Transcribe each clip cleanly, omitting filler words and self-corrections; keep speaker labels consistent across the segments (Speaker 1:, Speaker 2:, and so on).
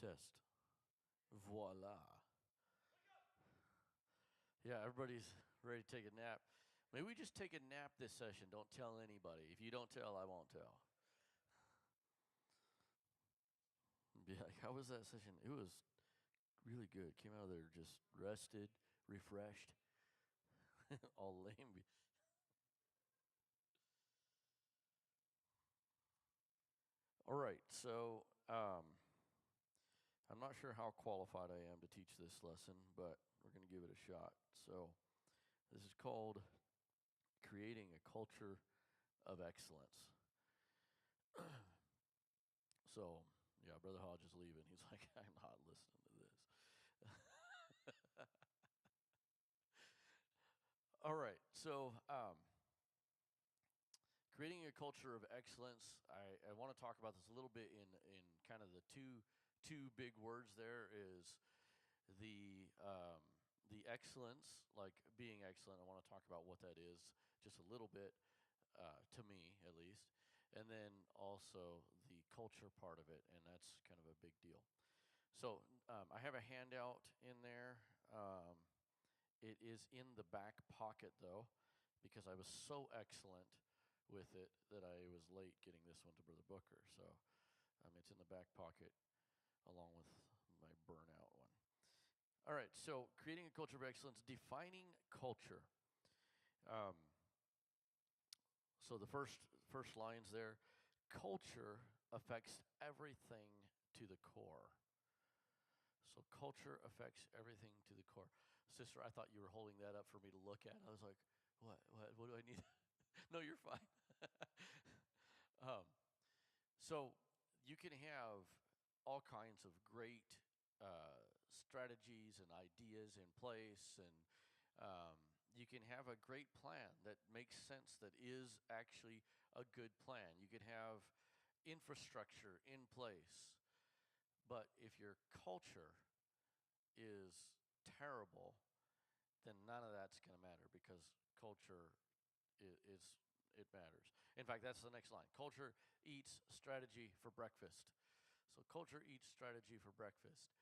Speaker 1: Test. Voila. Yeah, everybody's ready to take a nap. Maybe we just take a nap this session. Don't tell anybody. If you don't tell, I won't tell. Be like, how was that session? It was really good. Came out of there just rested, refreshed, all lame. All right, so I'm not sure how qualified I am to teach this lesson, but we're going to give it a shot. So this is called Creating a Culture of Excellence. So, yeah, Brother Hodge is leaving. He's like, I'm not listening to this. All right, so creating a culture of excellence. I want to talk about this a little bit in kind of the two big words. There is the excellence, like being excellent. I want to talk about what that is just a little bit, to me at least, and then also the culture part of it, and that's kind of a big deal. So I have a handout in there. It is in the back pocket though, because I was so excellent with it that I was late getting this one to Brother Booker. So it's in the back pocket along with my burnout one. All right, so creating a culture of excellence, defining culture. So the first lines there, culture affects everything to the core. So culture affects everything to the core. Sister, I thought you were holding that up for me to look at. I was like, what do I need? No, you're fine. So you can have all kinds of great strategies and ideas in place, and you can have a great plan that makes sense, that is actually a good plan. You can have infrastructure in place, but if your culture is terrible, then none of that's going to matter, because culture is it matters. In fact, that's the next line. Culture eats strategy for breakfast. So culture eats strategy for breakfast.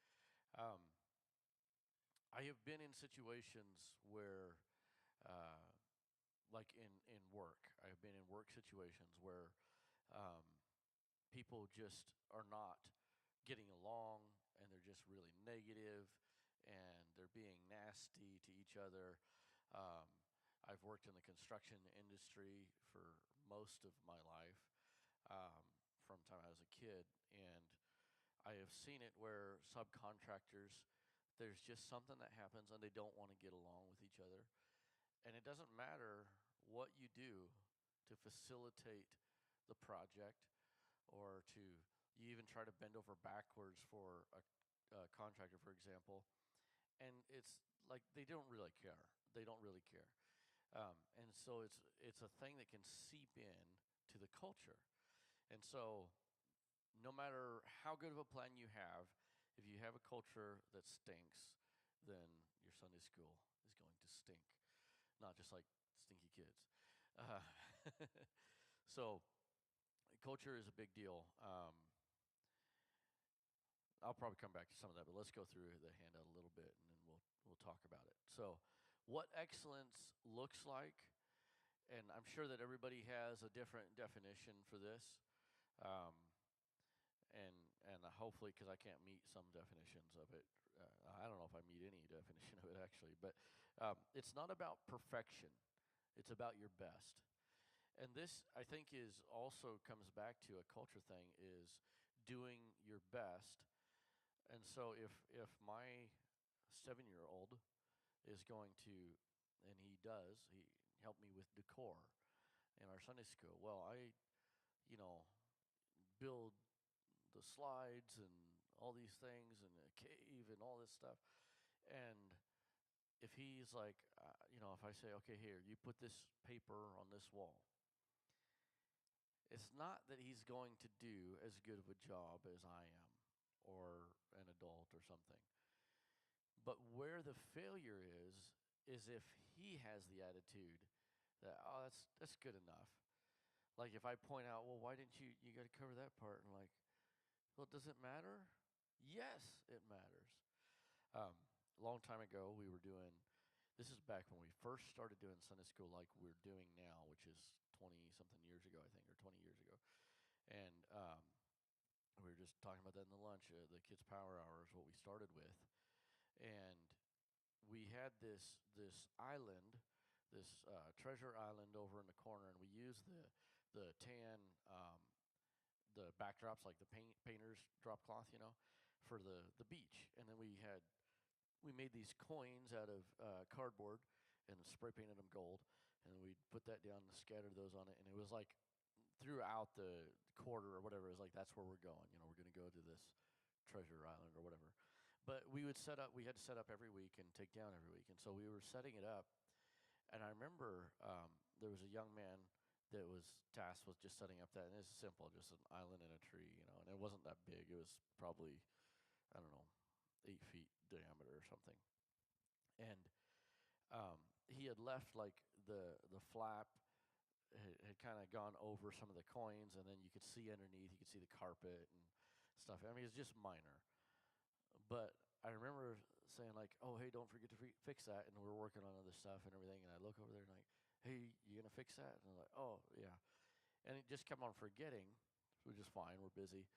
Speaker 1: I have been in situations where, like in work, I have been in work situations where people just are not getting along, and they're just really negative, and they're being nasty to each other. I've worked in the construction industry for most of my life, from time I was a kid, and I have seen it where subcontractors, there's just something that happens and they don't want to get along with each other. And it doesn't matter what you do to facilitate the project, or you even try to bend over backwards for a contractor, for example, and it's like they don't really care. They don't really care. And so it's a thing that can seep in to the culture. And so no matter how good of a plan you have, if you have a culture that stinks, then your Sunday school is going to stink. Not just like stinky kids. So culture is a big deal. I'll probably come back to some of that, but let's go through the handout a little bit, and then we'll talk about it. So what excellence looks like, and I'm sure that everybody has a different definition for this, and hopefully, because I can't meet some definitions of it, I don't know if I meet any definition of it actually, but it's not about perfection. It's about your best. And this, I think, is also comes back to a culture thing, is doing your best. And so if my 7-year-old is going to, and he helped me with decor in our Sunday school. Well, I build the slides and all these things and a cave and all this stuff. And if he's like, if I say, okay, here, you put this paper on this wall, it's not that he's going to do as good of a job as I am, or an adult or something. But where the failure is if he has the attitude that, oh, that's good enough. Like if I point out, well, why didn't you got to cover that part? And like, well, does it matter? Yes, it matters. A long time ago, we were doing. This is back when we first started doing Sunday school, like we're doing now, which is 20 something years ago, I think, or 20 years ago. And we were just talking about that in the lunch. The kids' power hour is what we started with, and we had this island, this treasure island over in the corner, and we used the tan the backdrops, like the painters drop cloth, for the beach. And then we made these coins out of cardboard and spray painted them gold, and we put that down and scattered those on it. And it was like throughout the quarter or whatever, it was like that's where we're going. We're going to go to this treasure island or whatever. But we had to set up every week and take down every week. And so we were setting it up. And I remember there was a young man that was tasked with just setting up that. And it's simple, just an island and a tree, and it wasn't that big. It was probably, I don't know, 8 feet diameter or something. And he had left like the flap had kind of gone over some of the coins, and then you could see underneath, you could see the carpet and stuff. I mean, it's just minor. But I remember saying like, "Oh, hey, don't forget to fix that." And we're working on other stuff and everything. And I look over there and like, "Hey, you gonna fix that?" And I'm like, "Oh, yeah." And it just kept on forgetting, which is fine. We're busy.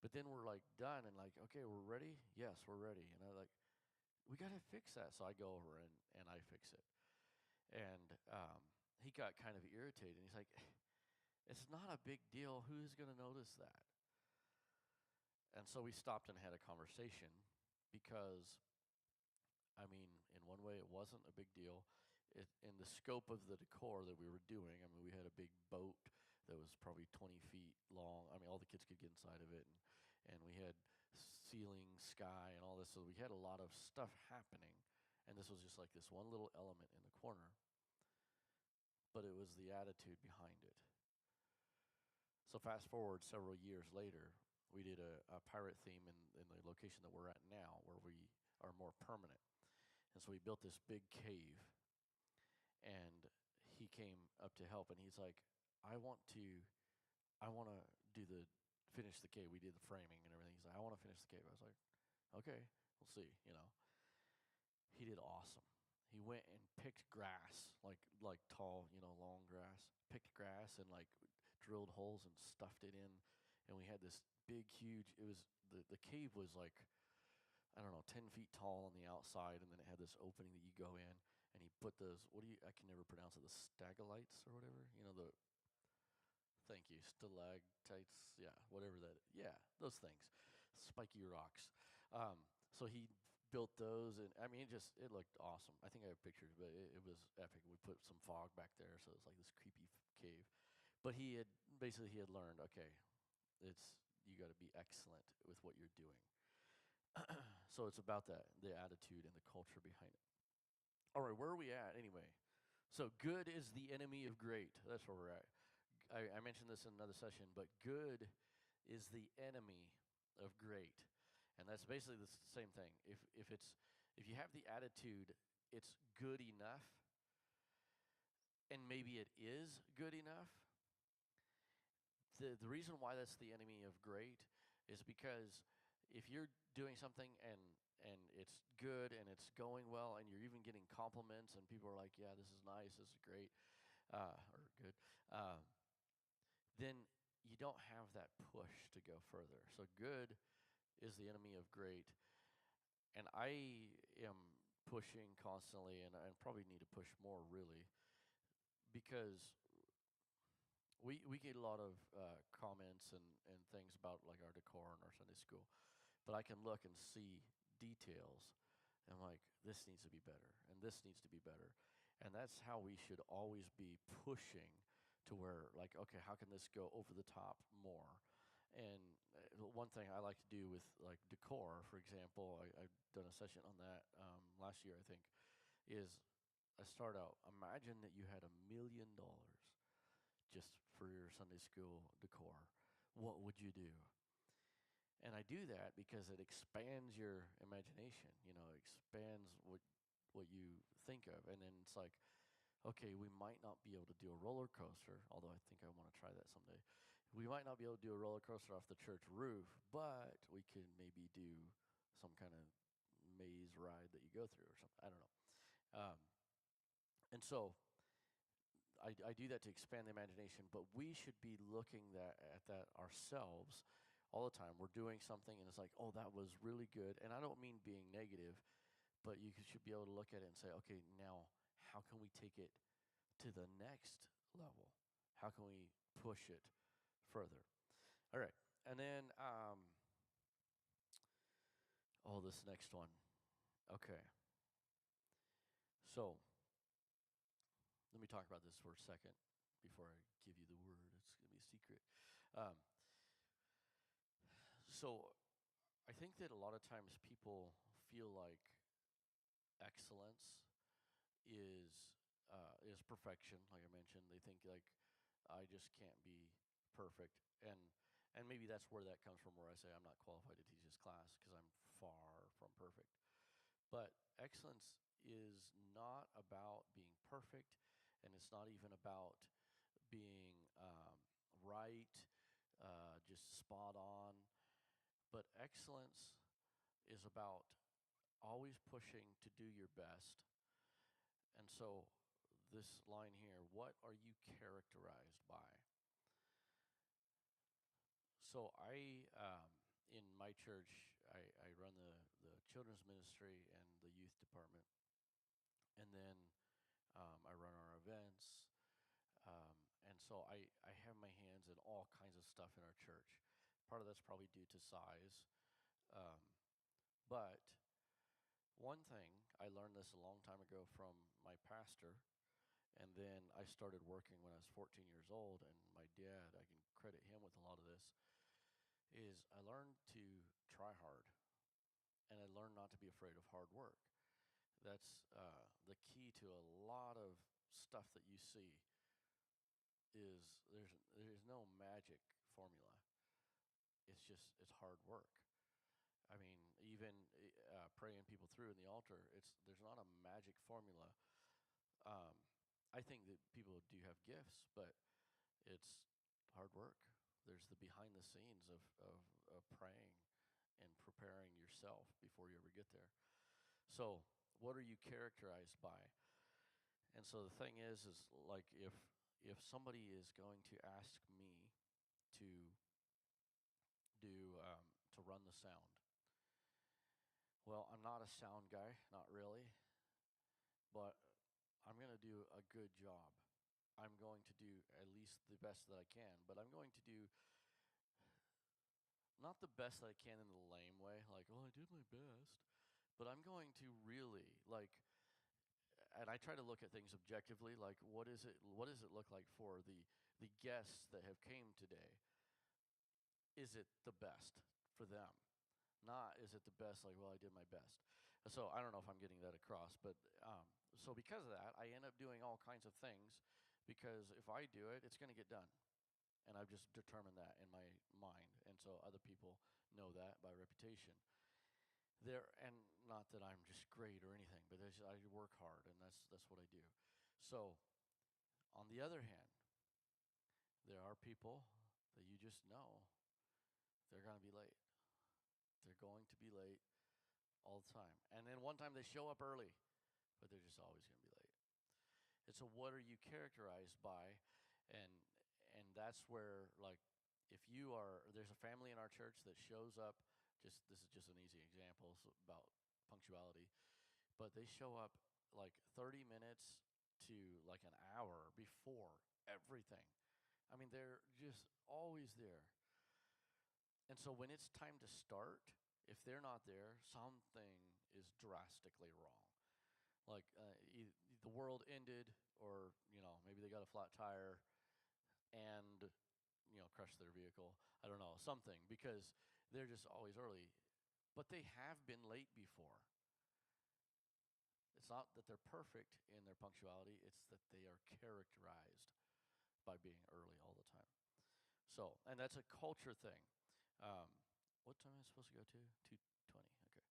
Speaker 1: But then we're like done and like, "Okay, we're ready." Yes, we're ready. And I'm like, "We gotta fix that." So I go over and I fix it. And he got kind of irritated. He's like, "It's not a big deal. Who's gonna notice that?" And so we stopped and had a conversation because, I mean, in one way, it wasn't a big deal. In the scope of the decor that we were doing, I mean, we had a big boat that was probably 20 feet long. I mean, all the kids could get inside of it. And we had ceiling, sky, and all this. So we had a lot of stuff happening. And this was just like this one little element in the corner. But it was the attitude behind it. So fast forward several years later, we did a pirate theme in the location that we're at now, where we are more permanent. And so we built this big cave, and he came up to help, and he's like, I want to finish the cave. We did the framing and everything. He's like, I want to finish the cave. I was like, okay, we'll see, He did awesome. He went and picked grass, like tall, long grass, picked grass and like drilled holes and stuffed it in. And we had this big, huge, the cave was like, I don't know, 10 feet tall on the outside, and then it had this opening that you go in, and he put those, I can never pronounce it, the stagalites or whatever, thank you, stalactites, yeah, whatever yeah, those things, spiky rocks. So he built those, and I mean, it looked awesome. I think I have pictures, but it was epic. We put some fog back there, so it's like this creepy cave. But he had learned, okay, you got to be excellent with what you're doing. So it's about the attitude and the culture behind it. All right, where are we at anyway? So good is the enemy of great. That's where we're at. I mentioned this in another session, but good is the enemy of great. And that's basically the same thing. If you have the attitude, it's good enough, and maybe it is good enough. The reason why that's the enemy of great is because if you're doing something and it's good and it's going well and you're even getting compliments and people are like, yeah, this is nice, this is great, or good, then you don't have that push to go further. So good is the enemy of great. And I am pushing constantly, and I probably need to push more, really, because we get a lot of comments and things about like our decor in our Sunday school. But I can look and see details, and I'm like, this needs to be better, and this needs to be better. And that's how we should always be pushing to where, like, okay, how can this go over the top more? And one thing I like to do with, like, decor, for example, I've done a session on that last year, I think, is I start out, imagine that you had $1 million just for your Sunday school decor. What would you do? And I do that because it expands your imagination, it expands what you think of. And then it's like, okay, we might not be able to do a roller coaster, although I think I want to try that someday. We might not be able to do a roller coaster off the church roof, but we can maybe do some kind of maze ride that you go through or something. I don't know. And so I do that to expand the imagination, but we should be looking at that ourselves all the time. We're doing something and it's like, oh, that was really good. And I don't mean being negative, but you should be able to look at it and say, okay, now how can we take it to the next level? How can we push it further? All right. And then, this next one. Okay. So, let me talk about this for a second before I give you the word. It's going to be a secret. So, I think that a lot of times people feel like excellence is perfection. Like I mentioned, they think like I just can't be perfect, and maybe that's where that comes from. Where I say I'm not qualified to teach this class because I'm far from perfect. But excellence is not about being perfect, and it's not even about being right, just spot on. But excellence is about always pushing to do your best. And so, this line here, what are you characterized by? So, in my church, I run the children's ministry and the youth department. And then I run our events. And so I have my hands in all kinds of stuff in our church. Part of that's probably due to size. But one thing, I learned this a long time ago from my pastor, and then I started working when I was 14 years old, and my dad, I can credit him with a lot of this, is I learned to try hard, and I learned not to be afraid of hard work. That's the key to a lot of stuff that you see is there's no magic formula. It's hard work. I mean, even praying people through in the altar, there's not a magic formula. I think that people do have gifts, but it's hard work. There's the behind the scenes of praying and preparing yourself before you ever get there. So, what are you characterized by? And so the thing is like if somebody is going to ask me to do to run the sound, well, I'm not a sound guy, not really, but I'm going to do a good job. I'm going to do at least the best that I can, but I'm going to do not the best that I can in the lame way, like, well, I did my best, but I'm going to really, like, and I try to look at things objectively, like, what does it look like for the guests that have came today? Is it the best for them? Not, is it the best, like, well, I did my best. So I don't know if I'm getting that across, but so because of that, I end up doing all kinds of things because if I do it, it's going to get done. And I've just determined that in my mind. And so other people know that by reputation. And not that I'm just great or anything, but I work hard, and that's what I do. So, on the other hand, there are people that you just know they're going to be late. They're going to be late all the time. And then one time they show up early, but they're just always going to be late. And so what are you characterized by? And that's where, like, if there's a family in our church that shows up, this is just an easy example about punctuality, but they show up like 30 minutes to like an hour before everything. I mean, they're just always there. And so when it's time to start, if they're not there, something is drastically wrong. Like the world ended, or maybe they got a flat tire and crushed their vehicle. I don't know, something, because they're just always early. But they have been late before. It's not that they're perfect in their punctuality, it's that they are characterized by being early all the time. So, and that's a culture thing. What time am I supposed to go to? 2:20. Okay.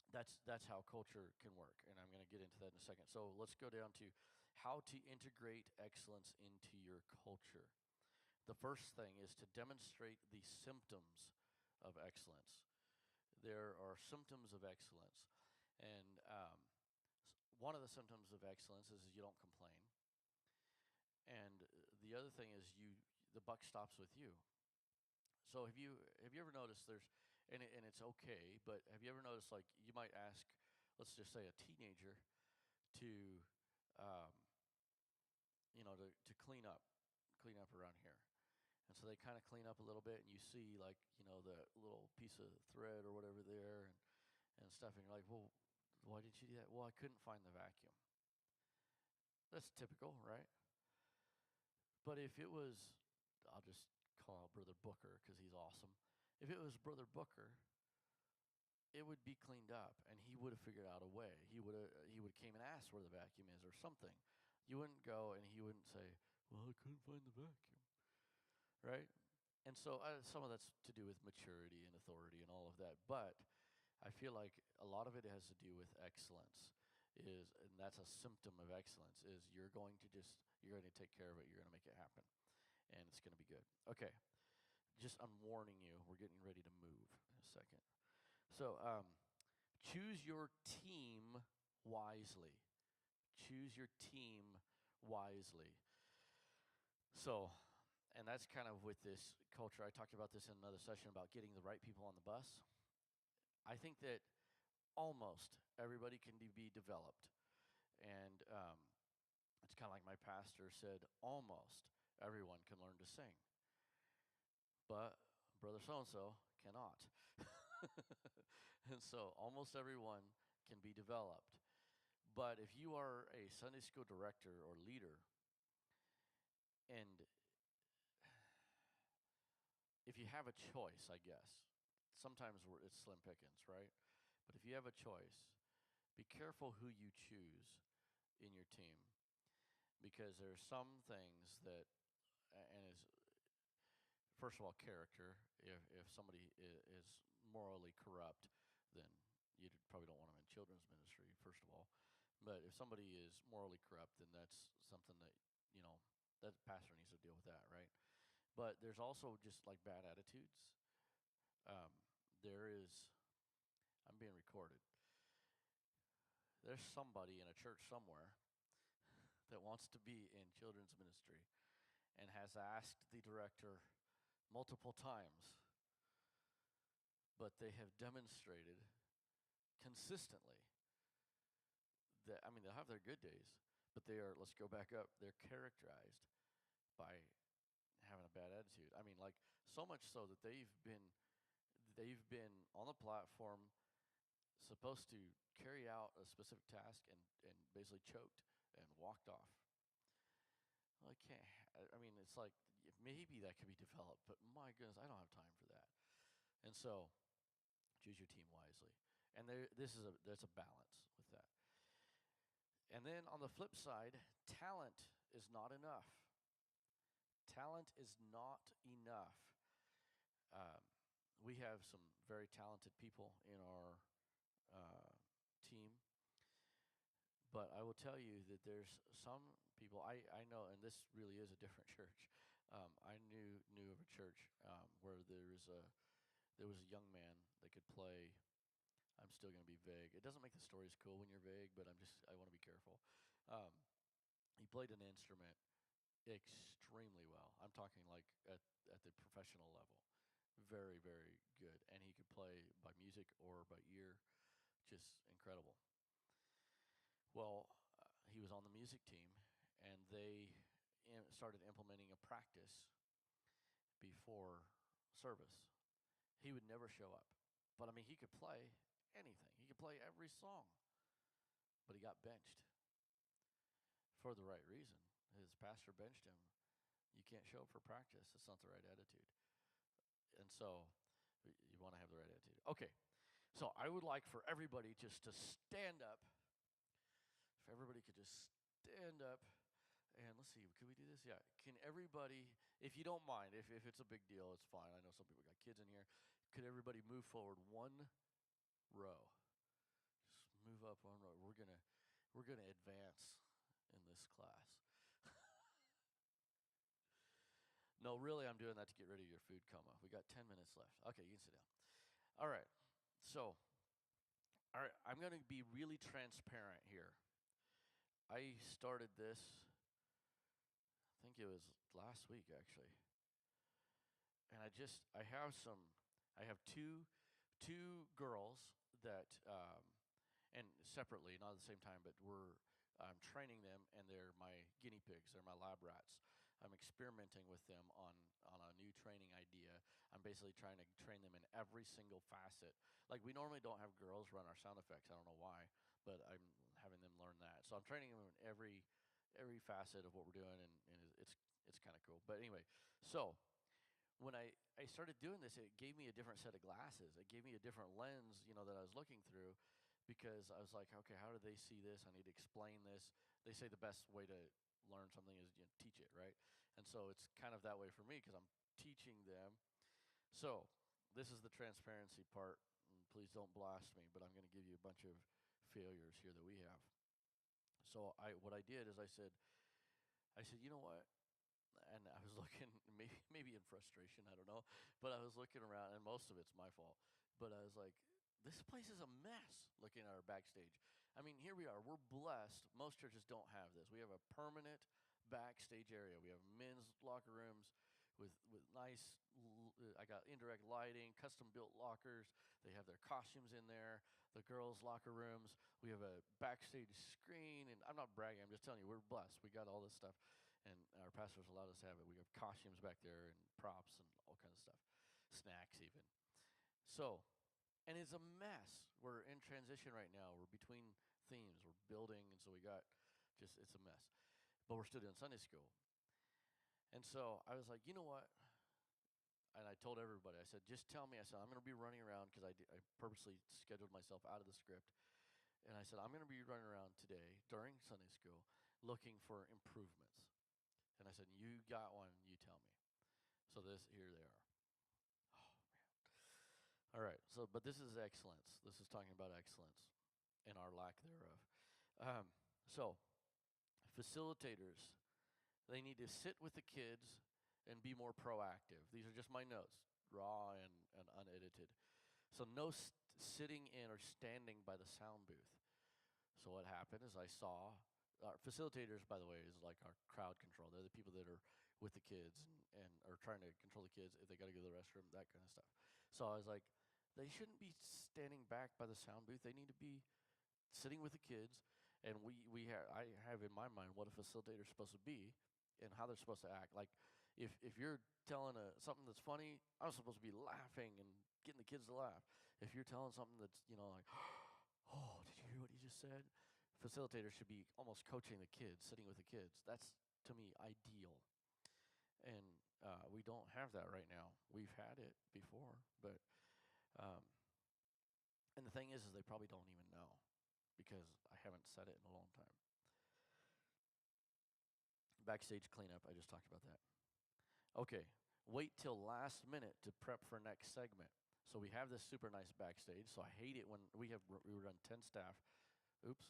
Speaker 1: That's how culture can work, and I'm going to get into that in a second. So let's go down to how to integrate excellence into your culture. The first thing is to demonstrate the symptoms of excellence. There are symptoms of excellence. And one of the symptoms of excellence is you don't complain. And the other thing is the buck stops with you. So have you ever noticed and it's okay, but have you ever noticed, like, you might ask, let's just say, a teenager to um, to clean up around here. And so they kind of clean up a little bit, and you see, like, the little piece of thread or whatever there and stuff, and you're like, well, why didn't you do that? Well, I couldn't find the vacuum. That's typical, right? But if it was, I'll just call out Brother Booker because he's awesome. If it was Brother Booker, it would be cleaned up, and he would have figured out a way. He would have came and asked where the vacuum is or something. You wouldn't go, and he wouldn't say, well, I couldn't find the vacuum, right? And so some of that's to do with maturity and authority and all of that. But I feel like a lot of it has to do with excellence, and that's a symptom of excellence, is you're going to take care of it. You're going to make it happen, and it's going to be good. Okay, I'm warning you, we're getting ready to move in a second. So choose your team wisely. Choose your team wisely. So, and that's kind of with this culture. I talked about this in another session about getting the right people on the bus. I think that almost everybody can be developed. And it's kind of like my pastor said, almost everyone can learn to sing. But Brother so-and-so cannot. And so almost everyone can be developed. But if you are a Sunday school director or leader, and if you have a choice, I guess, sometimes it's slim pickings, right? But if you have a choice, be careful who you choose in your team, because there are some things that, and is first of all, character. If somebody is morally corrupt, then you probably don't want them in children's ministry, first of all. But if somebody is morally corrupt, then that's something that, that pastor needs to deal with that, right? But there's also just like bad attitudes. I'm being recorded. There's somebody in a church somewhere that wants to be in children's ministry and has asked the director multiple times, but they have demonstrated consistently that, they'll have their good days, but let's go back up, they're characterized by having a bad attitude. Like, so much so that they've been on the platform, supposed to carry out a specific task, and basically choked and walked off. Well, it's like, maybe that could be developed, but my goodness, I don't have time for that. And so, choose your team wisely. And there's a balance with that. And then on the flip side, talent is not enough. Talent is not enough. We have some very talented people in our team, but I will tell you that there's some people I know, and this really is a different church. I knew of a church where there was a young man that could play. I'm still going to be vague. It doesn't make the stories cool when you're vague, but I want to be careful. He played an instrument extremely well. I'm talking like at the professional level. Very, very good. And he could play by music or by ear. Just incredible. Well, he was on the music team, and they started implementing a practice before service. He would never show up. But, he could play anything. He could play every song. But he got benched for the right reason. His pastor benched him. You can't show up for practice. It's not the right attitude. And so you want to have the right attitude. Okay, so I would like for everybody just to stand up. If everybody could just stand up. And let's see, could we do this? Yeah. Can everybody, if you don't mind, if it's a big deal, it's fine. I know some people got kids in here. Could everybody move forward one row? Just move up one row. We're gonna advance in this class. No, really, I'm doing that to get rid of your food coma. We got 10 minutes left. Okay, you can sit down. All right. So, all right, I'm going to be really transparent here. I started this, I think it was last week actually. And I have two girls that, and separately, not at the same time, but I'm training them, and they're my guinea pigs. They're my lab rats. I'm experimenting with them on a new training idea. I'm basically trying to train them in every single facet. Like, we normally don't have girls run our sound effects. I don't know why, but I'm having them learn that. So I'm training them in every facet of what we're doing, and it's kind of cool. But anyway, so when I started doing this, it gave me a different set of glasses. It gave me a different lens, that I was looking through, because I was like, okay, how do they see this? I need to explain this. They say the best way to learn something is teach it, right? And so it's kind of that way for me, because I'm teaching them. So this is the transparency part. And please don't blast me, but I'm going to give you a bunch of failures here that we have. So what I did is I said, you know what? And I was looking, maybe in frustration, I don't know, but I was looking around, and most of it's my fault. But I was like, this place is a mess, looking at our backstage. I mean, here we are. We're blessed. Most churches don't have this. We have a permanent backstage area. We have men's locker rooms with nice, I got indirect lighting, custom-built lockers. They have their costumes in there. The girls' locker rooms. We have a backstage screen, and I'm not bragging. I'm just telling you, we're blessed. We got all this stuff. And our pastors allowed us to have it. We have costumes back there and props and all kinds of stuff, snacks even. So, and it's a mess. We're in transition right now. We're between themes. We're building, and so it's a mess. But we're still doing Sunday school. And so I was like, you know what? And I told everybody, I said, just tell me. I said, I'm going to be running around, because I purposely scheduled myself out of the script. And I said, I'm going to be running around today during Sunday school looking for improvements. And I said, you got one, you tell me. So here they are. Oh, man. All right, but this is excellence. This is talking about excellence and our lack thereof. So, facilitators, they need to sit with the kids and be more proactive. These are just my notes, raw and unedited. So no sitting in or standing by the sound booth. So what happened is I saw, our facilitators, by the way, is like our crowd control. They're the people that are with the kids and are trying to control the kids if they got to go to the restroom, that kind of stuff. So I was like, they shouldn't be standing back by the sound booth. They need to be sitting with the kids. And I have in my mind what a facilitator is supposed to be and how they're supposed to act. Like, if you're telling something that's funny, I'm supposed to be laughing and getting the kids to laugh. If you're telling something that's, like, oh, did you hear what he just said? Facilitators should be almost coaching the kids, sitting with the kids. That's, to me, ideal. And we don't have that right now. We've had it before, but and the thing is they probably don't even know, because I haven't said it in a long time. Backstage cleanup, I just talked about that. Okay, wait till last minute to prep for next segment. So we have this super nice backstage, so I hate it when we run 10 staff. Oops.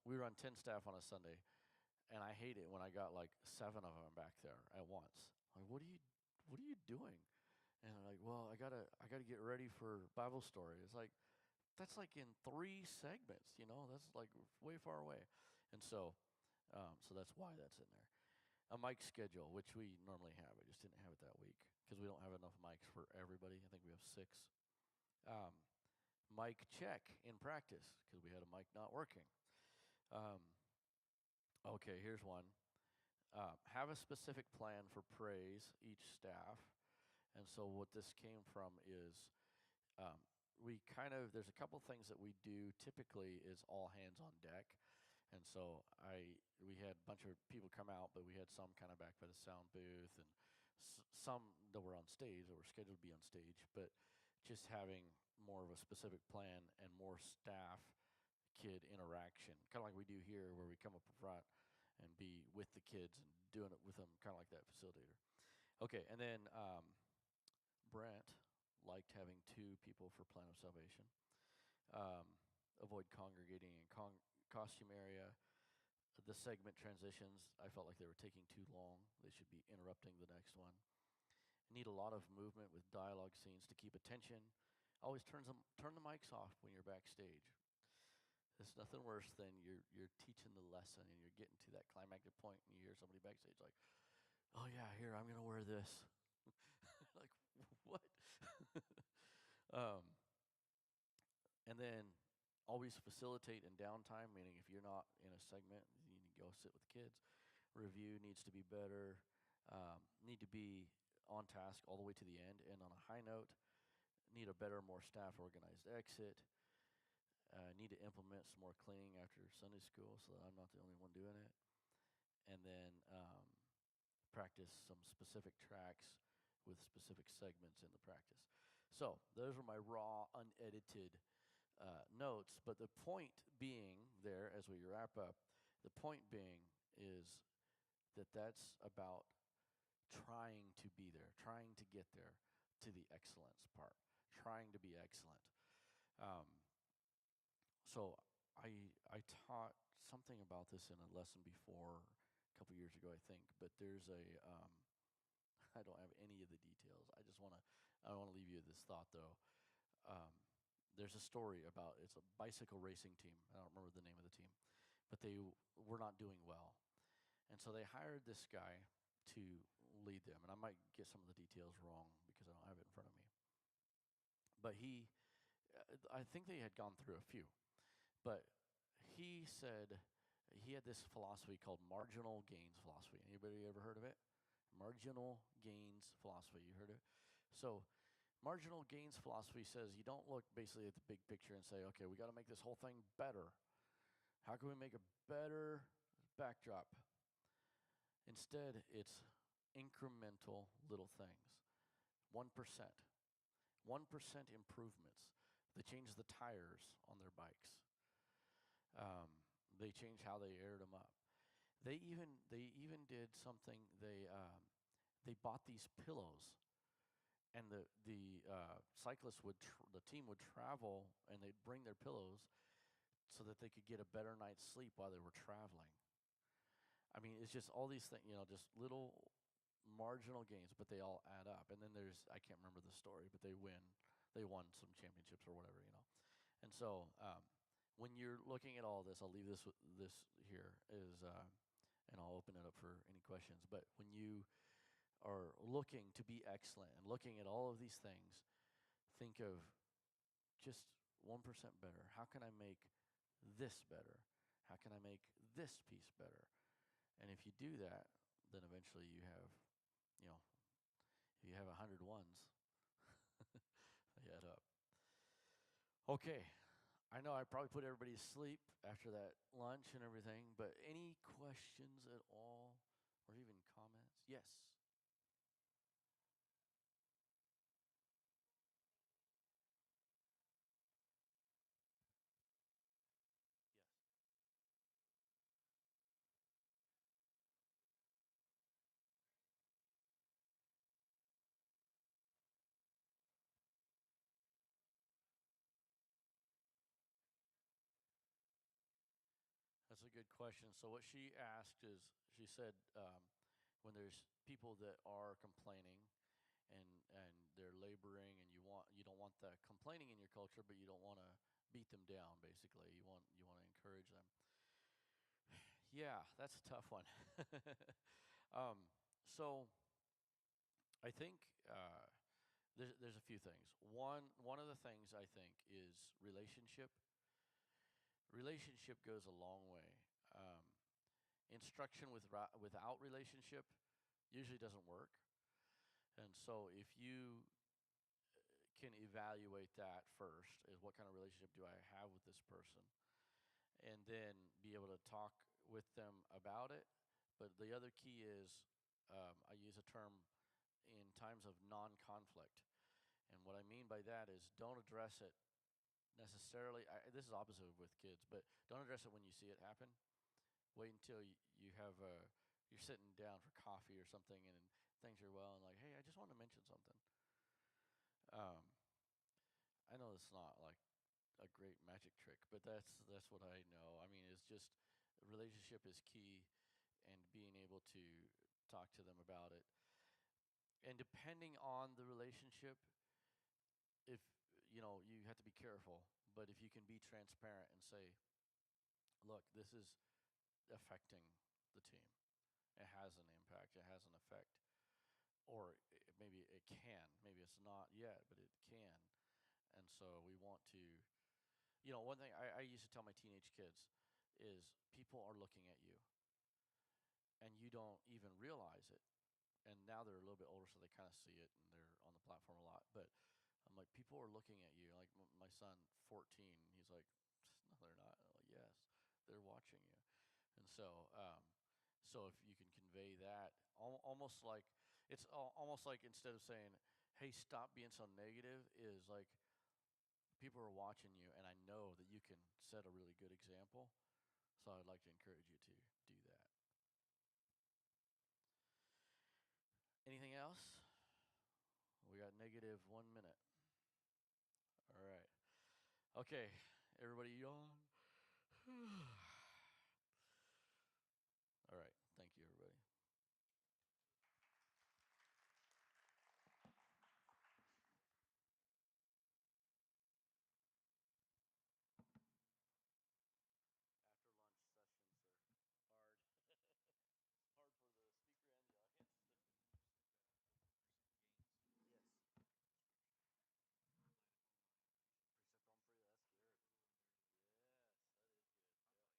Speaker 1: We run 10 staff on a Sunday, and I hate it when I got like 7 of them back there at once. Like, what are you doing? And I'm like, well, I gotta get ready for Bible story. It's like, that's like in 3 segments, that's like way far away. And so that's why that's in there. A mic schedule, which we normally have. I just didn't have it that week because we don't have enough mics for everybody. I think we have 6. Mic check in practice because we had a mic not working. Okay, here's one. Have a specific plan for praise each staff. And so what this came from is there's a couple things that we do typically is all hands on deck. And so we had a bunch of people come out, but we had some kind of back by the sound booth and some that were on stage, that were scheduled to be on stage, but just having more of a specific plan and more staff kid interaction, kind of like we do here where we come up in front and be with the kids and doing it with them, kind of like that facilitator. Okay, and then Brent liked having 2 people for plan of salvation. Avoid congregating in costume area. The segment transitions, I felt like they were taking too long. They should be interrupting the next one. Need a lot of movement with dialogue scenes to keep attention. Always turn the mics off when you're backstage. There's nothing worse than you're teaching the lesson and you're getting to that climactic point and you hear somebody backstage like, "Oh yeah, here I'm gonna wear this." Like what? um, and then always facilitate in downtime, meaning if you're not in a segment, you need to go sit with the kids. Review needs to be better. Need to be on task all the way to the end. And on a high note, need a better, more staff organized exit. Need to implement some more cleaning after Sunday school so that I'm not the only one doing it. And then practice some specific tracks with specific segments in the practice. So those were my raw, unedited notes. But the point being there, as we wrap up, the point being is that that's about trying to be there, trying to get there to the excellence part, trying to be excellent. So I taught something about this in a lesson before a couple years ago, I think. But there's a I don't have any of the details. I want to leave you with this thought though. There's a story about it's a bicycle racing team. I don't remember the name of the team, but they were not doing well, and so they hired this guy to lead them. And I might get some of the details wrong because I don't have it in front of me. But I think they had gone through a few. But he said he had this philosophy called marginal gains philosophy. Anybody ever heard of it? Marginal gains philosophy. You heard of it? So marginal gains philosophy says you don't look basically at the big picture and say, okay, we got to make this whole thing better. How can we make a better backdrop? Instead, it's incremental little things. 1%. 1% improvements. They change the tires on their bikes. They change how they aired them up. They even did something. They bought these pillows, and the cyclists the team would travel, and they'd bring their pillows so that they could get a better night's sleep while they were traveling. I mean, it's just all these things, just little marginal gains, but they all add up. And then I can't remember the story, but they won some championships or whatever, And so when you're looking at all this, I'll leave this here is, and I'll open it up for any questions. But when you are looking to be excellent and looking at all of these things, think of just 1% better. How can I make this better? How can I make this piece better? And if you do that, then eventually you have, if you have 100 ones, they add up. Okay, I know I probably put everybody to sleep after that lunch and everything, but any questions at all or even comments? Yes. Yes. That's a good question. So what she asked is, she said, when there's people that are complaining and they're laboring, and you don't want the complaining in your culture, but you don't want to beat them down. Basically, you want to encourage them. Yeah, that's a tough one. So I think there's a few things. One of the things I think is relationship. Relationship goes a long way. Instruction without relationship usually doesn't work. And so if you can evaluate that first, is what kind of relationship do I have with this person? And then be able to talk with them about it. But the other key is I use a term in times of non-conflict. And what I mean by that is don't address it necessarily. This is opposite with kids, but don't address it when you see it happen. Wait until you have you're sitting down for coffee or something and things are well and like, hey, I just want to mention something. I know it's not like a great magic trick, but that's what I know. I mean, it's just relationship is key, and being able to talk to them about it. And depending on the relationship, if you have to be careful, but if you can be transparent and say, look, this is affecting the team. It has an impact, it has an effect. Or maybe it can. Maybe it's not yet, but it can. And so we want to, one thing I used to tell my teenage kids is people are looking at you and you don't even realize it. And now they're a little bit older, so they kind of see it and they're on the platform a lot. But I'm like, people are looking at you. Like my son, 14, he's like, no, they're not. I'm like, yes, they're watching you. And so if you can convey that, almost like it's almost like instead of saying, "Hey, stop being so negative," is like people are watching you, and I know that you can set a really good example. So I'd like to encourage you to do that. Anything else? We got negative 1 minute. All right. Okay, everybody yawn. All right. Thank you, everybody. After lunch sessions are hard. Hard for the speaker and the audience. Yes. Precept on free. That's good. Yes, that is good. Yeah.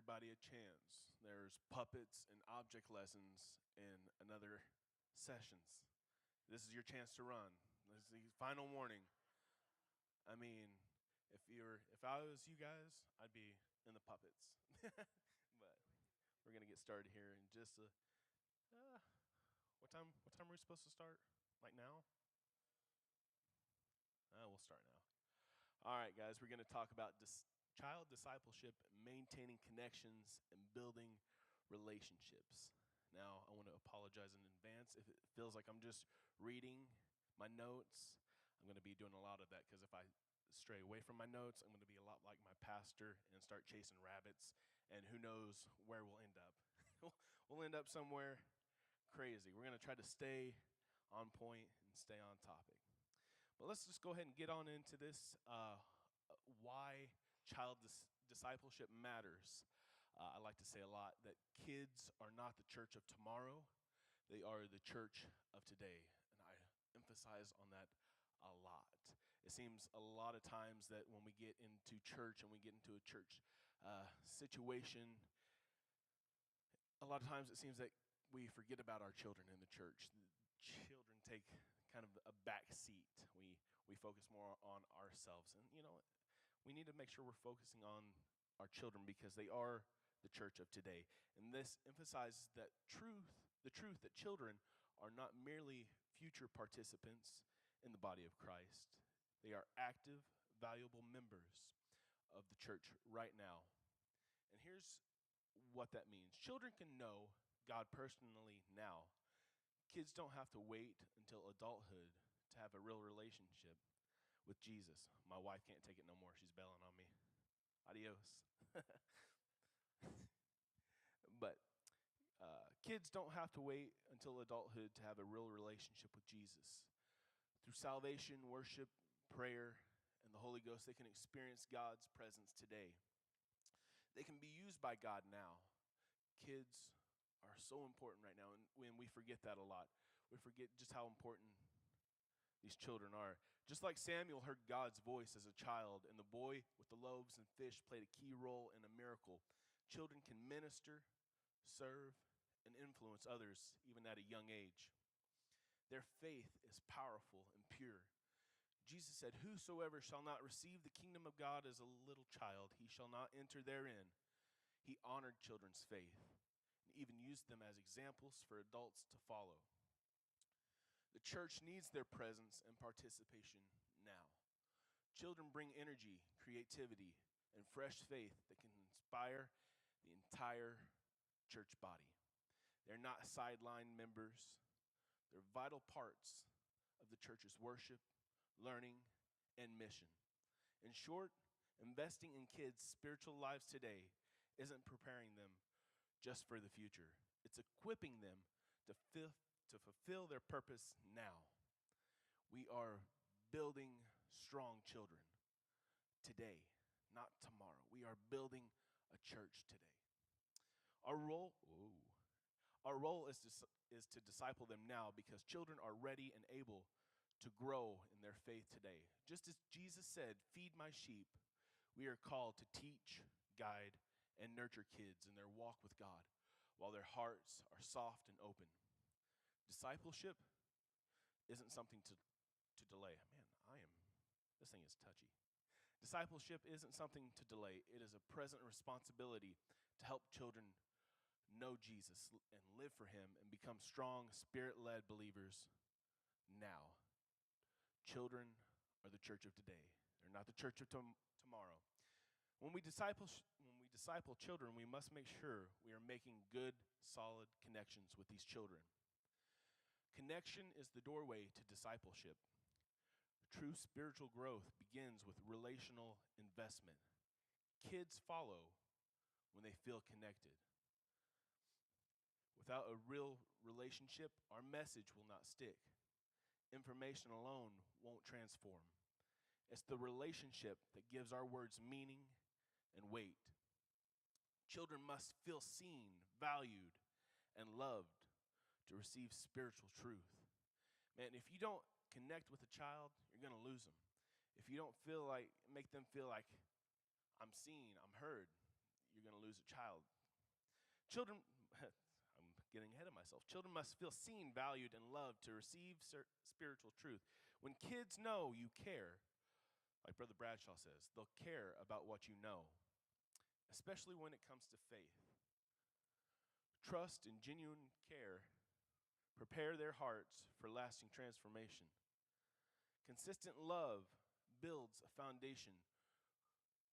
Speaker 2: everybody a chance. There's puppets and object lessons in another sessions. This is your chance to run. This is the final warning. I mean, if I was you guys, I'd be in the puppets. But we're gonna get started here in just a. What time? What time are we supposed to start? Like now? We'll start now. All right, guys. We're gonna talk about child discipleship, maintaining connections, and building relationships. Now, I want to apologize in advance if it feels like I'm just reading my notes. I'm going to be doing a lot of that because if I stray away from my notes, I'm going to be a lot like my pastor and start chasing rabbits, and who knows where we'll end up. We'll end up somewhere crazy. We're going to try to stay on point and stay on topic. But let's just go ahead and get on into this, why child discipleship matters. I like to say a lot that kids are not the church of tomorrow. They are the church of today. And I emphasize on that a lot. It seems a lot of times that when we get into church and we get into a church situation, a lot of times it seems that we forget about our children in the church. Children take kind of a back seat. We focus more on ourselves. And, you know, we need to make sure we're focusing on our children because they are the church of today. And this emphasizes that the truth that children are not merely future participants in the body of Christ. They are active, valuable members of the church right now. And here's what that means. Children can know God personally now. Kids don't have to wait until adulthood to have a real relationship with Jesus. My wife can't take it no more. She's bailing on me. Adios. But kids don't have to wait until adulthood to have a real relationship with Jesus. Through salvation, worship, prayer, and the Holy Ghost, they can experience God's presence today. They can be used by God now. Kids are so important right now, and when we forget that a lot, we forget just how important these children are. Just like Samuel heard God's voice as a child, and the boy with the loaves and fish played a key role in a miracle, children can minister, serve, and influence others even at a young age. Their faith is powerful and pure. Jesus said, "Whosoever shall not receive the kingdom of God as a little child, he shall not enter therein." He honored children's faith and even used them as examples for adults to follow. The church needs their presence and participation now. Children bring energy, creativity, and fresh faith that can inspire the entire church body. They're not sideline members. They're vital parts of the church's worship, learning, and mission. In short, investing in kids' spiritual lives today isn't preparing them just for the future. It's equipping them to fulfill their purpose now. We are building strong children today, not tomorrow. We are building a church today. Our role is to disciple them now because children are ready and able to grow in their faith today. Just as Jesus said, "Feed my sheep," we are called to teach, guide, and nurture kids in their walk with God while their hearts are soft and open. Discipleship isn't something to delay. Man, this thing is touchy. Discipleship isn't something to delay. It is a present responsibility to help children know Jesus and live for him and become strong, spirit-led believers now. Children are the church of today. They're not the church of tomorrow. When we disciple children, we must make sure we are making good, solid connections with these children. Connection is the doorway to discipleship. True spiritual growth begins with relational investment. Kids follow when they feel connected. Without a real relationship, our message will not stick. Information alone won't transform. It's the relationship that gives our words meaning and weight. Children must feel seen, valued, and loved to receive spiritual truth. Man, if you don't connect with a child, you're going to lose them. If you don't make them feel like I'm seen, I'm heard, you're going to lose a child. Children, I'm getting ahead of myself. Children must feel seen, valued, and loved to receive spiritual truth. When kids know you care, like Brother Bradshaw says, they'll care about what you know, especially when it comes to faith. Trust and genuine care prepare their hearts for lasting transformation. Consistent love builds a foundation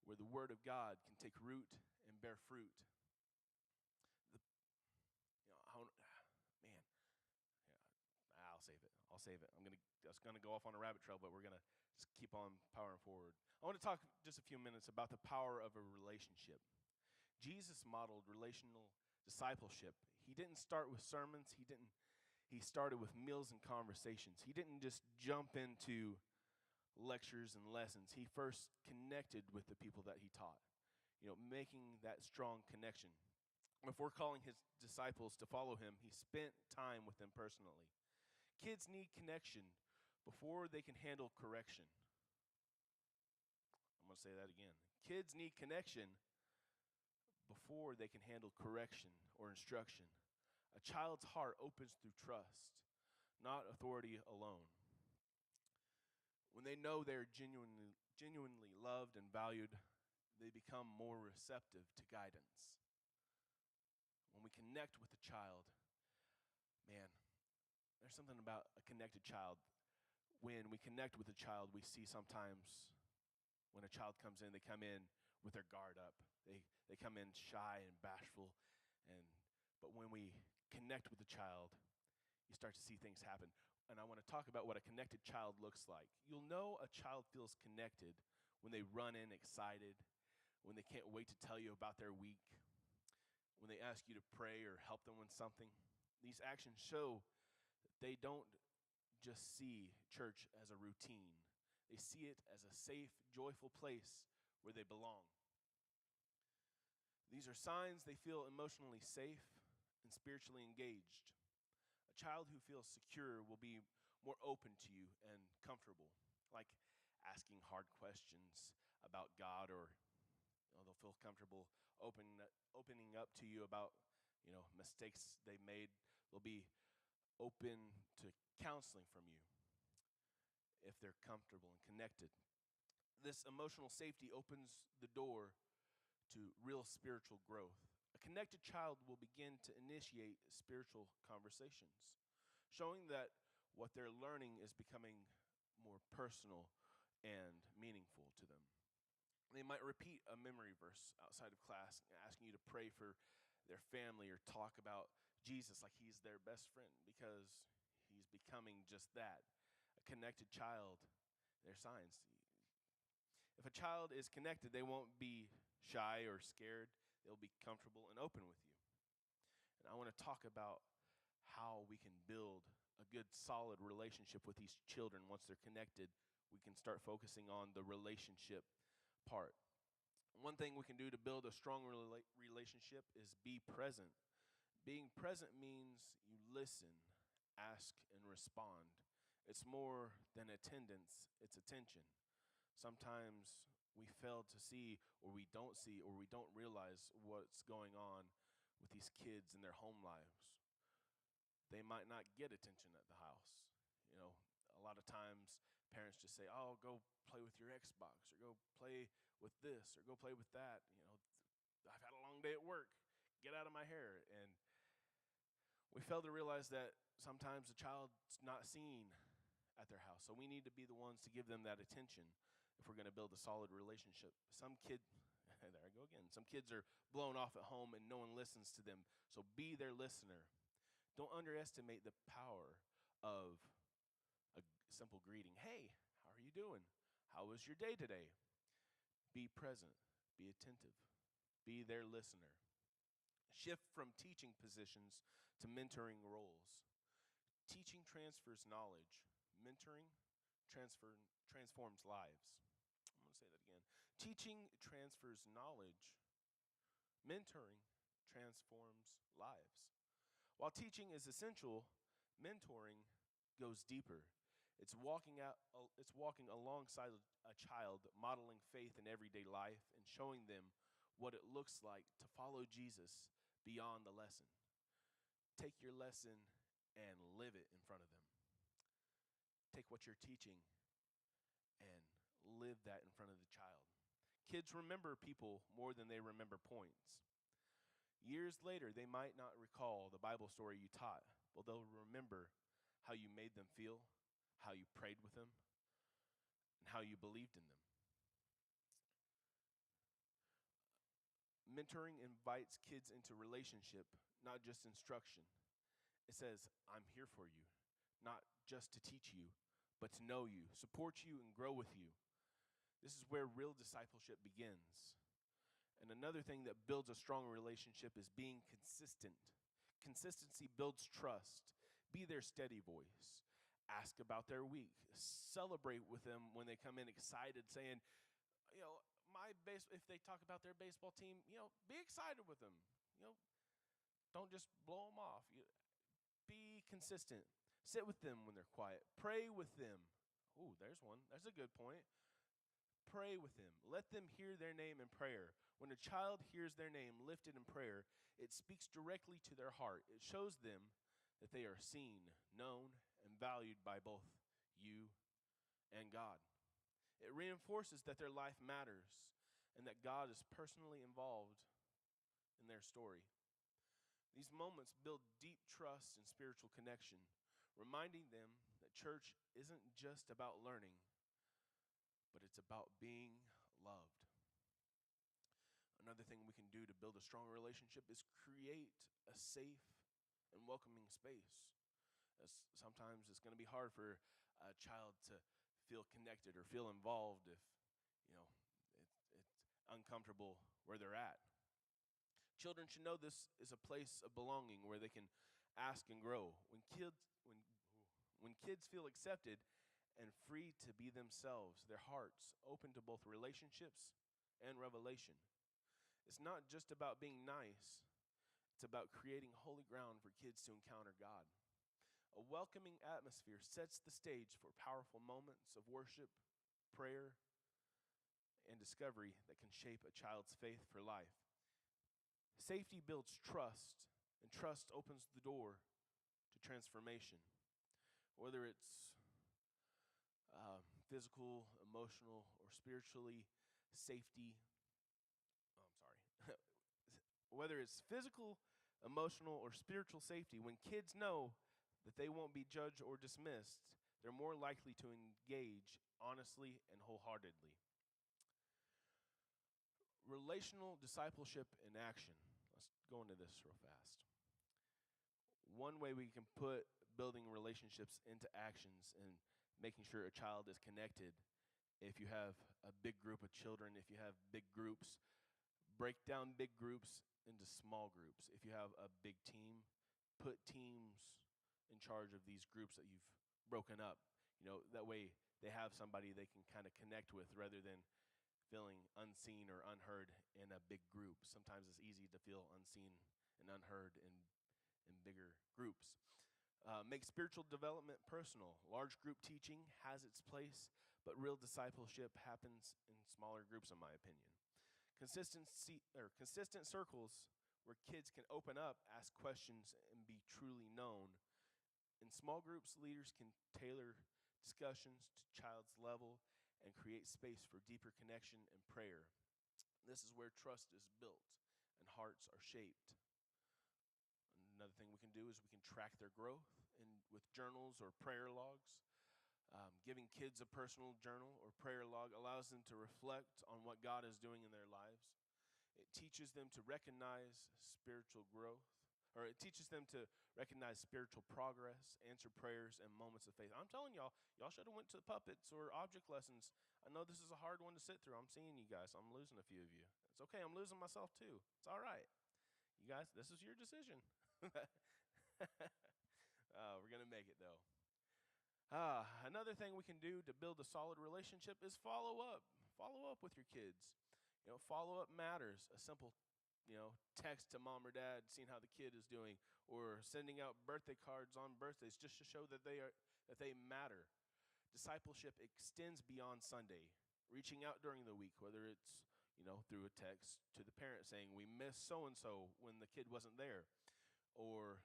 Speaker 2: where the Word of God can take root and bear fruit. Man, yeah, I'll save it. I was gonna go off on a rabbit trail, but we're gonna just keep on powering forward. I want to talk just a few minutes about the power of a relationship. Jesus modeled relational discipleship. He didn't start with sermons. He started with meals and conversations. He didn't just jump into lectures and lessons. He first connected with the people that he taught, making that strong connection. Before calling his disciples to follow him, he spent time with them personally. Kids need connection before they can handle correction. I'm going to say that again. Kids need connection before they can handle correction or instruction. A child's heart opens through trust, not authority alone. When they know they're genuinely loved and valued, they become more receptive to guidance. When we connect with a child, man, there's something about a connected child. When we connect with a child, we see sometimes when a child comes in, they come in with their guard up. They come in shy and bashful. But when we connect with the child, you start to see things happen. And I want to talk about what a connected child looks like. You'll know a child feels connected when they run in excited, when they can't wait to tell you about their week, when they ask you to pray or help them with something. These actions show that they don't just see church as a routine. They see it as a safe, joyful place where they belong. These are signs they feel emotionally safe and spiritually engaged. A child who feels secure will be more open to you and comfortable, like asking hard questions about God, or they'll feel comfortable opening up to you about mistakes they made. They'll be open to counseling from you if they're comfortable and connected. This emotional safety opens the door to real spiritual growth. A connected child will begin to initiate spiritual conversations, showing that what they're learning is becoming more personal and meaningful to them. They might repeat a memory verse outside of class, asking you to pray for their family or talk about Jesus like he's their best friend, because he's becoming just that, a connected child. Their signs. If a child is connected, they won't be shy or scared. They'll be comfortable and open with you. And I want to talk about how we can build a good, solid relationship with these children. Once they're connected, we can start focusing on the relationship part. One thing we can do to build a strong relationship is be present. Being present means you listen, ask, and respond. It's more than attendance, it's attention. Sometimes we fail to see, or we don't realize what's going on with these kids in their home lives. They might not get attention at the house. A lot of times parents just say, "Oh, go play with your Xbox, or go play with this, or go play with that. I've had a long day at work. Get out of my hair." And we fail to realize that sometimes the child's not seen at their house. So we need to be the ones to give them that attention if we're going to build a solid relationship. There I go again. Some kids are blown off at home and no one listens to them. So be their listener. Don't underestimate the power of a simple greeting. "Hey, how are you doing? How was your day today?" Be present. Be attentive. Be their listener. Shift from teaching positions to mentoring roles. Teaching transfers knowledge. Mentoring transforms lives. I'm going to say that again. Teaching transfers knowledge. Mentoring transforms lives. While teaching is essential, mentoring goes deeper. It's walking alongside a child, modeling faith in everyday life and showing them what it looks like to follow Jesus beyond the lesson. Take your lesson and live it in front of them. Take what you're teaching and live that in front of the child. Kids remember people more than they remember points. Years later, they might not recall the Bible story you taught, but they'll remember how you made them feel, how you prayed with them, and how you believed in them. Mentoring invites kids into relationship, not just instruction. It says, I'm here for you, not just to teach you, but to know you, support you, and grow with you. This is where real discipleship begins. And another thing that builds a strong relationship is being consistent. Consistency builds trust. Be their steady voice. Ask about their week. Celebrate with them when they come in excited, saying, if they talk about their baseball team, be excited with them. Don't just blow them off. Be consistent. Sit with them when they're quiet. Pray with them. Ooh, there's one. That's a good point. Pray with them. Let them hear their name in prayer. When a child hears their name lifted in prayer, it speaks directly to their heart. It shows them that they are seen, known, and valued by both you and God. It reinforces that their life matters and that God is personally involved in their story. These moments build deep trust and spiritual connection, reminding them that church isn't just about learning, but it's about being loved. Another thing we can do to build a strong relationship is create a safe and welcoming space. Sometimes it's going to be hard for a child to feel connected or feel involved if, it's uncomfortable where they're at. Children should know this is a place of belonging where they can ask and grow. When kids feel accepted and free to be themselves, their hearts open to both relationships and revelation. It's not just about being nice. It's about creating holy ground for kids to encounter God. A welcoming atmosphere sets the stage for powerful moments of worship, prayer, and discovery that can shape a child's faith for life. Safety builds trust, and trust opens the door to transformation. Whether it's physical, emotional, or spiritually safety. Whether it's physical, emotional, or spiritual safety, when kids know that they won't be judged or dismissed, they're more likely to engage honestly and wholeheartedly. Relational discipleship in action. Let's go into this real fast. One way we can put building relationships into actions and making sure a child is connected, if you have a big group of children, if you have big groups, break down big groups into small groups. If you have a big team, put teams in charge of these groups that you've broken up. That way they have somebody they can kind of connect with rather than feeling unseen or unheard in a big group. Sometimes it's easy to feel unseen and unheard in bigger groups. Make spiritual development personal. Large group teaching has its place, but real discipleship happens in smaller groups, in my opinion. Consistent circles where kids can open up, ask questions, and be truly known. In small groups, leaders can tailor discussions to child's level and create space for deeper connection and prayer. This is where trust is built and hearts are shaped. Another thing we can do is we can track their growth with journals or prayer logs. Giving kids a personal journal or prayer log allows them to reflect on what God is doing in their lives. It teaches them to recognize spiritual growth, or it teaches them to recognize spiritual progress, answer prayers, and moments of faith. I'm telling y'all should have went to puppets or object lessons. I know this is a hard one to sit through. I'm seeing you guys. I'm losing a few of you. It's okay. I'm losing myself too. It's all right. You guys, this is your decision. We're going to make it, though. Another thing we can do to build a solid relationship is follow up. Follow up with your kids. Follow up matters. A simple, text to mom or dad, seeing how the kid is doing, or sending out birthday cards on birthdays just to show that they matter. Discipleship extends beyond Sunday, reaching out during the week, whether it's through a text to the parent saying, we miss so-and-so when the kid wasn't there. Or,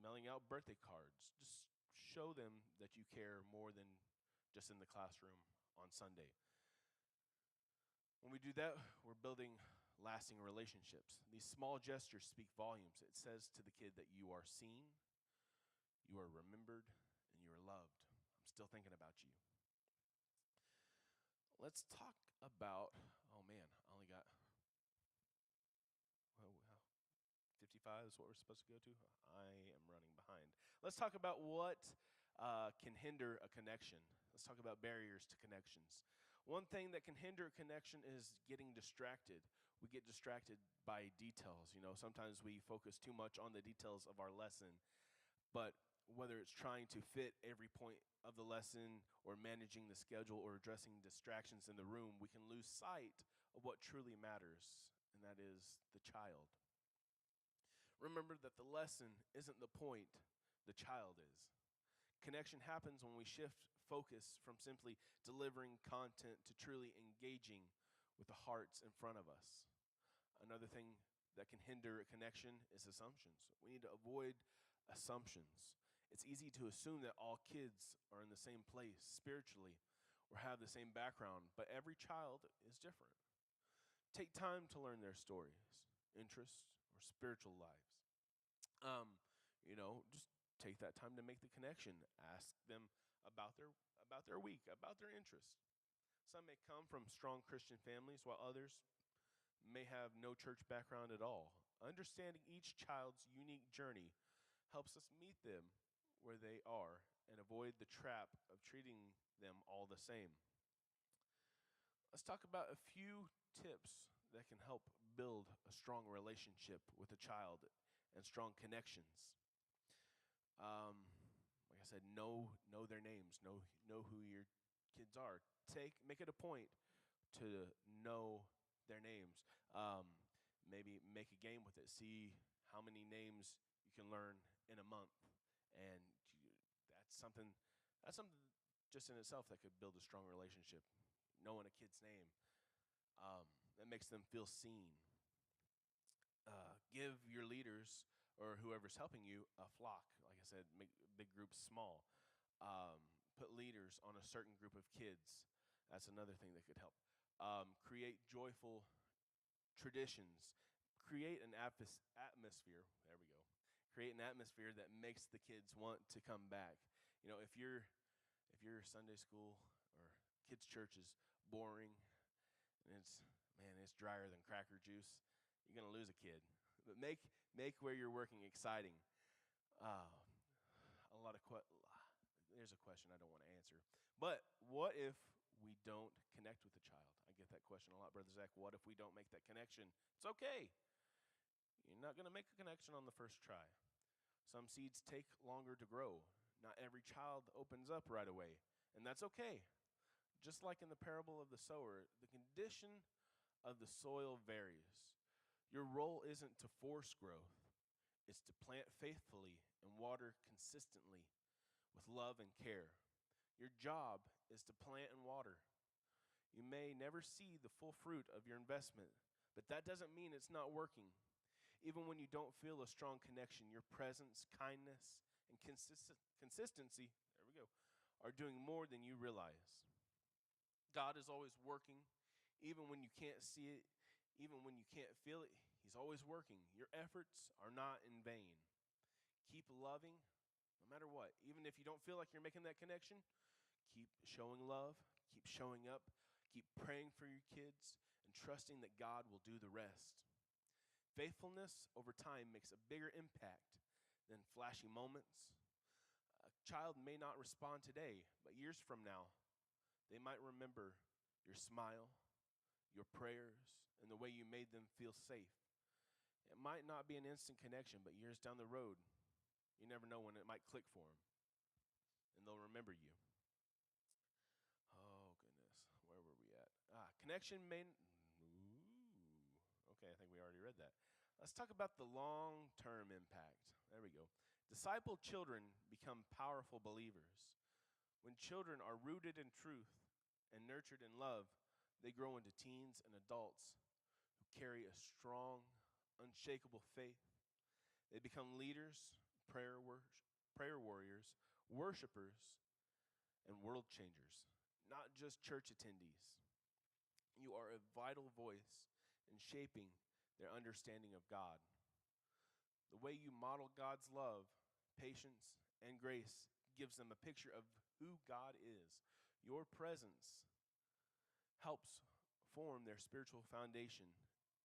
Speaker 2: mailing out birthday cards. Just show them that you care more than just in the classroom on Sunday. When we do that, we're building lasting relationships. These small gestures speak volumes. It says to the kid that you are seen, you are remembered, and you are loved. I'm still thinking about you. Let's talk about, oh man, I only got, 55 is what we're supposed to go to. I am running behind. Let's talk about what can hinder a connection. Let's talk about barriers to connections. One thing that can hinder a connection is getting distracted. We get distracted by details. Sometimes we focus too much on the details of our lesson, but whether it's trying to fit every point of the lesson or managing the schedule or addressing distractions in the room, we can lose sight of what truly matters, and that is the child. Remember that the lesson isn't the point, the child is. Connection happens when we shift focus from simply delivering content to truly engaging with the hearts in front of us. Another thing that can hinder a connection is assumptions. We need to avoid assumptions. It's easy to assume that all kids are in the same place spiritually or have the same background, but every child is different. Take time to learn their stories, interests, or spiritual lives. Just take that time to make the connection. Ask them about their week, about their interests. Some may come from strong Christian families, while others may have no church background at all. Understanding each child's unique journey helps us meet them where they are and avoid the trap of treating them all the same. Let's talk about a few tips that can help build a strong relationship with a child and strong connections. Like I said, know their names, know who your kids are. Make it a point to know their names. Maybe make a game with it. See how many names you can learn in a month, and that's something just in itself that could build a strong relationship. Knowing a kid's name, that makes them feel seen. Give your leaders or whoever's helping you a flock. Like I said, make big groups small. Put leaders on a certain group of kids. That's another thing that could help. Create joyful traditions. Create an atmosphere. There we go. Create an atmosphere that makes the kids want to come back. If your Sunday school or kids' church is boring and it's drier than cracker juice, you're gonna lose a kid. But make where you're working exciting. There's a question I don't want to answer. But what if we don't connect with the child? I get that question a lot, Brother Zach. What if we don't make that connection? It's okay. You're not going to make a connection on the first try. Some seeds take longer to grow. Not every child opens up right away, and that's okay. Just like in the parable of the sower, the condition of the soil varies. Your role isn't to force growth. It's to plant faithfully and water consistently with love and care. Your job is to plant and water. You may never see the full fruit of your investment, but that doesn't mean it's not working. Even when you don't feel a strong connection, your presence, kindness, and consistency, there we go, are doing more than you realize. God is always working, even when you can't see it, even when you can't feel it. He's always working. Your efforts are not in vain. Keep loving no matter what. Even if you don't feel like you're making that connection, keep showing love, keep showing up, keep praying for your kids, and trusting that God will do the rest. Faithfulness over time makes a bigger impact than flashy moments. A child may not respond today, but years from now, they might remember your smile, your prayers, and the way you made them feel safe. It might not be an instant connection, but years down the road, you never know when it might click for them, and they'll remember you. Oh, goodness. Where were we at? Connection may... Okay, I think we already read that. Let's talk about the long-term impact. There we go. Discipled children become powerful believers. When children are rooted in truth and nurtured in love, They grow into teens and adults who carry a strong, unshakable faith. They become leaders, prayer warriors, worshipers, and world changers, not just church attendees. You are a vital voice in shaping their understanding of God. The way you model God's love, patience, and grace gives them a picture of who God is. Your presence helps form their spiritual foundation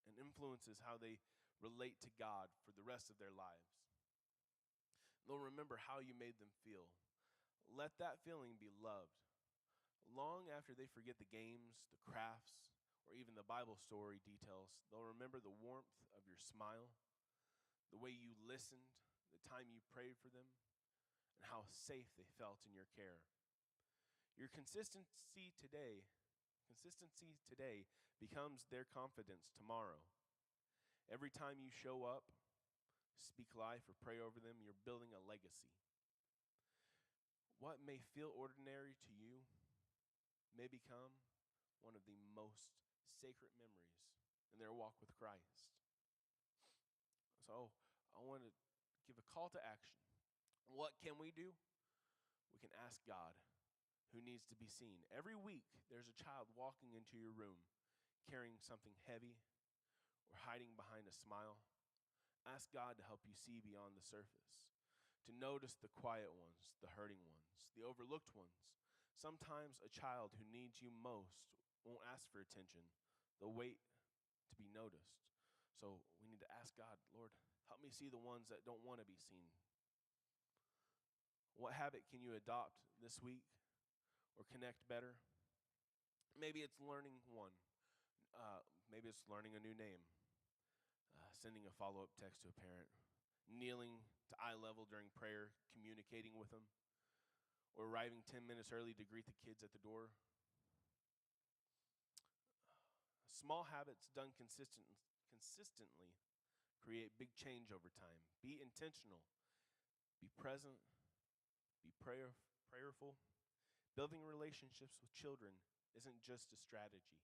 Speaker 2: and influences how they relate to God for the rest of their lives. They'll remember how you made them feel. Let that feeling be loved. Long after they forget the games, the crafts, or even the Bible story details, they'll remember the warmth of your smile, the way you listened, the time you prayed for them, and how safe they felt in your care. Your consistency today becomes their confidence tomorrow. Every time you show up, speak life, or pray over them, you're building a legacy. What may feel ordinary to you may become one of the most sacred memories in their walk with Christ. So I want to give a call to action. What can we do? We can ask God who needs to be seen. Every week, there's a child walking into your room carrying something heavy or hiding behind a smile. Ask God to help you see beyond the surface, to notice the quiet ones, the hurting ones, the overlooked ones. Sometimes a child who needs you most won't ask for attention. They'll wait to be noticed. So we need to ask God, Lord, help me see the ones that don't want to be seen. What habit can you adopt this week or connect better? Maybe it's learning one. Maybe it's learning a new name, sending a follow-up text to a parent, kneeling to eye level during prayer, communicating with them, or arriving 10 minutes early to greet the kids at the door. Small habits done consistently create big change over time. Be intentional. Be present. Be prayerful. Building relationships with children isn't just a strategy.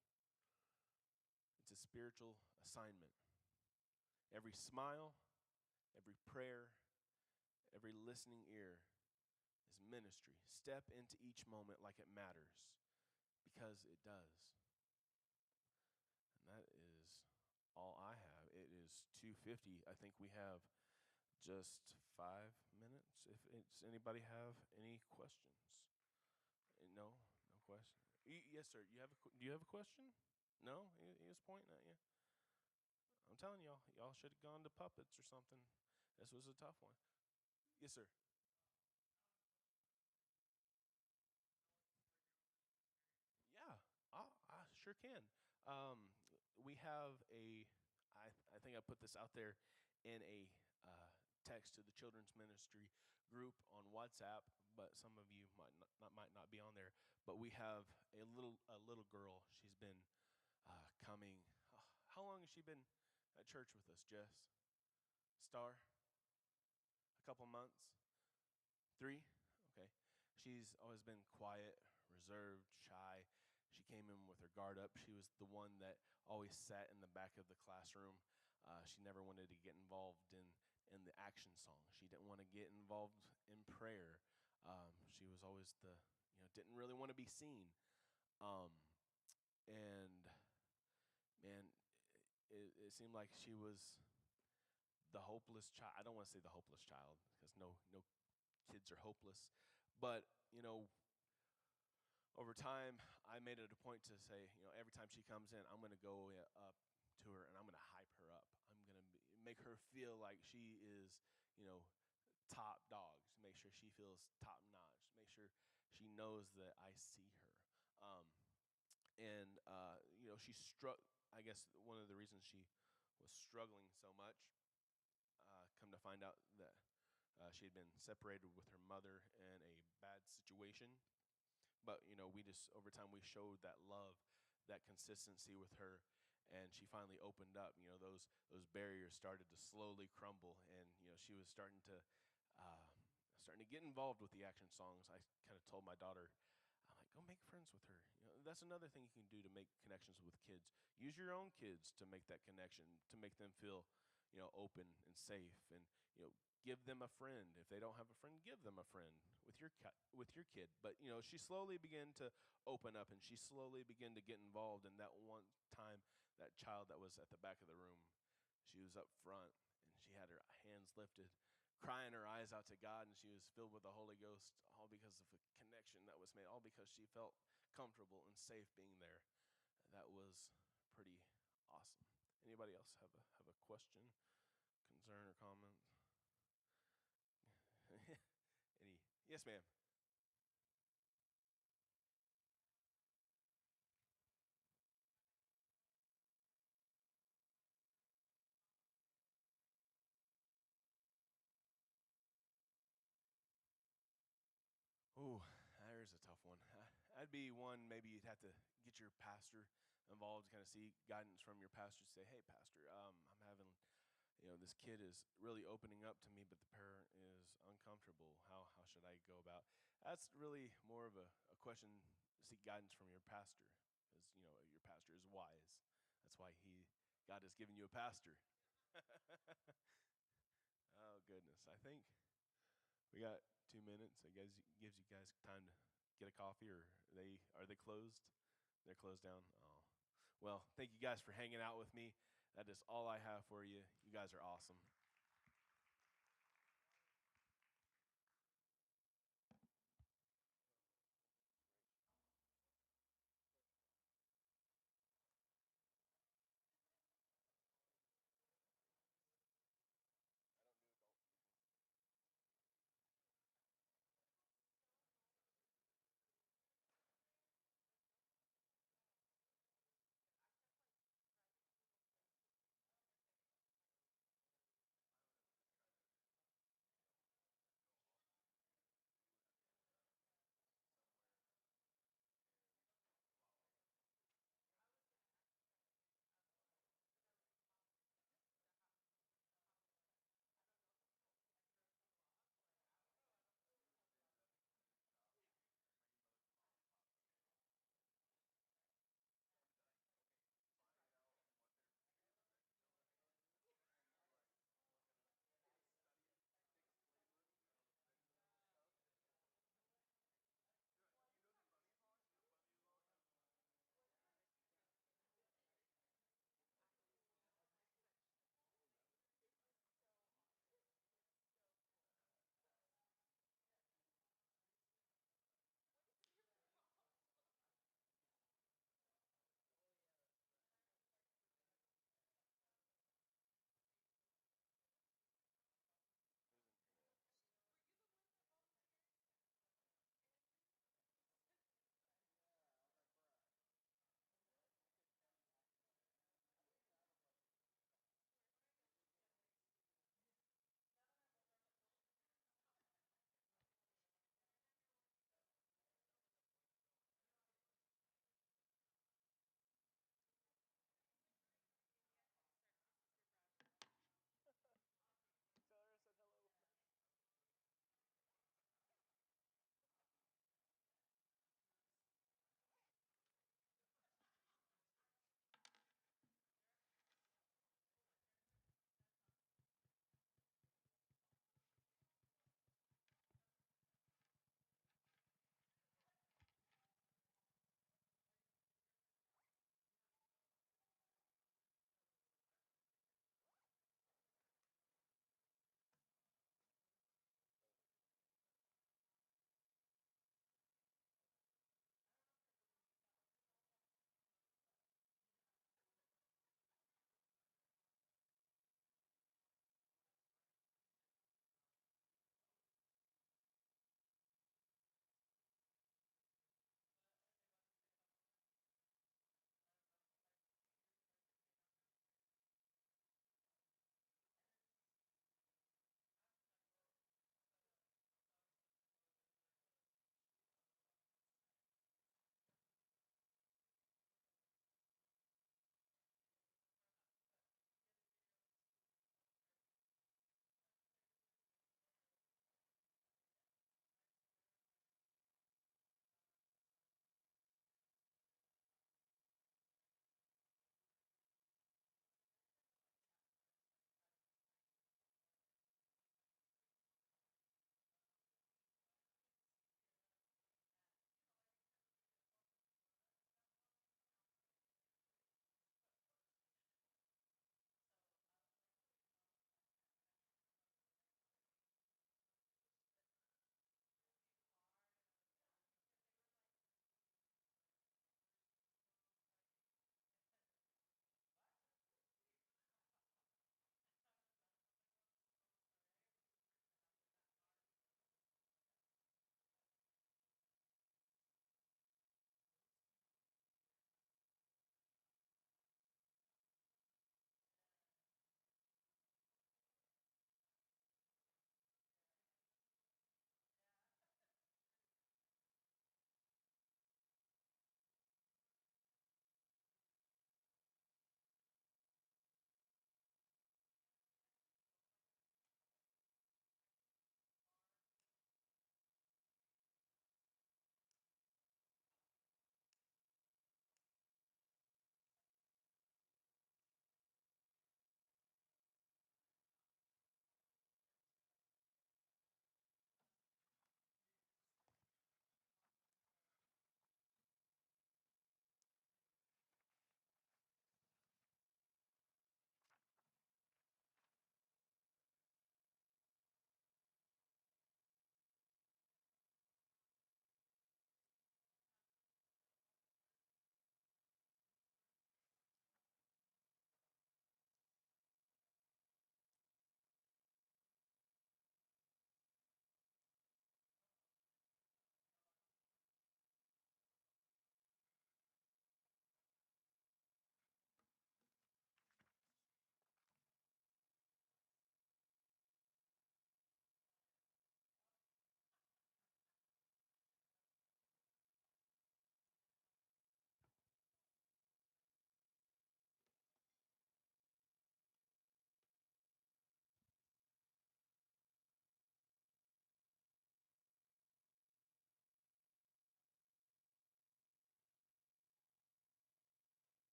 Speaker 2: It's a spiritual assignment. Every smile, every prayer, every listening ear is ministry. Step into each moment like it matters, because it does. And that is all I have. It is 2:50. I think we have just 5 minutes. Does anybody have any questions? No question. Yes, sir. Do you have a question? No? He was pointing at you. I'm telling y'all should have gone to puppets or something. This was a tough one. Yes, sir. Yeah, I sure can. We have I think I put this out there in a text to the children's ministry group on WhatsApp, but some of you might not be on there. But we have a little girl. She's been coming. How long has she been at church with us, Jess? Star? A couple months? 3? Okay. She's always been quiet, reserved, shy. She came in with her guard up. She was the one that always sat in the back of the classroom. She never wanted to get involved in the action song. She didn't want to get involved in prayer. She was always didn't really want to be seen. And man, it seemed like she was the hopeless child. I don't want to say the hopeless child, because no kids are hopeless. But, over time, I made it a point to say, every time she comes in, I'm going to go up to her and I'm going to hype her up. I'm going to make her feel like she is, top dog. Make sure she feels top notch. Make sure she knows that I see her. She struck. I guess one of the reasons she was struggling so much, come to find out that she had been separated with her mother in a bad situation. But, we just, over time, we showed that love, that consistency with her, and she finally opened up. Those barriers started to slowly crumble, and, she was starting to get involved with the action songs. I kind of told my daughter, I'm like, go make friends with her. That's another thing you can do to make connections with kids. Use your own kids to make that connection, to make them feel, open and safe, and give them a friend. If they don't have a friend, give them a friend with your kid. But she slowly began to open up, and she slowly began to get involved. And that one time, that child that was at the back of the room, she was up front, and she had her hands lifted, crying her eyes out to God, and she was filled with the Holy Ghost, all because of a connection that was made, all because she felt comfortable and safe being there. That was pretty awesome. Anybody else have a question, concern, or comment? Any? Yes, ma'am. Ooh, there's a tough one. That'd be one, maybe you'd have to get your pastor involved, kind of see guidance from your pastor. Say, hey, pastor, I'm having, this kid is really opening up to me, but the parent is uncomfortable. How should I go about? That's really more of a question. Seek guidance from your pastor, because your pastor is wise. That's why God has given you a pastor. Oh goodness, I think we got 2 minutes. I guess it gives you guys time to get a coffee, or are they closed? They're closed down. Oh, well, thank you guys for hanging out with me. That is all I have for you. You guys are awesome.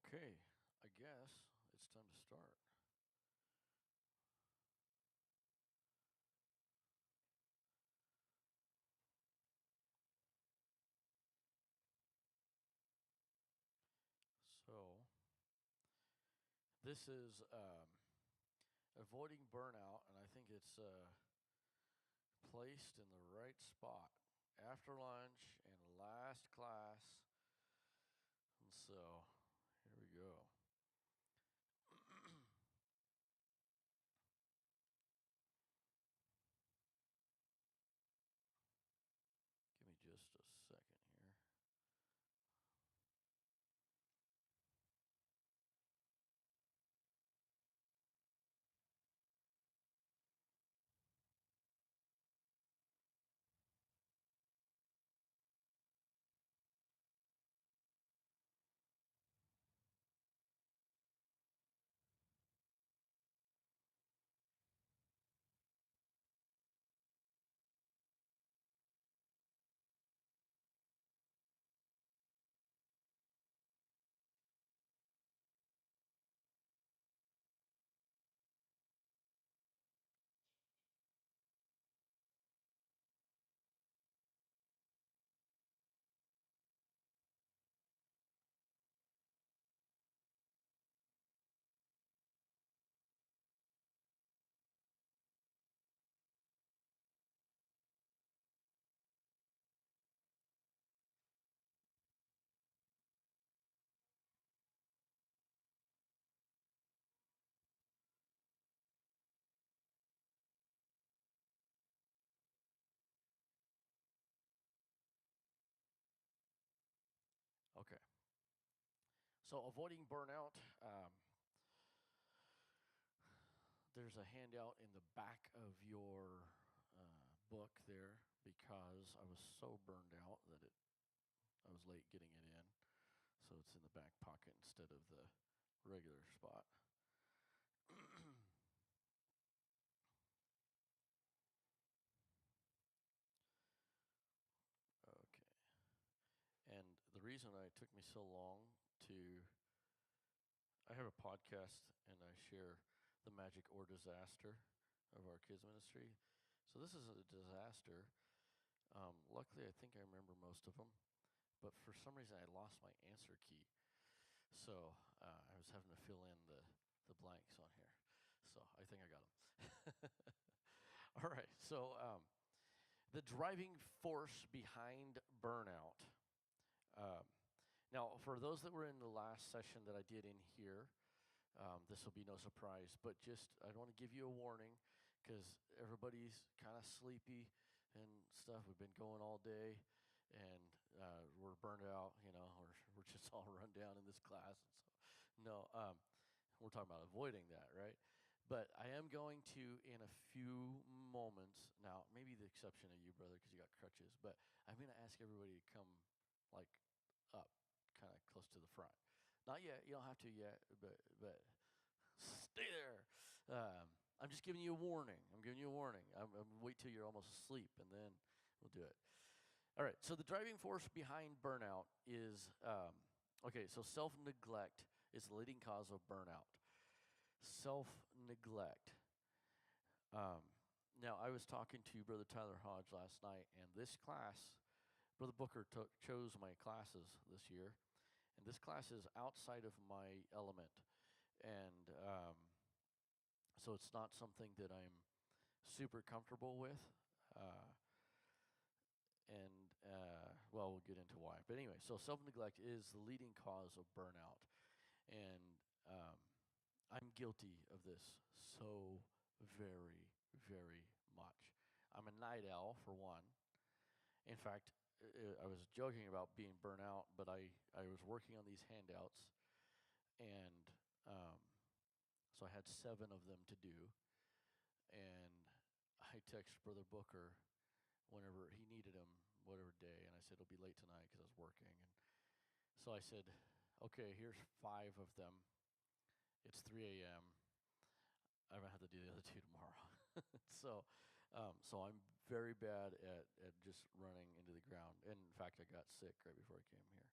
Speaker 1: Okay, I guess it's time to start. So, this is avoiding burnout, and I think it's placed in the right spot. After lunch and last class. And so, here we go. Give me just a second here. Okay. So, avoiding burnout. There's a handout in the back of your book there because I was so burned out that I was late getting it in. So it's in the back pocket instead of the regular spot. Okay. And the reason it took me so long I have a podcast and I share the magic or disaster of our kids ministry. So this is a disaster. Luckily, I think I remember most of them, but for some reason I lost my answer key. So I was having to fill in the blanks on here. So I think I got them. All right. So the driving force behind burnout. Um, Now, for those that were in the last session that I did in here, this will be no surprise, but I want to give you a warning because everybody's kind of sleepy and stuff. We've been going all day and we're burned out, we're just all run down in this class. And so, no, we're talking about avoiding that, right? But I am going to, in a few moments, now, maybe the exception of you, brother, because you got crutches, but I'm going to ask everybody to come, like, up, kind of close to the front. Not yet. You don't have to yet, but stay there. I'm just giving you a warning. I'm wait till you're almost asleep, and then we'll do it. All right. So the driving force behind burnout is okay. So self-neglect is the leading cause of burnout. Self-neglect. Now, I was talking to Brother Tyler Hodge last night, and this class, Brother Booker chose my classes this year, and this class is outside of my element, and so it's not something that I'm super comfortable with, and well, we'll get into why. But anyway, so self-neglect is the leading cause of burnout, and I'm guilty of this so very, very much. I'm a night owl, for one. In fact, I was joking about being burnt out, but I was working on these handouts, and so I had 7 of them to do, and I texted Brother Booker whenever he needed them, whatever day, and I said, it'll be late tonight because I was working. And so I said, okay, here's 5 of them. It's 3 a.m. I'm going to have to do the other 2 tomorrow. So I'm very bad at just running into the ground. And in fact, I got sick right before I came here.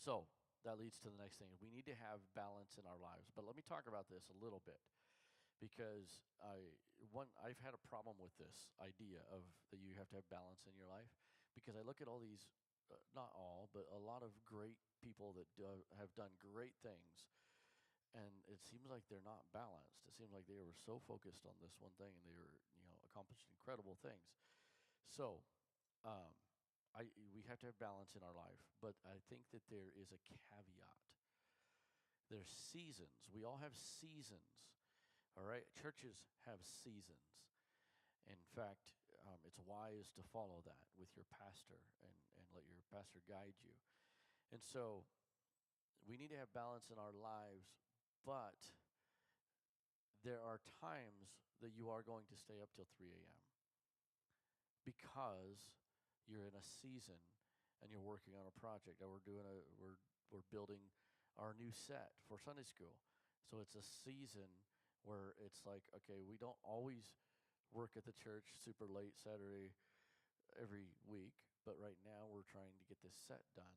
Speaker 1: So that leads to the next thing. We need to have balance in our lives. But let me talk about this a little bit, because I've had a problem with this idea of that you have to have balance in your life, because I look at all these, not all, but a lot of great people that have done great things, and it seems like they're not balanced. It seems like they were so focused on this one thing, and they were, accomplished incredible things. So, um, we have to have balance in our life, but I think that there is a caveat. There's seasons. We all have seasons. All right, churches have seasons. In fact, it's wise to follow that with your pastor, and let your pastor guide you. And so we need to have balance in our lives, but there are times that you are going to stay up till 3 a.m. because you're in a season and you're working on a project. Or we're building our new set for Sunday school. So it's a season where it's like, okay, we don't always work at the church super late Saturday every week, but right now we're trying to get this set done.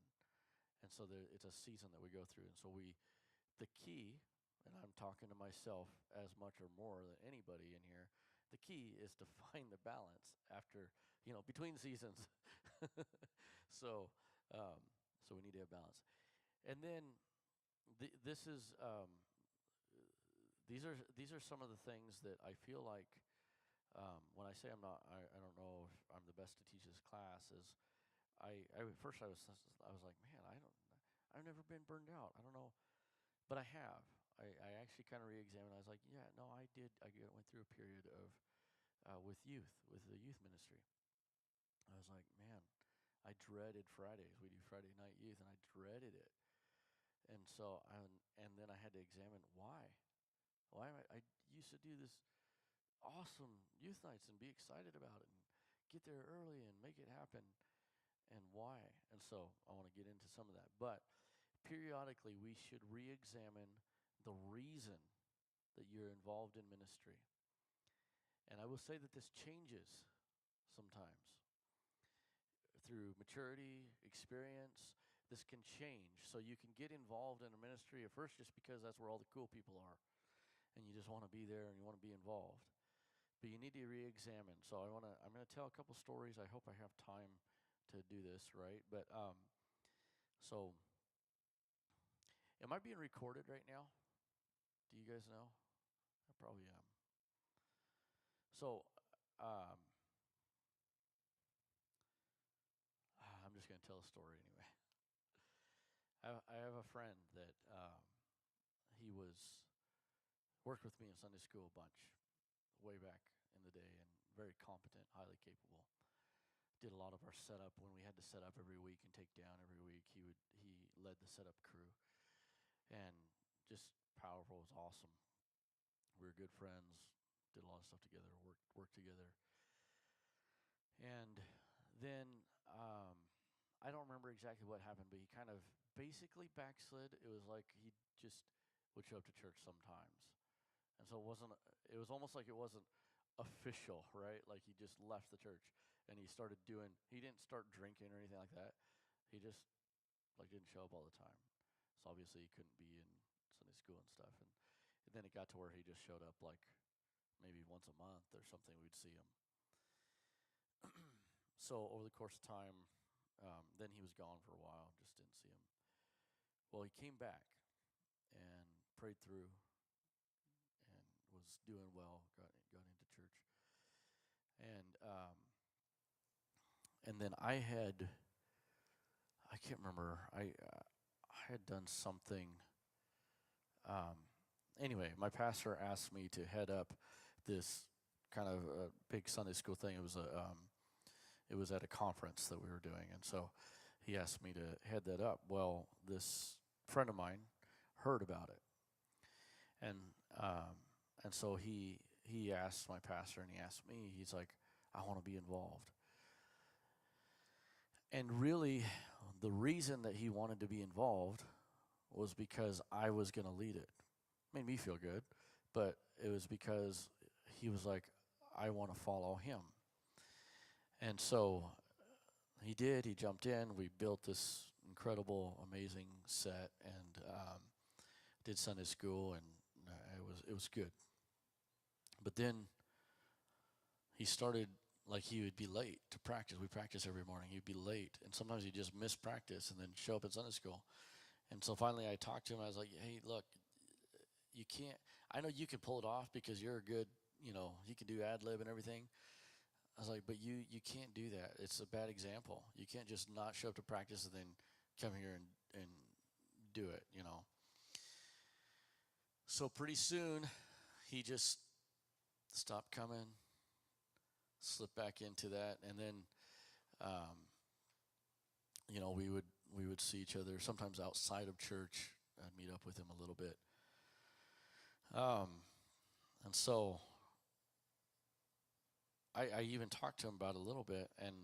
Speaker 1: And so it's a season that we go through. And so the key, and I'm talking to myself as much or more than anybody in here, the key is to find the balance after, between seasons. so, so we need to have balance. And then this is, these are some of the things that I feel like, when I say I don't know if I'm the best to teach this class, is at first I was like, man, I've never been burned out. I don't know, but I have. I actually kind of re-examined. I was like, yeah, no, I did. I went through a period of with the youth ministry. I was like, man, I dreaded Fridays. We do Friday night youth, and I dreaded it. And so, and then I had to examine why. Why I used to do this awesome youth nights and be excited about it and get there early and make it happen, and why. And so I want to get into some of that. But periodically we should re-examine the reason that you're involved in ministry. And I will say that this changes sometimes through maturity, experience. This can change. So you can get involved in a ministry at first just because that's where all the cool people are, and you just want to be there and you want to be involved. But you need to re-examine. So I'm going to tell a couple stories. I hope I have time to do this, right? But so am I being recorded right now? Do you guys know? I probably am. So I'm just going to tell a story anyway. I have a friend that he worked with me in Sunday school a bunch way back in the day, and very competent, highly capable. Did a lot of our setup when we had to set up every week and take down every week. He led the setup crew, and just powerful. Was awesome. We were good friends. Did a lot of stuff together. Worked together. And then I don't remember exactly what happened, but he kind of basically backslid. It was like he just would show up to church sometimes, and so it was almost like it wasn't official, right? Like he just left the church and he didn't start drinking or anything like that. He just didn't show up all the time. So obviously he couldn't be in Sunday school and stuff. And then it got to where he just showed up like maybe once a month or something. We'd see him. So over the course of time, then he was gone for a while. Just didn't see him. Well, he came back and prayed through and was doing well. Got into church. And then I can't remember. I had done something. Anyway, my pastor asked me to head up this kind of a big Sunday school thing. It was at a conference that we were doing, and so he asked me to head that up. Well, this friend of mine heard about it, and so he asked my pastor, and he asked me. He's like, I want to be involved. And really, the reason that he wanted to be involved was because I was going to lead it. Made me feel good, but it was because he was like, I want to follow him. And so he did. He jumped in. We built this incredible, amazing set, did Sunday school, and it was good. But then he started, like, he would be late to practice. We practice every morning. He'd be late, and sometimes he'd just miss practice and then show up at Sunday school. And so finally I talked to him. I was like, hey, look, you can't, I know you can pull it off because you're a good, you can do ad lib and everything. I was like, but you can't do that. It's a bad example. You can't just not show up to practice and then come here and do it, So pretty soon, he just stopped coming, slipped back into that, and then, we would see each other sometimes outside of church. I'd meet up with him a little bit, and so I even talked to him about it a little bit, and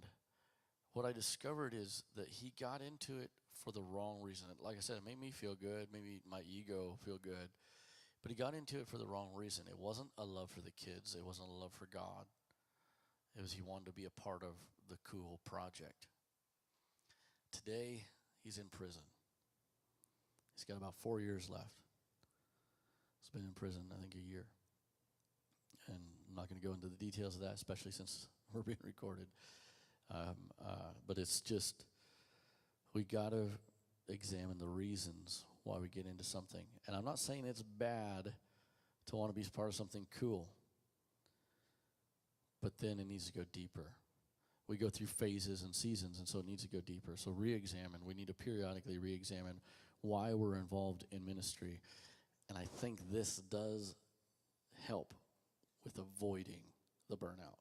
Speaker 1: what I discovered is that he got into it for the wrong reason. Like I said, it made me feel good, maybe my ego feel good, but he got into it for the wrong reason. It wasn't a love for the kids. It wasn't a love for God. It was he wanted to be a part of the cool project. Today, he's in prison. He's got about 4 years left. He's been in prison, I think, a year. And I'm not going to go into the details of that, especially since we're being recorded. But it's just, we got to examine the reasons why we get into something. And I'm not saying it's bad to want to be part of something cool, but then it needs to go deeper. We go through phases and seasons, and so it needs to go deeper. So re-examine. We need to periodically re-examine why we're involved in ministry. And I think this does help with avoiding the burnout.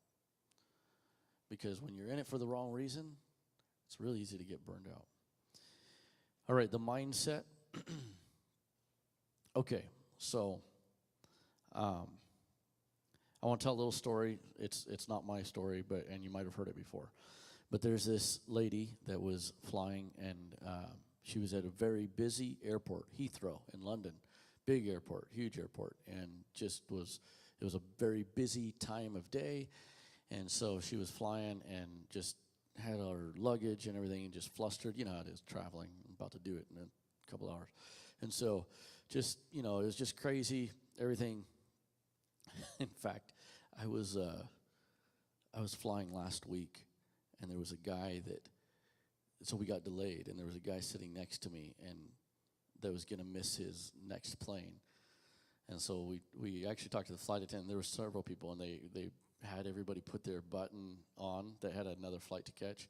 Speaker 1: Because when you're in it for the wrong reason, it's really easy to get burned out. All right, the mindset. Okay, so I want to tell a little story. It's not my story, and you might have heard it before. But there's this lady that was flying, and she was at a very busy airport, Heathrow in London. Big airport, huge airport, and it was a very busy time of day. And so she was flying and just had her luggage and everything and just flustered. You know how it is traveling. I'm about to do it in a couple hours. And so just, it was just crazy, everything. In fact, I was flying last week, and there was a guy so we got delayed, and there was a guy sitting next to me, and that was going to miss his next plane. And so we actually talked to the flight attendant. There were several people, and they had everybody put their button on that had another flight to catch,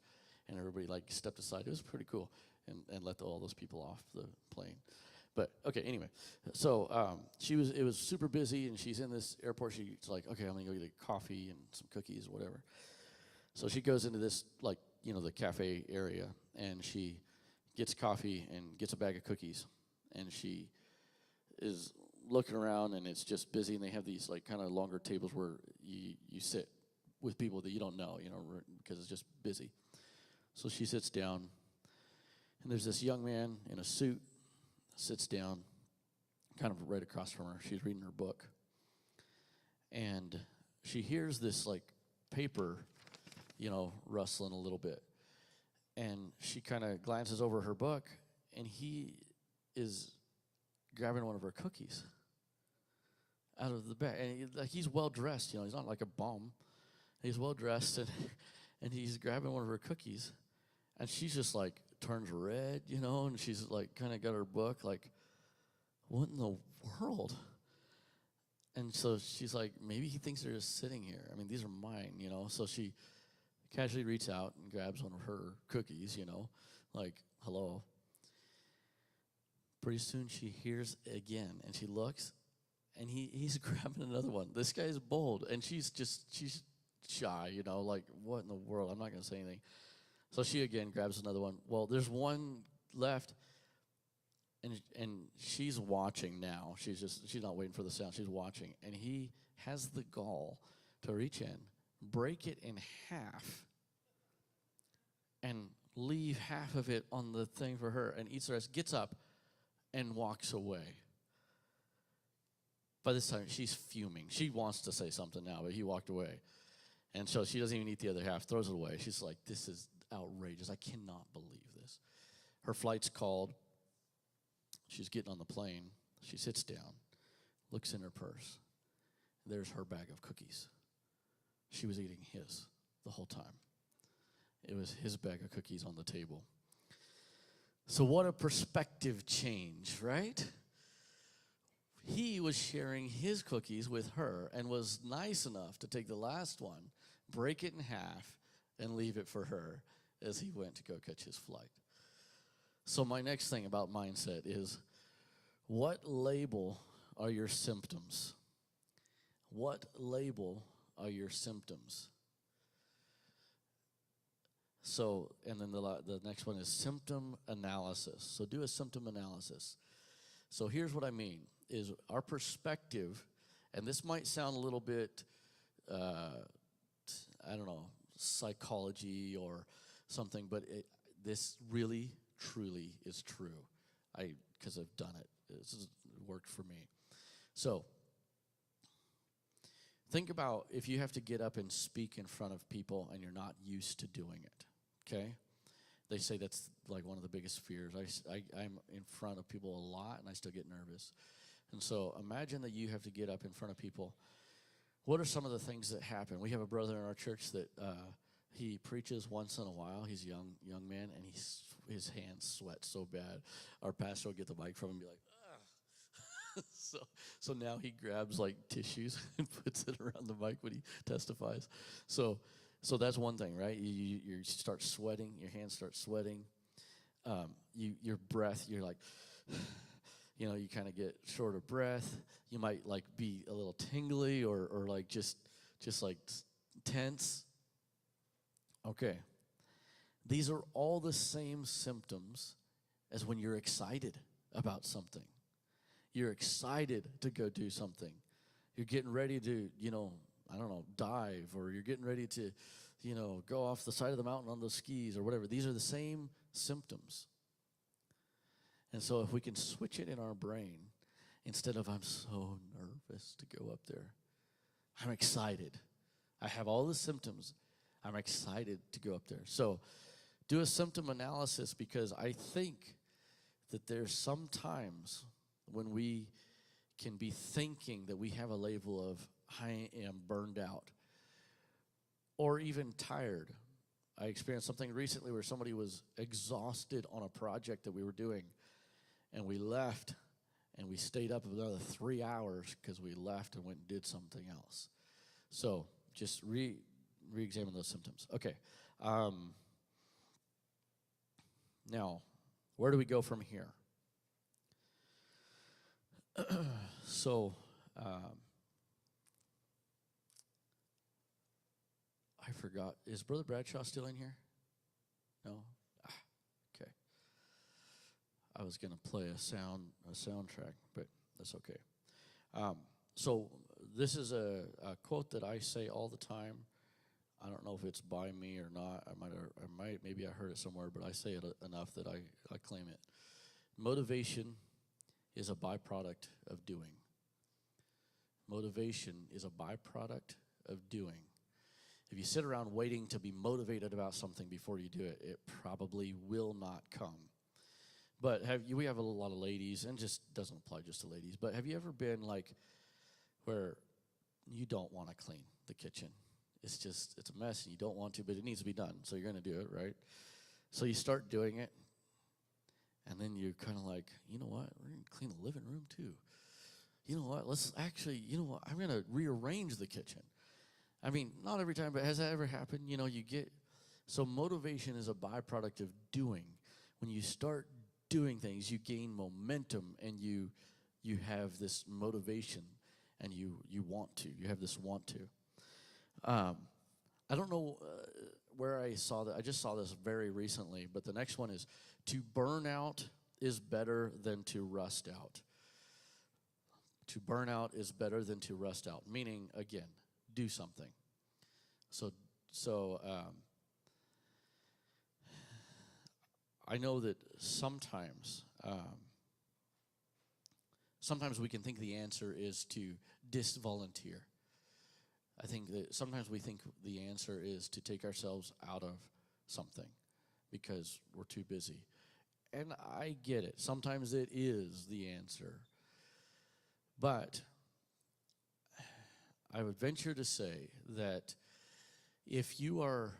Speaker 1: and everybody stepped aside. It was pretty cool, and let all those people off the plane. But okay, anyway, so it was super busy, and she's in this airport. She's like, okay, I'm gonna go get a coffee and some cookies, whatever. So she goes into this the cafe area, and she gets coffee and gets a bag of cookies, and she is looking around, and it's just busy, and they have these kind of longer tables where you sit with people that you don't know, because it's just busy. So she sits down, and there's this young man in a suit sits down kind of right across from her. She's reading her book, and she hears this paper rustling a little bit, and she kind of glances over her book, and he is grabbing one of her cookies out of the bag. And he's well dressed, he's not like a bum. He's well dressed, and he's grabbing one of her cookies, and she's just turns red, and she's kind of got her book what in the world? And so she's like, maybe he thinks they're just sitting here. I mean, these are mine, So she casually reaches out and grabs one of her cookies, hello. Pretty soon she hears again, and she looks, and he's grabbing another one. This guy's bold, and she's shy, what in the world? I'm not going to say anything. So she again grabs another one. Well, there's one left, and she's watching now. She's not waiting for the sound. She's watching, and he has the gall to reach in, break it in half, and leave half of it on the thing for her, and eats the rest. Gets up and walks away. By this time, she's fuming. She wants to say something now, but he walked away. And so she doesn't even eat the other half, throws it away. She's like, this is outrageous. I cannot believe this. Her flight's called. She's getting on the plane. She sits down, looks in her purse. There's her bag of cookies. She was eating his the whole time. It was his bag of cookies on the table. So what a perspective change, right? He was sharing his cookies with her and was nice enough to take the last one, break it in half, and leave it for her as he went to go catch his flight. So my next thing about mindset is, what label are your symptoms? What label are your symptoms? So, and then the next one is symptom analysis. So do a symptom analysis. So here's what I mean, is our perspective, and this might sound a little bit, I don't know, psychology or something, but this really, truly is true. Because I've done it. This has worked for me. So, think about if you have to get up and speak in front of people and you're not used to doing it, okay? They say that's like one of the biggest fears. I'm in front of people a lot and I still get nervous. And so imagine that you have to get up in front of people. What are some of the things that happen? We have a brother in our church that he preaches once in a while. He's a young man, and his hands sweat so bad. Our pastor will get the mic from him and be like, ugh. So now he grabs like tissues and puts it around the mic when he testifies. So that's one thing, right? You start sweating. Your hands start sweating. Your breath, you're like, you know, you kind of get short of breath. You might like be a little tingly or like just like tense. Okay. These are all the same symptoms as when you're excited about something. You're excited to go do something. You're getting ready to, dive, or you're getting ready to, go off the side of the mountain on those skis or whatever. These are the same symptoms. And so if we can switch it in our brain, instead of I'm so nervous to go up there, I'm excited. I have all the symptoms. I'm excited to go up there. So do a symptom analysis, because I think that there's some times when we can be thinking that we have a label of I am burned out or even tired. I experienced something recently where somebody was exhausted on a project that we were doing, and we left and we stayed up another 3 hours because we left and went and did something else. So just re-examine those symptoms. Okay. Now, where do we go from here? So, I forgot. Is Brother Bradshaw still in here? No? Okay. I was going to play a soundtrack, but that's okay. So this is a quote that I say all the time. I don't know if it's by me or not. Maybe I heard it somewhere, but I say it enough that I claim it. Motivation is a byproduct of doing. Motivation is a byproduct of doing. If you sit around waiting to be motivated about something before you do it, it probably will not come. But we have a lot of ladies, and just doesn't apply just to ladies, but have you ever been like where you don't want to clean the kitchen? It's a mess and you don't want to, but it needs to be done, so you're going to do it, right? So you start doing it, and then you're kind of like, you know what, we're going to clean the living room too. You know what, I'm going to rearrange the kitchen. I mean, not every time, but has that ever happened? So motivation is a byproduct of doing. When you start doing things, you gain momentum, and you have this motivation, and you have this want to. I don't know where I saw that. I just saw this very recently, but the next one is, to burn out is better than to rust out. To burn out is better than to rust out, meaning, again, do something. So I know that sometimes we can think the answer is to disvolunteer. I think that sometimes we think the answer is to take ourselves out of something because we're too busy. And I get it. Sometimes it is the answer. But I would venture to say that if you are,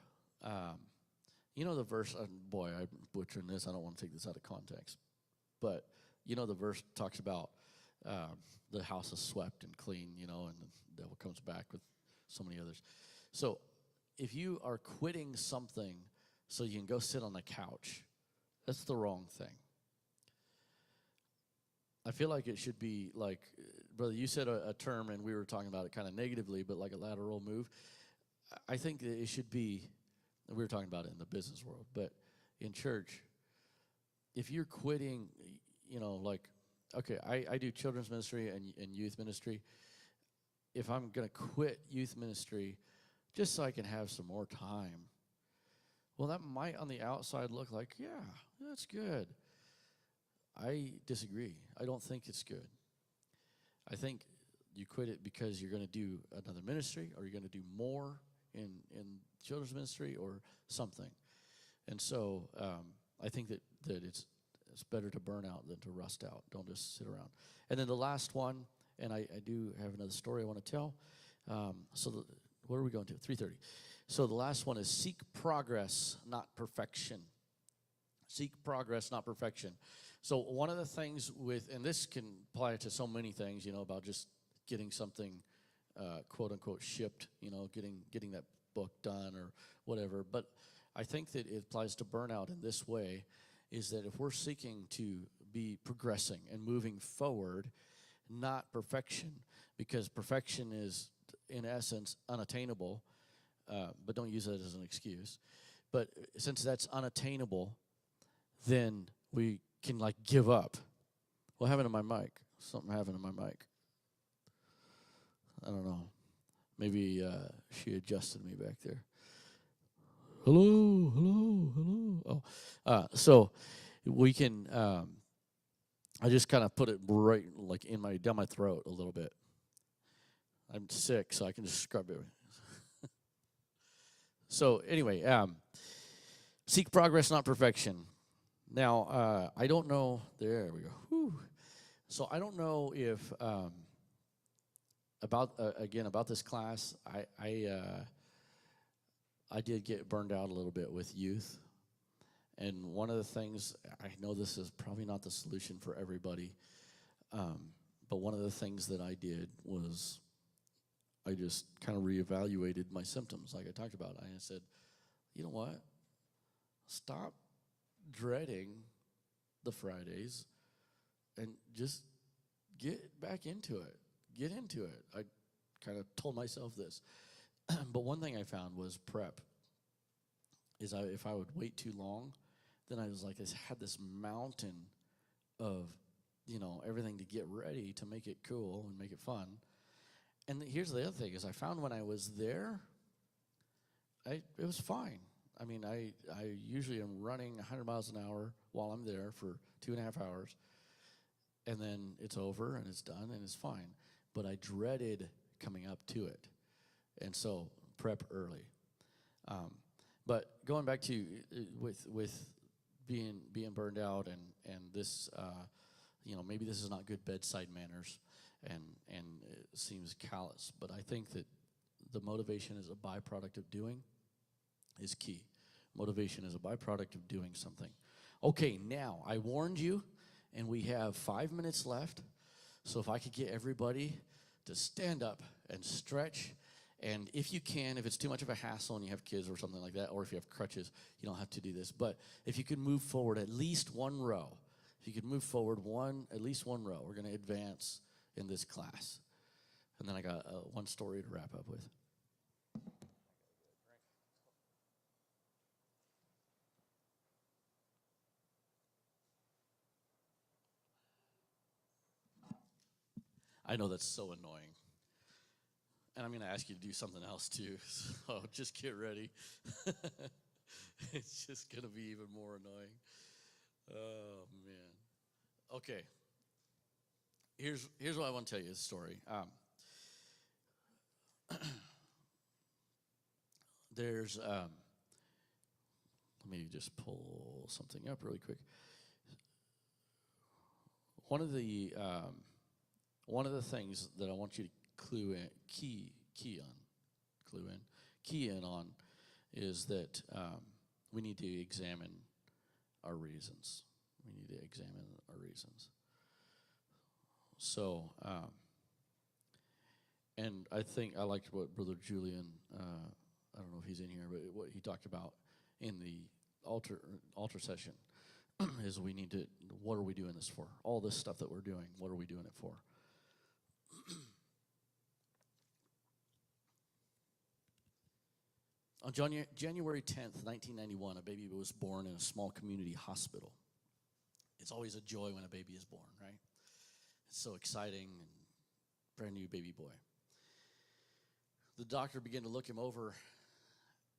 Speaker 1: you know the verse, boy, I'm butchering this. I don't want to take this out of context. But you know the verse talks about the house is swept and clean, and the devil comes back with so many others. So if you are quitting something so you can go sit on the couch, that's the wrong thing. I feel like it should be like, brother, you said a term, and we were talking about it kind of negatively, but like a lateral move. I think that it should be, we were talking about it in the business world, but in church, if you're quitting, like, okay, I do children's ministry and youth ministry. If I'm going to quit youth ministry just so I can have some more time, well, that might on the outside look like, yeah, that's good. I disagree. I don't think it's good. I think you quit it because you're going to do another ministry, or you're going to do more in children's ministry or something. And so I think that it's better to burn out than to rust out. Don't just sit around. And then the last one, and I do have another story I want to tell. What are we going to? 3:30. So the last one is seek progress, not perfection. Seek progress, not perfection. So one of the things and this can apply to so many things, about just getting something, quote unquote, shipped, getting that book done or whatever. But I think that it applies to burnout in this way, is that if we're seeking to be progressing and moving forward, not perfection, because perfection is, in essence, unattainable, but don't use that as an excuse. But since that's unattainable, then we can, give up. What happened to my mic? Something happened to my mic. I don't know. Maybe she adjusted me back there. Hello. Oh, so we can. I just kind of put it right, down my throat a little bit. I'm sick, so I can just scrub it. So anyway, seek progress, not perfection. Now, I don't know. There we go. Whew. So I don't know if about this class. I did get burned out a little bit with youth, and one of the things, I know this is probably not the solution for everybody, but one of the things that I did was I just kind of reevaluated my symptoms, like I talked about. I said, you know what? Stop dreading the Fridays and just get back into it. Get into it. I kind of told myself this. But one thing I found was prep. If I would wait too long, then I was had this mountain of, everything to get ready to make it cool and make it fun. And here's the other thing, is I found when I was there, it was fine. I mean, I usually am running 100 miles an hour while I'm there for 2.5 hours, and then it's over and it's done and it's fine. But I dreaded coming up to it, and so prep early. But going back to with being burned out and this, maybe this is not good bedside manners, and it seems callous. But I think that the motivation as a byproduct of doing is key. Motivation is a byproduct of doing something. Okay, now, I warned you, and we have 5 minutes left. So if I could get everybody to stand up and stretch, and if you can, if it's too much of a hassle and you have kids or something like that, or if you have crutches, you don't have to do this. But if you could move forward at least one row, if you could move forward at least one row, we're going to advance in this class. And then I got one story to wrap up with. I know that's so annoying. And I'm going to ask you to do something else too. So just get ready. It's just going to be even more annoying. Oh, man. Okay. Here's what I want to tell you, this story. Let me just pull something up really quick. one of the things that I want you to key in on is that we need to examine our reasons. We need to examine our reasons. So, and I think I liked what Brother Julian, I don't know if he's in here, but what he talked about in the altar session is we need to, what are we doing this for? All this stuff that we're doing, what are we doing it for? On January 10th, 1991, a baby was born in a small community hospital. It's always a joy when a baby is born, right? It's so exciting, and brand new baby boy. The doctor began to look him over,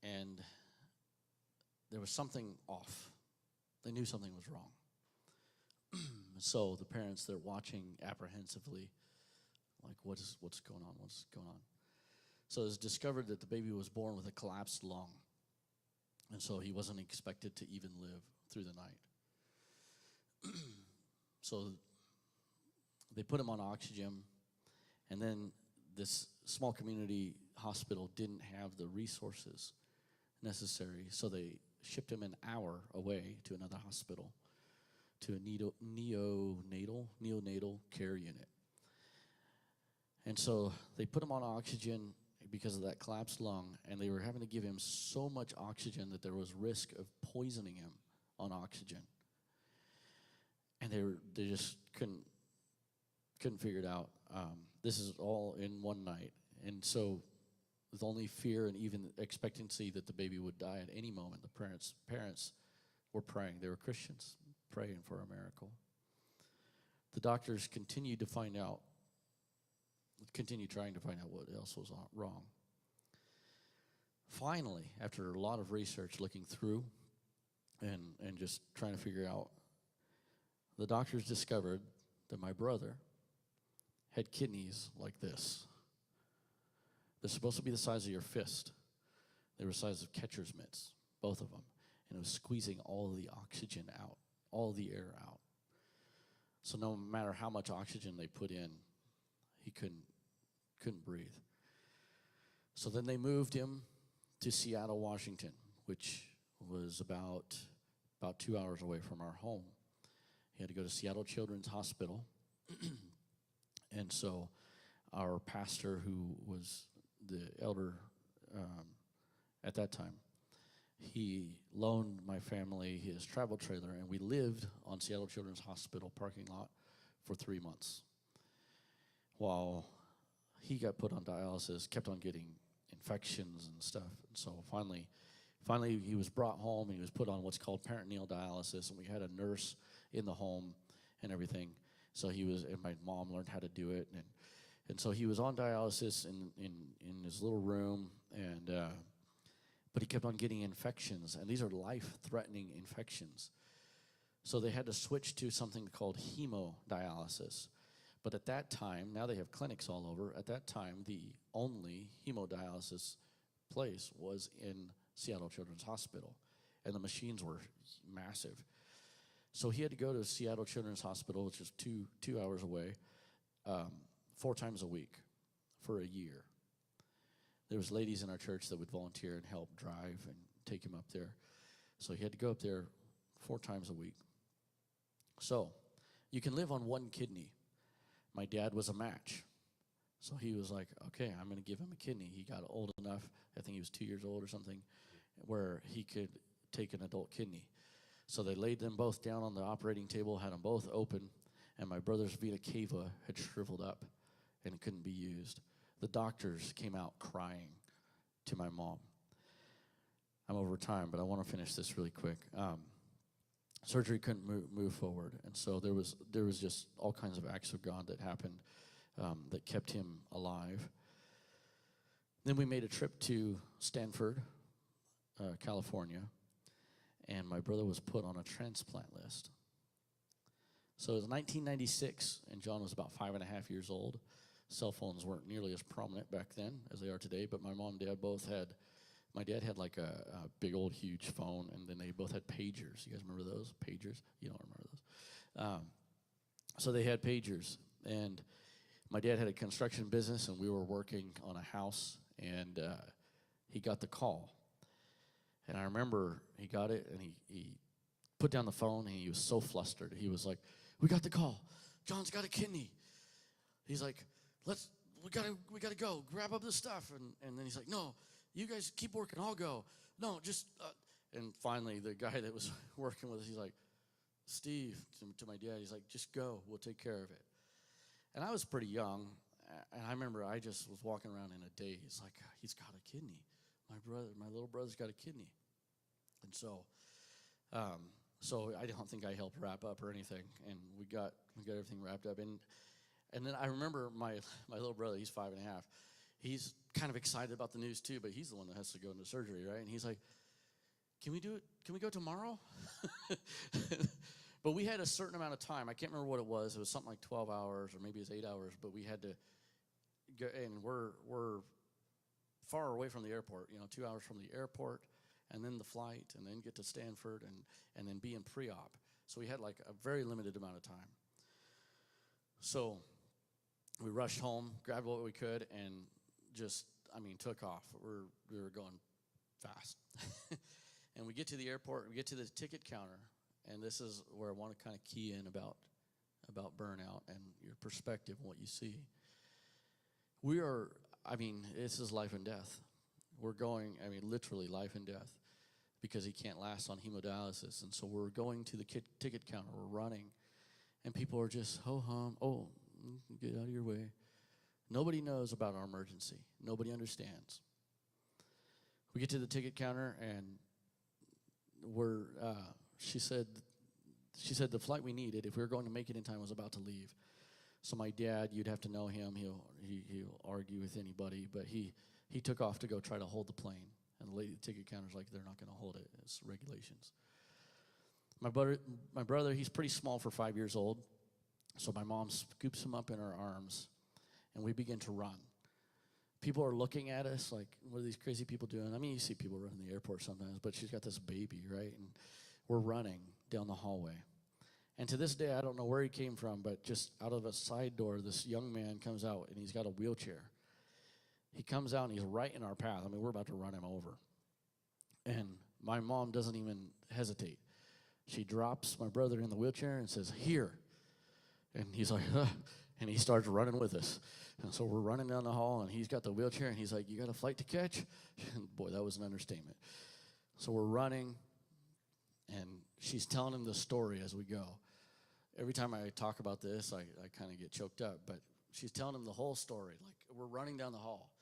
Speaker 1: and there was something off. They knew something was wrong. So the parents, they're watching apprehensively, like, what's going on? What's going on? So it was discovered that the baby was born with a collapsed lung. And so he wasn't expected to even live through the night. So they put him on oxygen. And then this small community hospital didn't have the resources necessary. So they shipped him an hour away to another hospital, to a neonatal care unit. And so they put him on oxygen because of that collapsed lung, and they were having to give him so much oxygen that there was risk of poisoning him on oxygen. And they just couldn't figure it out. This is all in one night. And so with only fear and even expectancy that the baby would die at any moment, the parents were praying. They were Christians, praying for a miracle. The doctors continued trying to find out what else was wrong. Finally, after a lot of research looking through and just trying to figure out, the doctors discovered that my brother had kidneys like this. They're supposed to be the size of your fist. They were the size of catcher's mitts, both of them. And it was squeezing all of the oxygen out, all the air out. So no matter how much oxygen they put in, he couldn't breathe. So then they moved him to Seattle, Washington, which was about 2 hours away from our home. He had to go to Seattle Children's Hospital. And so our pastor, who was the elder at that time, he loaned my family his travel trailer, and we lived on Seattle Children's Hospital parking lot for 3 months while he got put on dialysis, kept on getting infections and stuff. And so finally he was brought home, and he was put on what's called peritoneal dialysis, and we had a nurse in the home and everything. So and my mom learned how to do it, and so he was on dialysis in his little room, and but he kept on getting infections, and these are life-threatening infections. So they had to switch to something called hemodialysis. But at that time, now they have clinics all over. At that time, the only hemodialysis place was in Seattle Children's Hospital, and the machines were massive. So he had to go to Seattle Children's Hospital, which is two hours away, 4 times a week for a year. There was ladies in our church that would volunteer and help drive and take him up there. So he had to go up there 4 times a week. So you can live on 1 kidney. My dad was a match. So he was like, okay, I'm going to give him a kidney. He got old enough, I think he was 2 years old or something, where he could take an adult kidney. So they laid them both down on the operating table, had them both open, and my brother's vena cava had shriveled up and it couldn't be used. The doctors came out crying to my mom. I'm over time, but I want to finish this really quick. Surgery couldn't move forward, and so there was just all kinds of acts of God that happened that kept him alive. Then we made a trip to Stanford, California, and my brother was put on a transplant list. So it was 1996, and John was about 5.5 years old. Cell phones weren't nearly as prominent back then as they are today, but my mom and dad both had, my dad had like a big old huge phone, and then they both had pagers. You guys remember those? Pagers? You don't remember those. So they had pagers, and my dad had a construction business, and we were working on a house, and he got the call. And I remember he got it, and he put down the phone, and he was so flustered. He was like, "We got the call. John's got a kidney." He's like, we gotta go. Grab up the stuff. And then he's like, "No, you guys keep working. I'll go. No, just." And finally, the guy that was working with us, he's like, "Steve," to my dad, he's like, "Just go. We'll take care of it." And I was pretty young, and I remember I just was walking around in a daze, like, he's got a kidney. My little brother's got a kidney. And so I don't think I helped wrap up or anything, and we got everything wrapped up. And then I remember my little brother, he's 5.5. He's kind of excited about the news too, but he's the one that has to go into surgery, right? And he's like, "Can we do it? Can we go tomorrow?" But we had a certain amount of time. I can't remember what it was. It was something like 12 hours or maybe it was 8 hours, but we had to go, and we're far away from the airport, 2 hours from the airport, and then the flight, and then get to Stanford, and then be in pre-op. So we had like a very limited amount of time. So we rushed home, grabbed what we could, and just, took off. We were going fast. And we get to the airport, we get to the ticket counter, and this is where I want to kind of key in about burnout and your perspective and what you see. This is life and death. We're going, literally life and death, because he can't last on hemodialysis. And so we're going to the ticket counter, we're running, and people are just, ho-hum, "Oh, get out of your way." Nobody knows about our emergency. Nobody understands. We get to the ticket counter, and she said the flight we needed, if we were going to make it in time, was about to leave. So my dad, you'd have to know him. He'll argue with anybody, but he took off to go try to hold the plane. And the lady at the ticket counter's like, "They're not going to hold it. It's regulations." My brother, he's pretty small for 5 years old. So my mom scoops him up in her arms, and we begin to run. People are looking at us like, "What are these crazy people doing?" You see people running the airport sometimes, but she's got this baby, right? And we're running down the hallway. And to this day, I don't know where he came from, but just out of a side door, this young man comes out, and he's got a wheelchair. He comes out, and he's right in our path. We're about to run him over. And my mom doesn't even hesitate. She drops my brother in the wheelchair and says, "Here." And he's like, "Ugh," and he starts running with us. And so we're running down the hall, and he's got the wheelchair, and he's like, "You got a flight to catch?" And boy, that was an understatement. So we're running, and she's telling him the story as we go. Every time I talk about this, I kind of get choked up, but she's telling him the whole story. Like, we're running down the hall,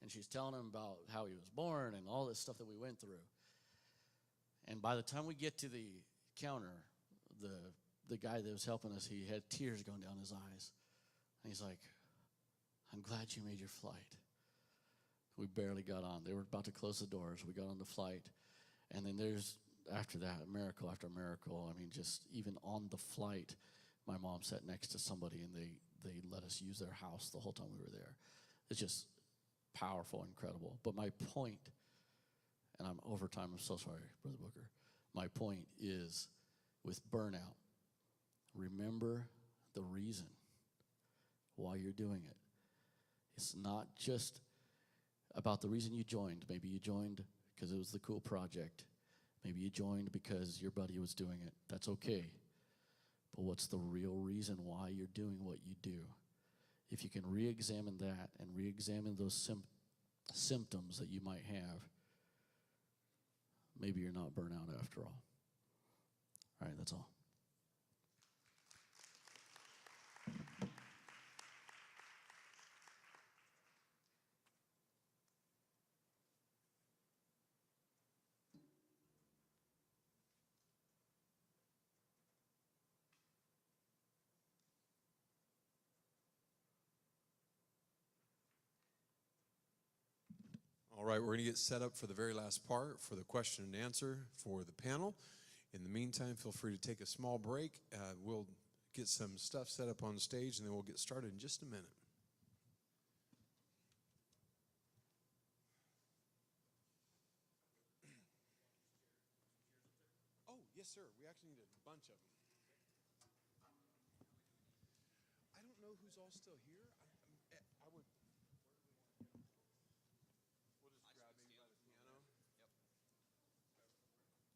Speaker 1: and she's telling him about how he was born and all this stuff that we went through. And by the time we get to the counter, the guy that was helping us, he had tears going down his eyes. And he's like, "I'm glad you made your flight." We barely got on. They were about to close the doors. We got on the flight. And then there's, after that, miracle after miracle. Just even on the flight, my mom sat next to somebody, and they let us use their house the whole time we were there. It's just powerful, incredible. But my point, and I'm over time, I'm so sorry, Brother Booker. My point is, with burnout, remember the reason why you're doing it. It's not just about the reason you joined. Maybe you joined because it was the cool project. Maybe you joined because your buddy was doing it. That's okay. But what's the real reason why you're doing what you do? If you can re-examine that and re-examine those symptoms that you might have, maybe you're not burnt out after all. All right, that's all.
Speaker 3: All right, we're going to get set up for the very last part, for the question and answer for the panel. In the meantime, feel free to take a small break. We'll get some stuff set up on stage, and then we'll get started in just a minute. Oh, yes, sir. We actually need a bunch of them. who's all still here? I would. We'll just grab maybe by the piano.
Speaker 4: Yep.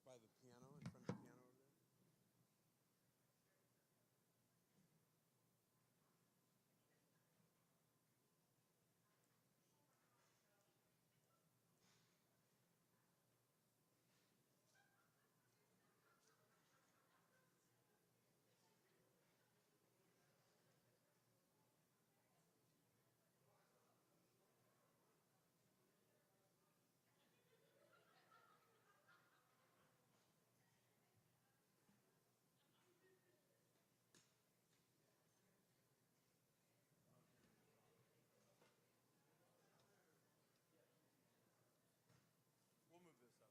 Speaker 3: By the piano, in front of the piano over there. We'll move this out of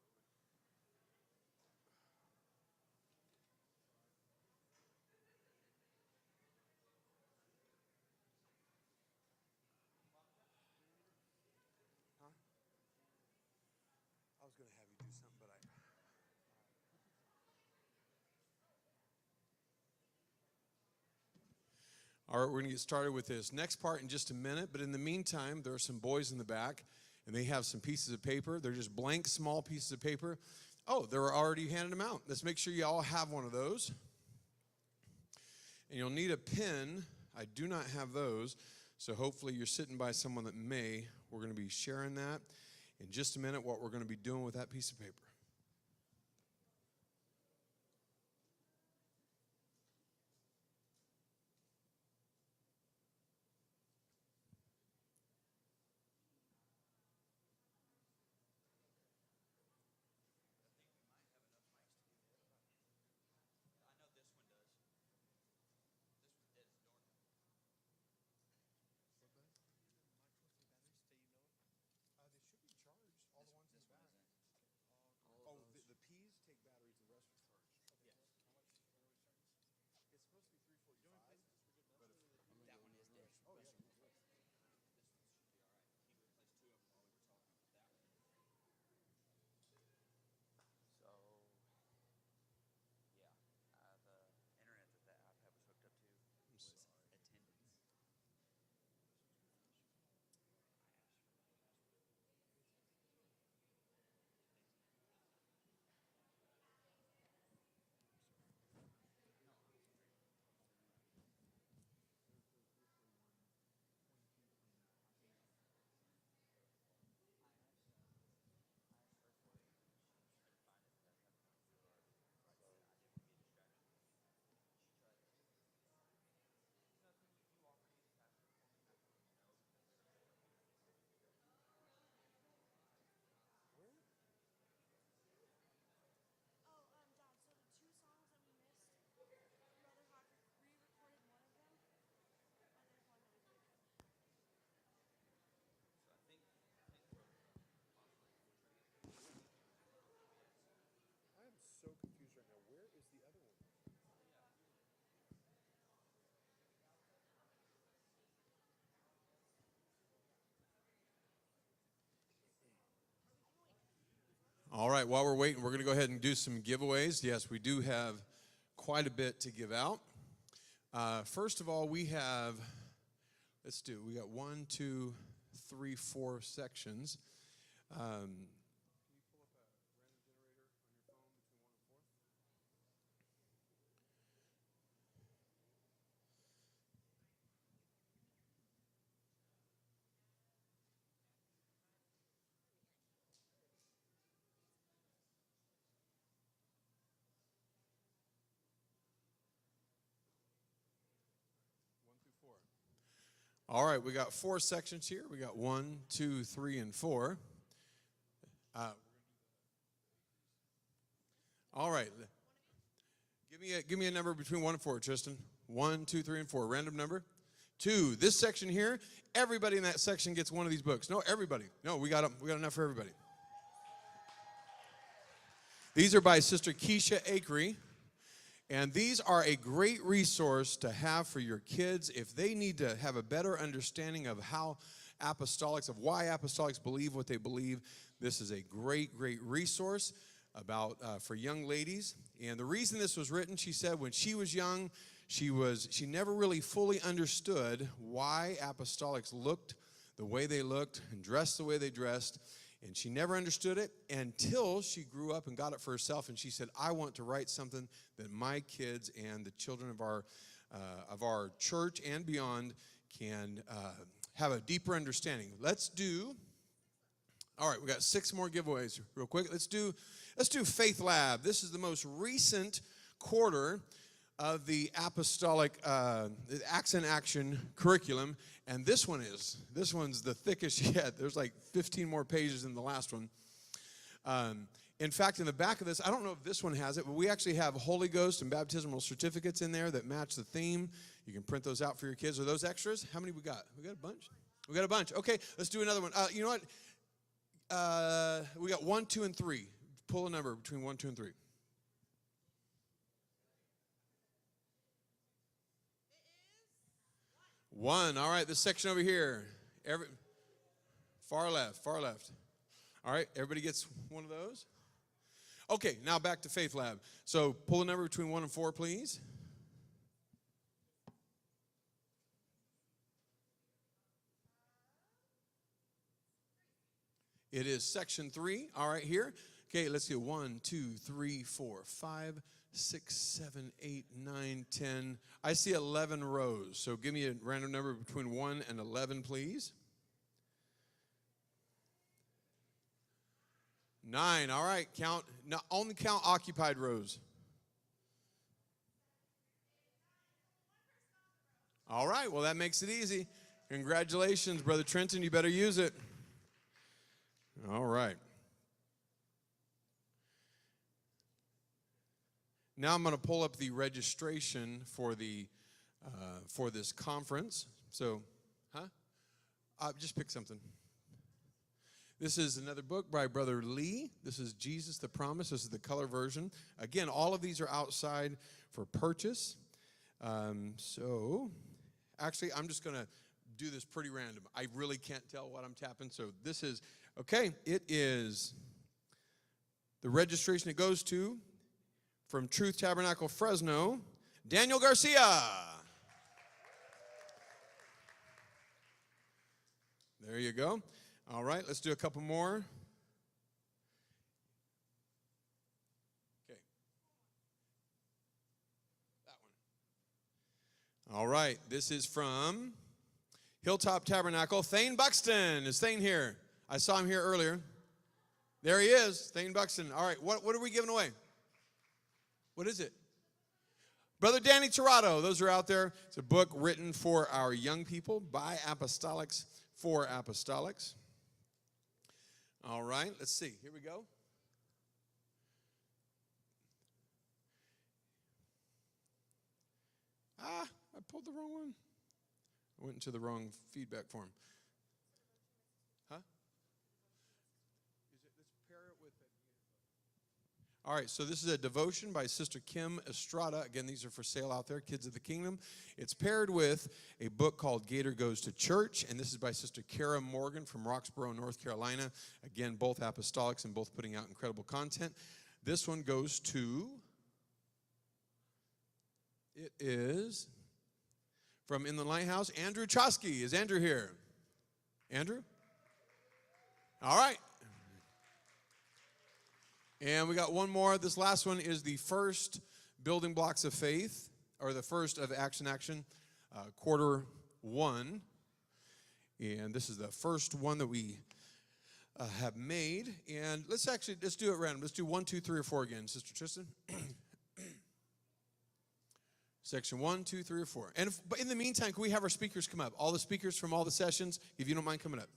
Speaker 3: the way. Huh? I was going to have you do something, but I. All right, we're going to get started with this next part in just a minute. But in the meantime, there are some boys in the back, and they have some pieces of paper. They're just blank, small pieces of paper. Oh, they're already handing them out. Let's make sure you all have one of those. And you'll need a pen. I do not have those, so hopefully you're sitting by someone that may. We're going to be sharing that in just a minute, what we're going to be doing with that piece of paper.
Speaker 4: I know this one does. This one is darn.
Speaker 3: They should be charged. All the ones in the back.
Speaker 4: All
Speaker 3: The P's take batteries. The rest are charged.
Speaker 4: Yes.
Speaker 3: It's supposed to be 345.
Speaker 4: That one is dead.
Speaker 3: Oh, yeah.
Speaker 4: This one should be all right. He replaced two of them while we were talking about that one. So, yeah, the internet that the iPad was hooked up to was attendance.
Speaker 5: Dad, so the two songs that we missed, Brother Hawk re-recorded one of them, and there's one that we did.
Speaker 4: So I think from
Speaker 3: I am so confused right now. Where is the other one? All right, while we're waiting, we're going to go ahead and do some giveaways. Yes, we do have quite a bit to give out. First of all, we have, we got 1, 2, 3, 4 sections. Can you pull up a random generator on your phone between 1 and 4? All right, we got 4 sections here. We got 1, 2, 3, and 4. All right. Give me a number between 1 and 4, Tristan. 1, 2, 3, and 4. Random number. 2. This section here, everybody in that section gets one of these books. No, everybody. No, we got them. We got enough for everybody. These are by Sister Keisha Akery. And these are a great resource to have for your kids if they need to have a better understanding of how apostolics, of why apostolics believe what they believe. This is a great, great resource about for young ladies. And the reason this was written, she said, when she was young, She never really fully understood why apostolics looked the way they looked and dressed the way they dressed. And she never understood it until she grew up and got it for herself. And she said, I want to write something that my kids and the children of our church and beyond can have a deeper understanding. All right, we got 6 more giveaways real quick. Let's do Faith Lab. This is the most recent quarter of the Apostolic Acts in Action curriculum. And this one's the thickest yet. There's like 15 more pages than the last one. In fact, in the back of this, I don't know if this one has it, but we actually have Holy Ghost and baptismal certificates in there that match the theme. You can print those out for your kids. Are those extras? How many we got? We got a bunch? We got a bunch. Okay, let's do another one. You know what? We got 1, 2, and 3. Pull a number between 1, 2, and 3. One. All right, this section over here. Far left. All right, everybody gets one of those. Okay, now back to Faith Lab. So pull a number between 1 and 4, please. It is section 3. All right, here. Okay, let's do 1, 2, 3, 4, 5, 6, 7, 8, 9, 10. I see 11 rows. So give me a random number between 1 and 11, please. 9. All right, only count occupied rows. All right, well, that makes it easy. Congratulations, Brother Trenton. You better use it. All right. Now I'm going to pull up the registration for this conference. So, just pick something. This is another book by Brother Lee. This is Jesus the Promise. This is the color version. Again, all of these are outside for purchase. So, actually, I'm just going to do this pretty random. I really can't tell what I'm tapping. So this is, okay, it is the registration it goes to from Truth Tabernacle, Fresno, Daniel Garcia. There you go. All right, let's do a couple more. Okay. That one. All right, this is from Hilltop Tabernacle. Thane Buxton. Is Thane here? I saw him here earlier. There he is, Thane Buxton. All right, what are we giving away? What is it? Brother Danny Tirado. Those are out there. It's a book written for our young people by apostolics for apostolics. All right, let's see. Here we go. I pulled the wrong one. I went into the wrong feedback form. Huh? Let's pair it with it. All right, so this is a devotion by Sister Kim Estrada. Again, these are for sale out there, Kids of the Kingdom. It's paired with a book called Gator Goes to Church, and this is by Sister Kara Morgan from Roxborough, North Carolina. Again, both apostolics and both putting out incredible content. This one goes to, it is from In the Lighthouse, Andrew Chosky. Is Andrew here? Andrew? All right. And we got one more. This last one is the first Building Blocks of Faith, or the first of Acts in Action, quarter 1. And this is the first one that we have made. And let's do it random. Let's do 1, 2, 3, or 4 again, Sister Tristan. Section 1, 2, 3, or 4. But in the meantime, can we have our speakers come up? All the speakers from all the sessions, if you don't mind coming up.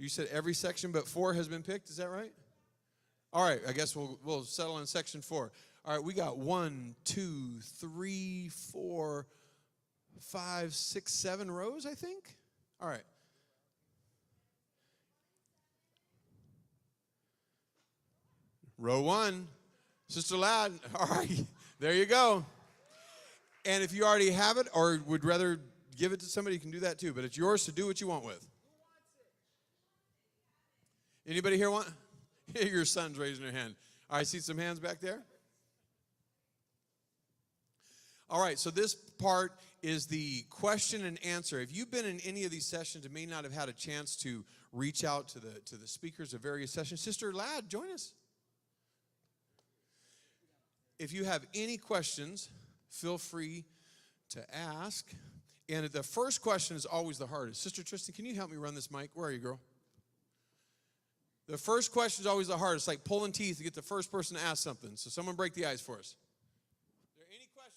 Speaker 3: You said every section but 4 has been picked. Is that right? All right. I guess we'll settle on section 4. All right. We got 1, 2, 3, 4, 5, 6, 7 rows, I think. All right. Row 1. Sister Ladd, all right, there you go. And if you already have it or would rather give it to somebody, you can do that too. But it's yours to do what you want with. Anybody here want? Your son's raising their hand. All right, see some hands back there? All right, so this part is the question and answer. If you've been in any of these sessions and may not have had a chance to reach out to the speakers of various sessions, Sister Ladd, join us. If you have any questions, feel free to ask. And the first question is always the hardest. Sister Tristan, can you help me run this mic? Where are you, girl? The first question is always the hardest, like pulling teeth to get the first person to ask something. So someone break the ice for us. Are there any questions?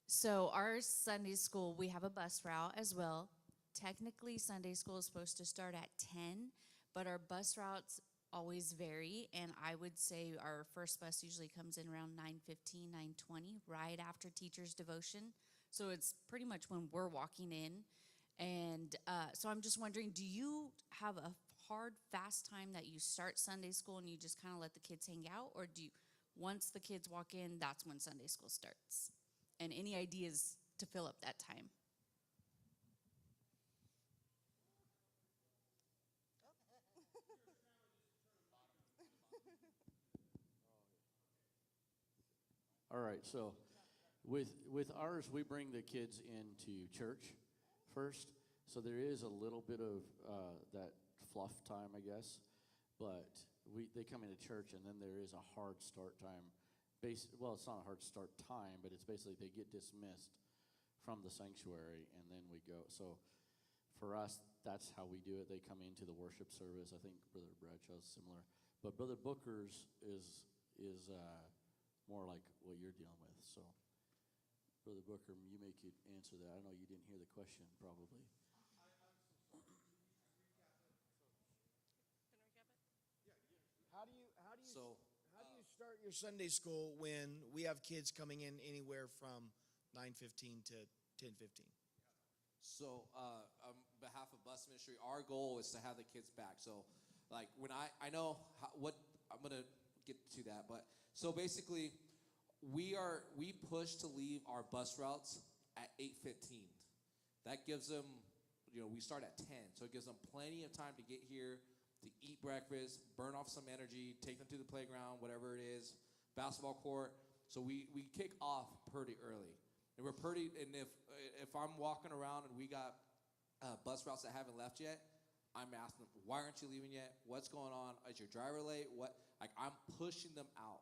Speaker 6: So our Sunday school, we have a bus route as well. Technically, Sunday school is supposed to start at 10, but our bus routes always vary. And I would say our first bus usually comes in around 9:15, 9:20, right after teacher's devotion. So it's pretty much when we're walking in. And so I'm just wondering, do you have a hard, fast time that you start Sunday school and you just kind of let the kids hang out? Or do you, once the kids walk in, that's when Sunday school starts? And any ideas to fill up that time?
Speaker 1: All right, so with ours, we bring the kids into church first. So there is a little bit of that fluff time, I guess. But they come into church, and then there is a hard start time. Well, it's not a hard start time, but it's basically they get dismissed from the sanctuary, and then we go. So for us, that's how we do it. They come into the worship service. I think Brother Bradshaw's similar. But Brother Booker's is more like what you're dealing with. So, Brother Booker, you may could answer that. I know you didn't hear the question, probably.
Speaker 7: How do you start your Sunday school when we have kids coming in anywhere from 9:15 to 10:15?
Speaker 8: So, on behalf of bus ministry, our goal is to have the kids back. So, like when I know what I'm gonna get to that, but so basically, we push to leave our bus routes at 8:15. That gives them, we start at 10, so it gives them plenty of time to get here, to eat breakfast, burn off some energy, take them to the playground, whatever it is, basketball court. So we kick off pretty early. And if I'm walking around and we got bus routes that haven't left yet, I'm asking them, why aren't you leaving yet? What's going on? Is your driver late? I'm pushing them out.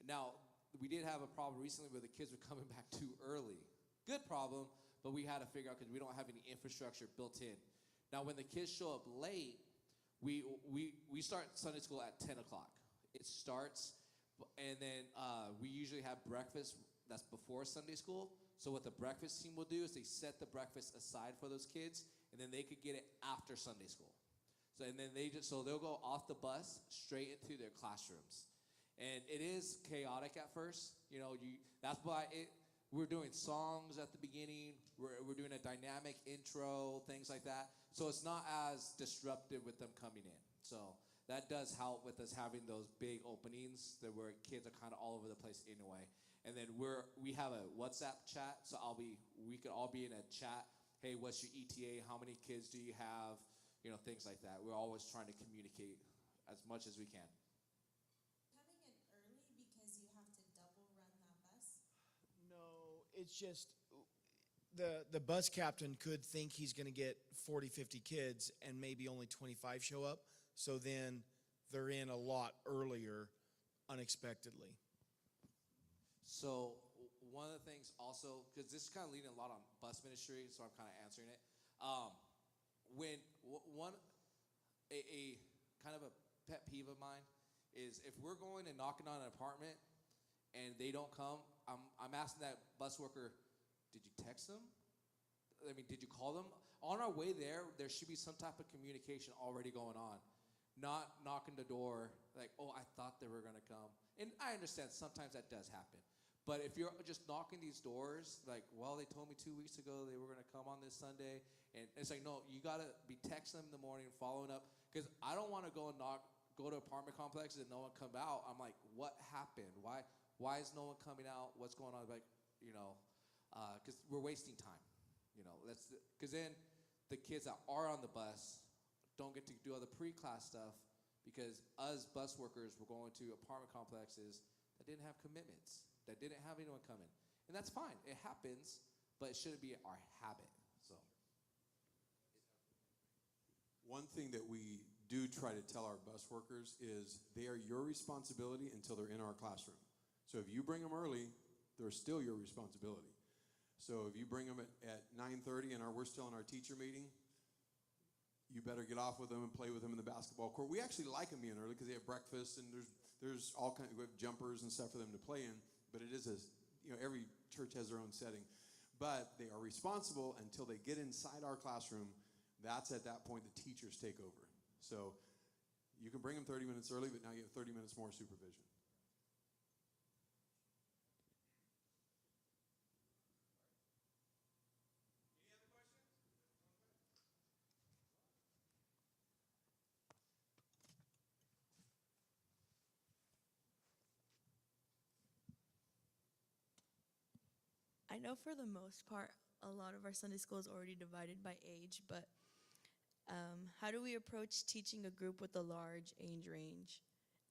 Speaker 8: Now, we did have a problem recently where the kids were coming back too early. Good problem, but we had to figure out because we don't have any infrastructure built in. Now, when the kids show up late, we start Sunday school at 10 o'clock. It starts, and then we usually have breakfast that's before Sunday school. So what the breakfast team will do is they set the breakfast aside for those kids, and then they could get it after Sunday school. So and then they'll go off the bus straight into their classrooms, and it is chaotic at first. That's why we're doing songs at the beginning. We're doing a dynamic intro, things like that. So it's not as disruptive with them coming in. So that does help with us having those big openings where kids are kind of all over the place anyway. And then we have a WhatsApp chat, so we could all be in a chat. Hey, what's your ETA? How many kids do you have? Things like that. We're always trying to communicate as much as we can.
Speaker 9: Coming in early because you have to double run that bus?
Speaker 7: No, it's just the bus captain could think he's going to get 40, 50 kids and maybe only 25 show up. So then they're in a lot earlier unexpectedly.
Speaker 8: So one of the things also, because this is kind of leading a lot on bus ministry, so I'm kind of answering it. When a kind of a pet peeve of mine is if we're going and knocking on an apartment and they don't come, I'm asking that bus worker, did you text them? Did you call them? On our way there should be some type of communication already going on. Not knocking the door like, oh, I thought they were going to come. And I understand sometimes that does happen. But if you're just knocking these doors, like, well, they told me 2 weeks ago they were going to come on this Sunday. And it's like, no, you got to be texting them in the morning, following up. Because I don't want to go to apartment complexes and no one come out. I'm like, what happened? Why is no one coming out? What's going on? Like, because we're wasting time. Because then the kids that are on the bus don't get to do all the pre-class stuff because us bus workers were going to apartment complexes that didn't have commitments, that didn't have anyone coming. And that's fine. It happens, but it shouldn't be our habit. So
Speaker 3: one thing that we do try to tell our bus workers is they are your responsibility until they're in our classroom. So if you bring them early, they're still your responsibility. So if you bring them at 9:30 and we're still in our teacher meeting, you better get off with them and play with them in the basketball court. We actually like them being early because they have breakfast and there's all kinds of jumpers and stuff for them to play in. But it is every church has their own setting. But they are responsible until they get inside our classroom. That's at that point the teachers take over. So you can bring them 30 minutes early, but now you have 30 minutes more supervision.
Speaker 10: I know for the most part, a lot of our Sunday school is already divided by age, but how do we approach teaching a group with a large age range?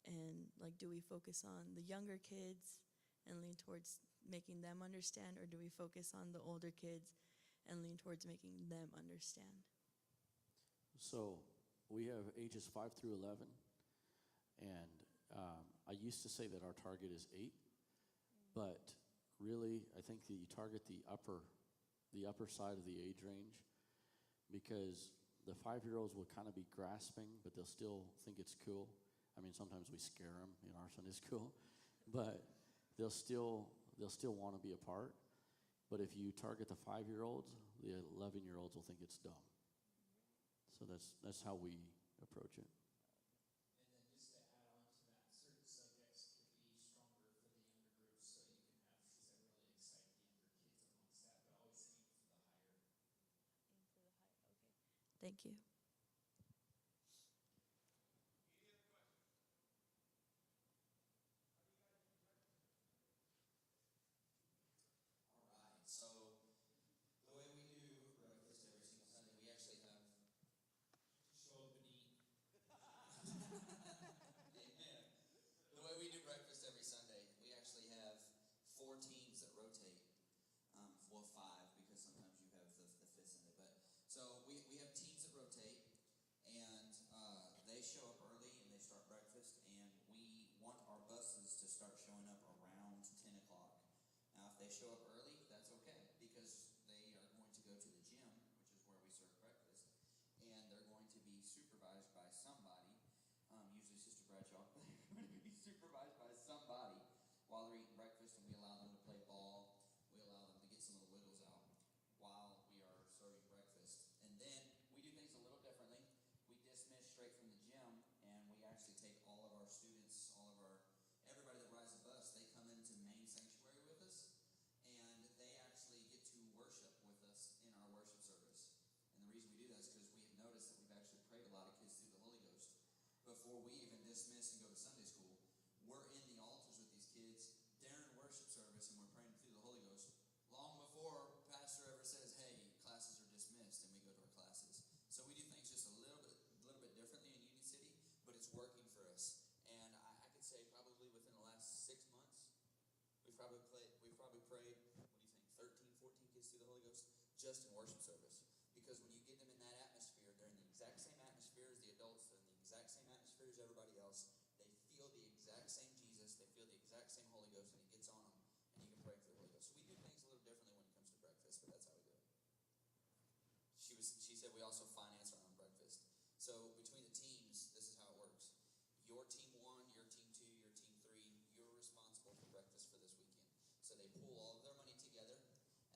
Speaker 10: And do we focus on the younger kids and lean towards making them understand, or do we focus on the older kids and lean towards making them understand?
Speaker 1: So we have ages 5 through 11, and I used to say that our target is 8, but really I think that you target the upper side of the age range, because the 5-year-olds will kind of be grasping, but they'll still think it's cool. I mean, sometimes we scare them in our Sunday school, but they'll still want to be a part. But if you target the 5-year-olds, the 11-year-olds will think it's dumb. So that's how we approach it.
Speaker 11: And then just to add on to that, certain subjects could be stronger for the younger groups, so you can have things that really excite the younger kids amongst that, but always aim for the higher.
Speaker 10: Okay. Thank you.
Speaker 11: All right, so the way we do breakfast every single Sunday, we actually have show up and eat. Amen. The way we do breakfast every Sunday, we actually have 4 teams that rotate. Well, 5, because sometimes you have the 5th Sunday. But so we have teams that rotate, and they show up early and they start breakfast, and we want our buses to start showing up around 10 o'clock. Now, if they show up early, that's okay, because they are going to go to the gym, which is where we serve breakfast, and they're going to be supervised by somebody, usually Sister Bradshaw, they're going to be supervised by somebody while they're eating breakfast, and we allow them to play ball. We allow them to get some of the wiggles out while we are serving breakfast. And then we do things a little differently. We dismiss straight from the gym, and we actually take all of our students, everybody that rides the bus, they come into main sanctuary with us, and they actually get to worship with us in our worship service. And the reason we do that is because we have noticed that we've actually prayed a lot of kids through the Holy Ghost. Before we even dismiss and go to Sunday school, we're in the altars with these kids during worship service, and we're praying through the Holy Ghost long before Pastor ever says, "Hey, classes are dismissed," and we go to our classes. So we do things just a little bit differently in Union City, but it's working for us. And I could say probably within the last 6 months, we've probably prayed, what do you think, 13, 14 kids through the Holy Ghost just in worship service. Because when you get them in that atmosphere, they're in the exact same atmosphere as the adults, they're in the exact same atmosphere as everybody else. They feel the exact same Jesus, they feel the exact same Holy Ghost, and it gets on them, and you can pray for the Holy Ghost. So we do things a little differently when it comes to breakfast, but that's how we do it. She said we also finance our own breakfast. So between the teams, this is how it works. Your team 1, your team 2, your team 3, you're responsible for breakfast for this weekend. So they pool all of their money together,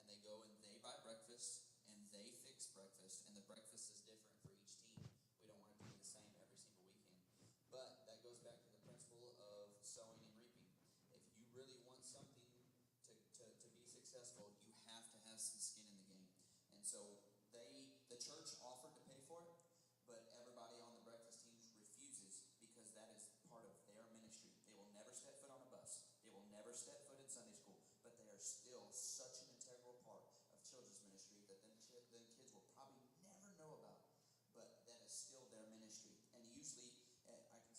Speaker 11: and they go and they buy breakfast, and they fix breakfast, and the breakfast is different for each team. We don't want it to be the same every single weekend. But that goes back to the principle of sowing and reaping. If you really want something to be successful, you have to have some skin in the game. And so the church offered to pay for it, but everybody on the breakfast teams refuses, because that is part of their ministry. They will never step foot on a bus. They will never step foot in Sunday school, but they are still such an integral part of children's ministry that then kids will probably never know about, but that is still their ministry. And usually, I can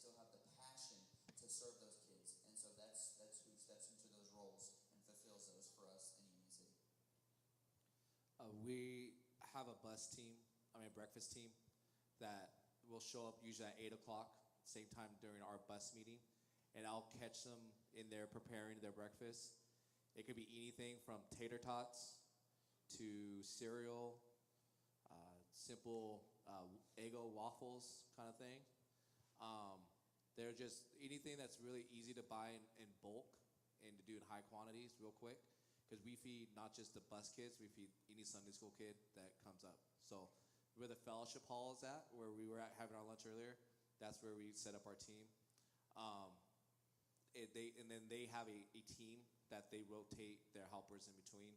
Speaker 11: still have the passion to serve those kids. And so that's who steps into those roles and fulfills those for us in Union City.
Speaker 8: We have a breakfast team that will show up usually at 8 o'clock, same time during our bus meeting, and I'll catch them in there preparing their breakfast. It could be anything from tater tots to cereal, simple Eggo waffles kind of thing. They're just anything that's really easy to buy in bulk and to do in high quantities real quick, because we feed not just the bus kids, we feed any Sunday school kid that comes up. So where the fellowship hall is at, where we were at having our lunch earlier, that's where we set up our team. And then they have a team that they rotate their helpers in between.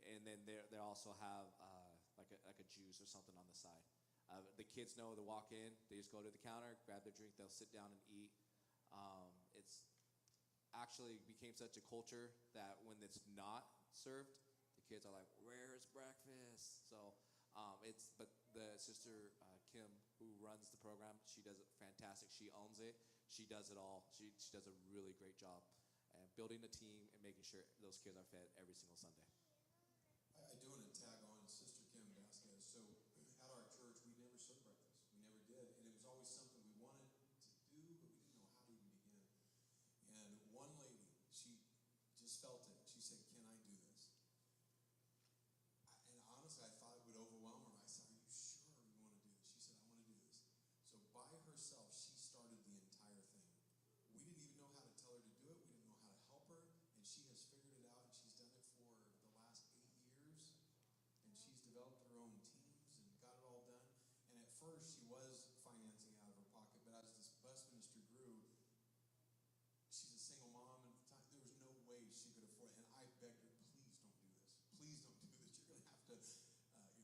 Speaker 8: And then they also have like a juice or something on the side. The kids know to walk in. They just go to the counter, grab their drink, they'll sit down and eat. It's actually became such a culture that when it's not served, the kids are like, "Where's breakfast?" So but the sister Kim, who runs the program, she does it fantastic. She owns it. She does it all. She does a really great job and building a team and making sure those kids are fed every single Sunday.
Speaker 3: I do want to tag on Sister Kim Vasquez. So at our church, we never served breakfast. We never did. And it was always something we wanted to do, but we didn't know how to even begin. And one lady, she just felt it. She said, "Can I do this?" And honestly, I thought it would overwhelm her. I said, "Are you sure you want to do this?" She said, "I want to do this." So by herself, she started the entire thing. We didn't even know how to tell her to do it. We didn't know how to help her. And she has figured it out, and she's done it for the last 8 years. And she's developed her own teams and got it all done. And at first, she was financing out of her pocket. But as this bus ministry grew, she's a single mom, and at the time, there was no way she could afford it. And I begged her, "Please don't do this. Please don't do this. You're going to have to,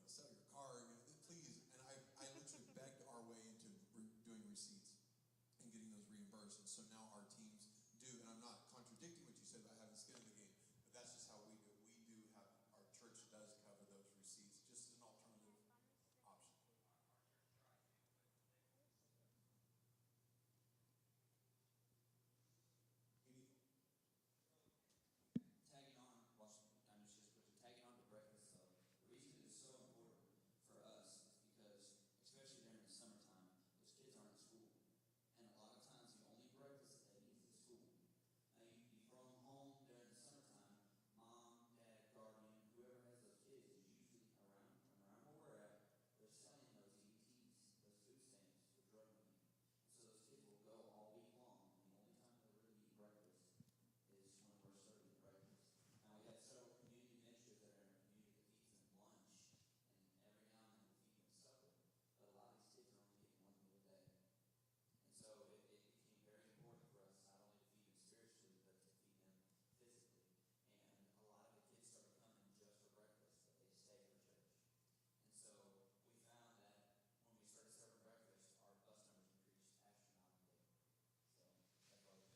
Speaker 3: sell your car. Please." And I literally begged our way into doing receipts and getting those reimbursed. And so now our teams do. And I'm not contradicting what you said about having skin in the game, but that's just how we do it. We do have, our church does cover those receipts just as an alternative option. Any,
Speaker 11: Tagging on, I know she just put tagging on to breakfast though. The reason it is so important for us is because, especially during the summertime, those kids aren't in school. And a lot of times the only breakfast that they need is school. Now you throw them home during the summertime, mom, dad, guardian, whoever has those kids is usually around where we're at. They're selling those EBTs, those food stamps for drug money. So those kids will go all week long, and the only time they really eat breakfast is when we're serving breakfast. Now we have several community ministers that are in our community that feeds them lunch, and every now and then we feed them supper. But a lot of these kids are only getting one meal a day. And so it became very important for us not only to feed them spiritually, but to feed them physically. And a lot of the kids started coming just for breakfast, but they stay for church. And so we found that when we started serving breakfast, our bus numbers increased astronomically. So that's why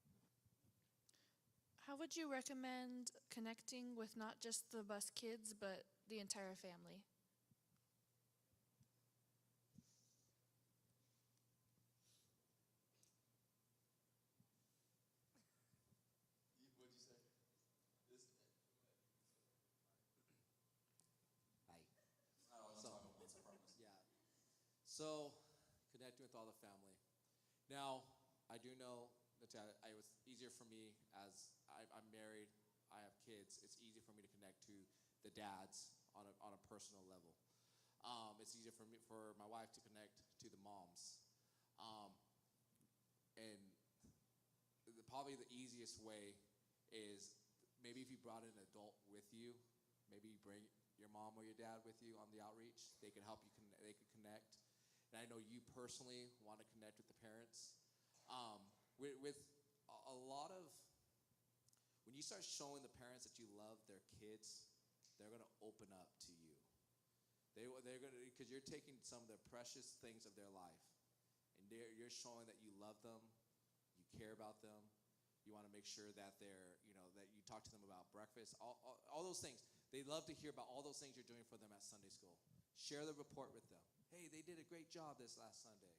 Speaker 11: we did it.
Speaker 5: How would you recommend connecting with not just the bus kids, but the entire family?
Speaker 8: What'd you say? This. Hi.
Speaker 11: I don't want to talk at once, I promise.
Speaker 8: Yeah. So, connecting with all the family. Now, I do know that it was easier for me as I'm married, I have kids. It's easy for me to connect to the dads on a personal level. It's easier for my wife to connect to the moms. And probably the easiest way is maybe if you brought an adult with you, maybe you bring your mom or your dad with you on the outreach. They could help you. They could connect. And I know you personally want to connect with the parents. With a lot of, when you start showing the parents that you love their kids, they're going to open up to you. They're going to, because you're taking some of the precious things of their life, and you're showing that you love them, you care about them, you want to make sure that that you talk to them about breakfast, all those things. They love to hear about all those things you're doing for them at Sunday school. Share the report with them. Hey, they did a great job this last Sunday.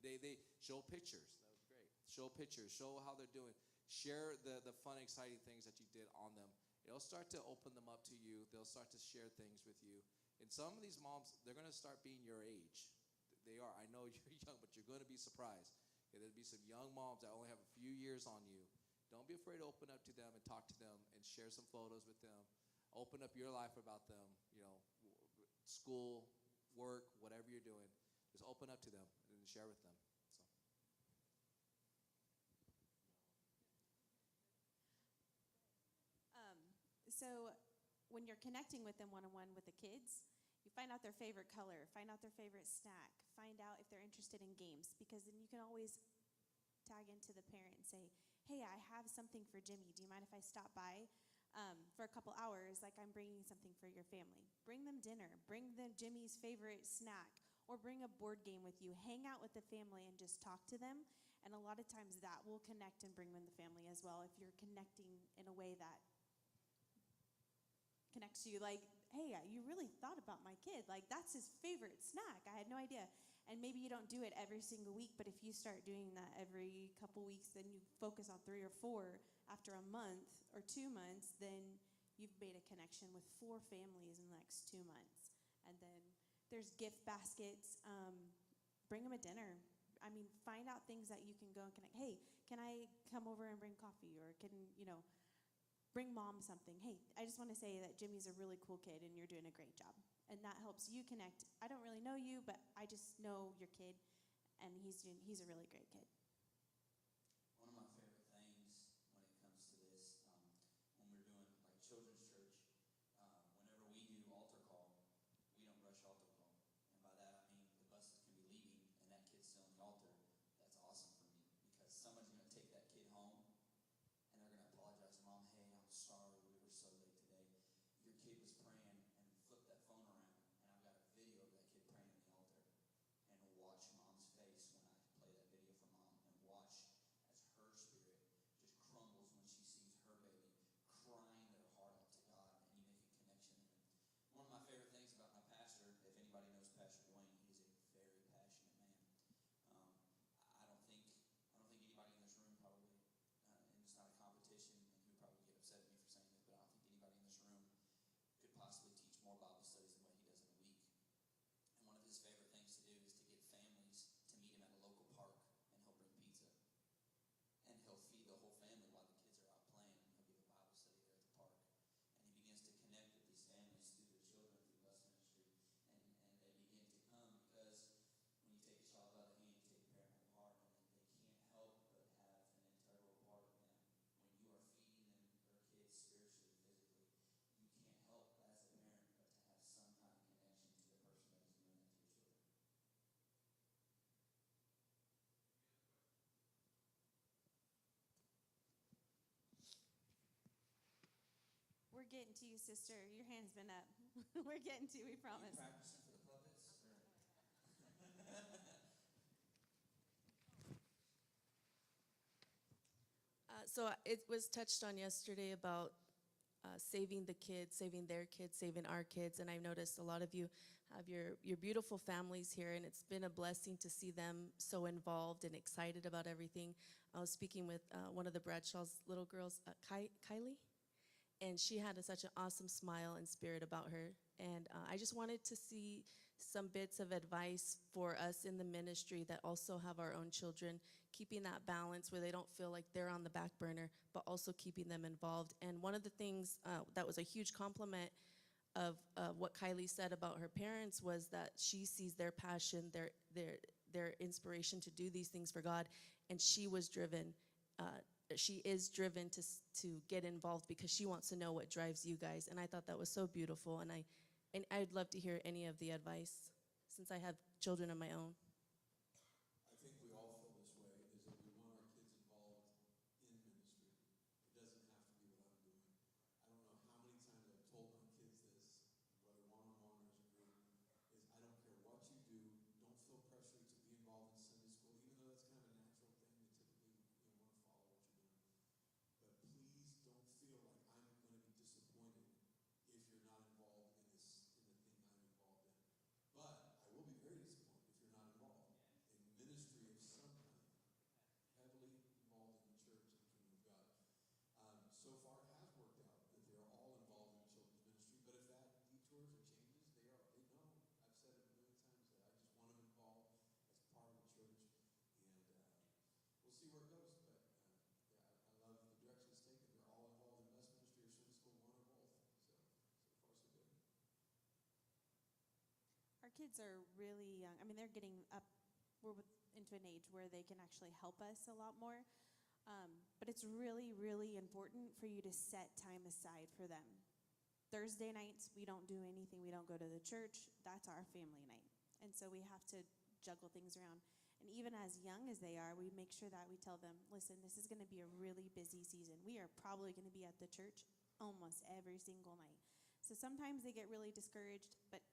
Speaker 8: They show pictures. That was great. Show pictures. Show how they're doing. Share the fun, exciting things that you did on them. It'll start to open them up to you. They'll start to share things with you. And some of these moms, they're going to start being your age. They are. I know you're young, but you're going to be surprised. Okay, there'll be some young moms that only have a few years on you. Don't be afraid to open up to them and talk to them and share some photos with them. Open up your life about them, school, work, whatever you're doing. Just open up to them and share with them.
Speaker 12: So when you're connecting with them one-on-one with the kids, you find out their favorite color, find out their favorite snack, find out if they're interested in games, because then you can always tag into the parent and say, hey, I have something for Jimmy. Do you mind if I stop by for a couple hours, like I'm bringing something for your family? Bring them dinner, bring them Jimmy's favorite snack, or bring a board game with you. Hang out with the family and just talk to them. And a lot of times that will connect and bring them the family as well, if you're connecting in a way that connects you, like, hey, you really thought about my kid. Like, that's his favorite snack. I had no idea. And maybe you don't do it every single week, but if you start doing that every couple weeks, then you focus on 3 or 4. After a month or 2 months, then you've made a connection with 4 families in the next 2 months. And then there's gift baskets. Bring them a dinner. I mean, find out things that you can go and connect. Hey, can I come over and bring coffee? Or can, bring mom something. Hey, I just want to say that Jimmy's a really cool kid and you're doing a great job. And that helps you connect. I don't really know you, but I just know your kid, and he's a really great kid.
Speaker 11: One of my favorite things when it comes to this, when we're doing like children's church, whenever we do altar call, we don't rush altar call. And by that I mean the buses can be leaving and that kid's still in the altar. That's awesome for me, because someone's going to take that kid home and they're going to apologize to mom. Hey, I'm sorry, we were so late today. Your kid was praying, and flip that phone around, and I've got a video of that kid praying in the altar. And watch mom's face when I play that video for mom, and watch as her spirit just crumbles when she sees her baby crying their heart out to God, and you make a connection there. One of my favorite things about my pastor, if anybody knows Pastor Dwayne, he is a very passionate man. I don't think anybody in this room probably, and it's not a competition, and he would probably get upset at me for saying this, but I don't think anybody in this room could possibly teach more Bible studies than what he does in a week. And one of his favorite things to do is to get families to meet him at a local park, and he'll bring pizza. And he'll feed the whole family while the kids are out playing, and he'll give a Bible study there at the park. And he begins to connect with these families through their children, through bus ministry, and they begin to come, because when you take a child by the hand, you take a parent by the heart, and they can't help but have an integral part of them. When you are feeding them, their kids spiritually, physically, you can't help as a parent but to have some kind of connection to the person that is doing that to your children.
Speaker 12: We're getting to you, sister. Your hand's been up. We're getting to you, we promise.
Speaker 11: Are you practicing for the puppets?
Speaker 10: So it was touched on yesterday about saving the kids, saving their kids, saving our kids. And I've noticed a lot of you have your beautiful families here, and it's been a blessing to see them so involved and excited about everything. I was speaking with one of the Bradshaw's little girls, Kylie, and she had such an awesome smile and spirit about her. And I just wanted to see some bits of advice for us in the ministry that also have our own children, keeping that balance where they don't feel like they're on the back burner, but also keeping them involved. And one of the things that was a huge compliment of what Kylie said about her parents was that she sees their passion, their inspiration to do these things for God, and she was driven. She is driven to get involved because she wants to know what drives you guys. And I thought that was so beautiful, and I'd love to hear any of the advice since I have children of my own.
Speaker 3: I think we all feel this way, is that we want our kids involved in ministry. It doesn't have to be what I'm doing. I don't know how many times I've told my kids this, whether one-on-one or as a group, is I don't care what you do, don't feel pressured to be involved in Sunday school, even though that's kind of a natural thing to typically want to follow what you're doing. But please don't feel like I'm going to be disappointed if you're not
Speaker 12: kids are really young. I mean, they're getting up, into an age where they can actually help us a lot more. But it's really, really important for you to set time aside for them. Thursday nights, we don't do anything. We don't go to the church. That's our family night. And so we have to juggle things around. And even as young as they are, we make sure that we tell them, listen, this is going to be a really busy season. We are probably going to be at the church almost every single night. So sometimes they get really discouraged, but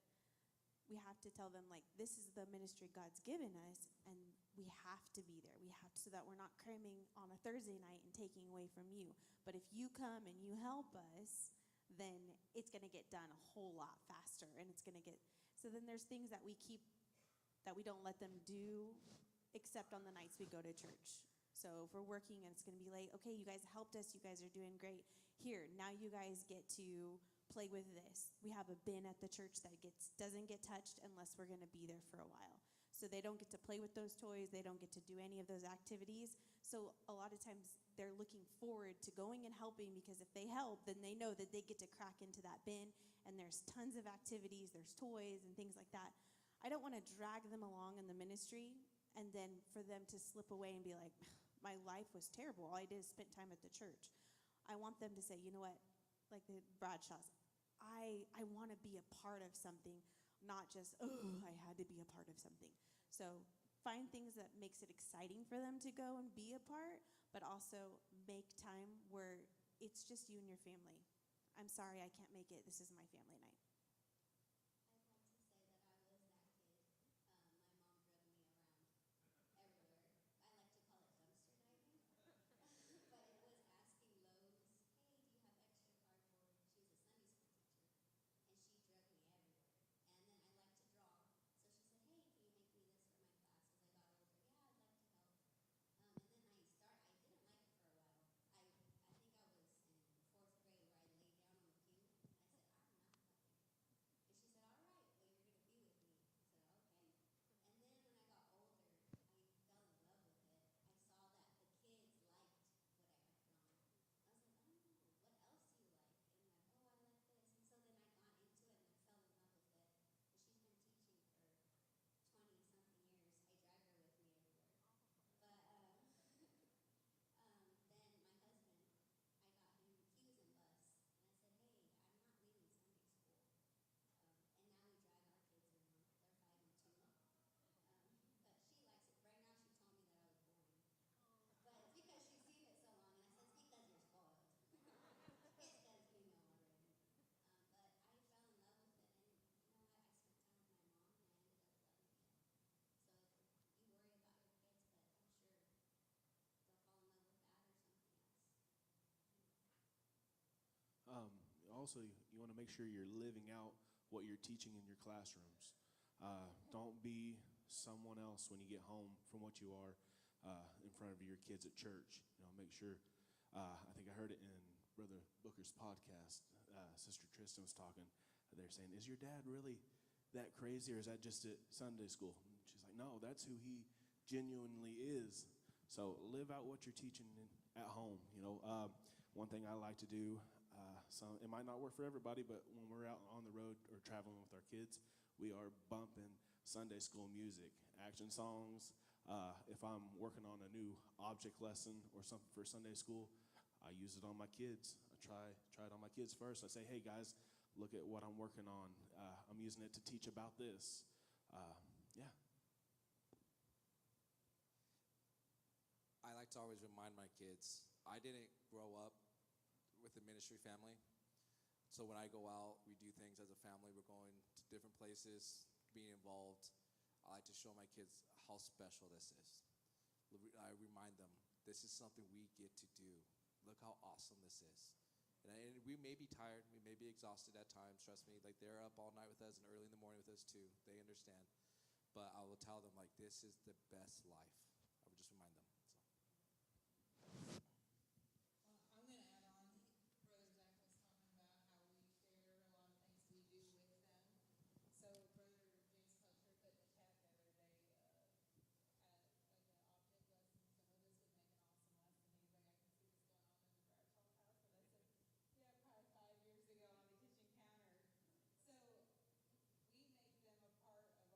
Speaker 12: we have to tell them, like, this is the ministry God's given us, and we have to be there. We have to, so that we're not cramming on a Thursday night and taking away from you. But if you come and you help us, then it's going to get done a whole lot faster, and it's going to get, so then there's things that we keep, that we don't let them do, except on the nights we go to church. So if we're working and it's going to be late, okay, you guys helped us. You guys are doing great. Here, now you guys get to play with this. We have a bin at the church that doesn't get touched unless we're going to be there for a while. So they don't get to play with those toys. They don't get to do any of those activities. So a lot of times they're looking forward to going and helping, because if they help, then they know that they get to crack into that bin, and there's tons of activities, there's toys and things like that. I don't want to drag them along in the ministry and then for them to slip away and be like, my life was terrible. All I did is spend time at the church. I want them to say, you know what, like the Bradshaws, I want to be a part of something, not just, oh, I had to be a part of something. So find things that makes it exciting for them to go and be a part, but also make time where it's just you and your family. I'm sorry, I can't make it. This is my family night.
Speaker 2: Also, you want to make sure you're living out what you're teaching in your classrooms. Don't be someone else when you get home from what you are in front of your kids at church. Make sure. I think I heard it in Brother Booker's podcast. Sister Tristan was talking. They're saying, "Is your dad really that crazy, or is that just at Sunday school?" And she's like, "No, that's who he genuinely is." So live out what you're teaching at home. One thing I like to do. It might not work for everybody, but when we're out on the road or traveling with our kids, we are bumping Sunday school music, action songs. If I'm working on a new object lesson or something for Sunday school, I use it on my kids. I try it on my kids first. I say, "Hey guys, look at what I'm working on. I'm using it to teach about this." Yeah.
Speaker 8: I like to always remind my kids, I didn't grow up with a ministry family. So when I go out, we do things as a family. We're going to different places, being involved. I like to show my kids how special this is. I remind them, this is something we get to do. Look how awesome this is. And we may be tired. We may be exhausted at times. Trust me, like they're up all night with us and early in the morning with us too. They understand. But I will tell them, like, this is the best life. I would just remind them.
Speaker 9: I'm going to add on. Brother Zach was talking about how we share a lot of things we do with them. So Brother James Poster put in the chat the other day, at like an object lesson. So this would make an awesome lesson. Anybody, I can see what's going on in the Bradshaw house. And I said, yeah, probably 5 years ago on the kitchen counter. So we make them a part of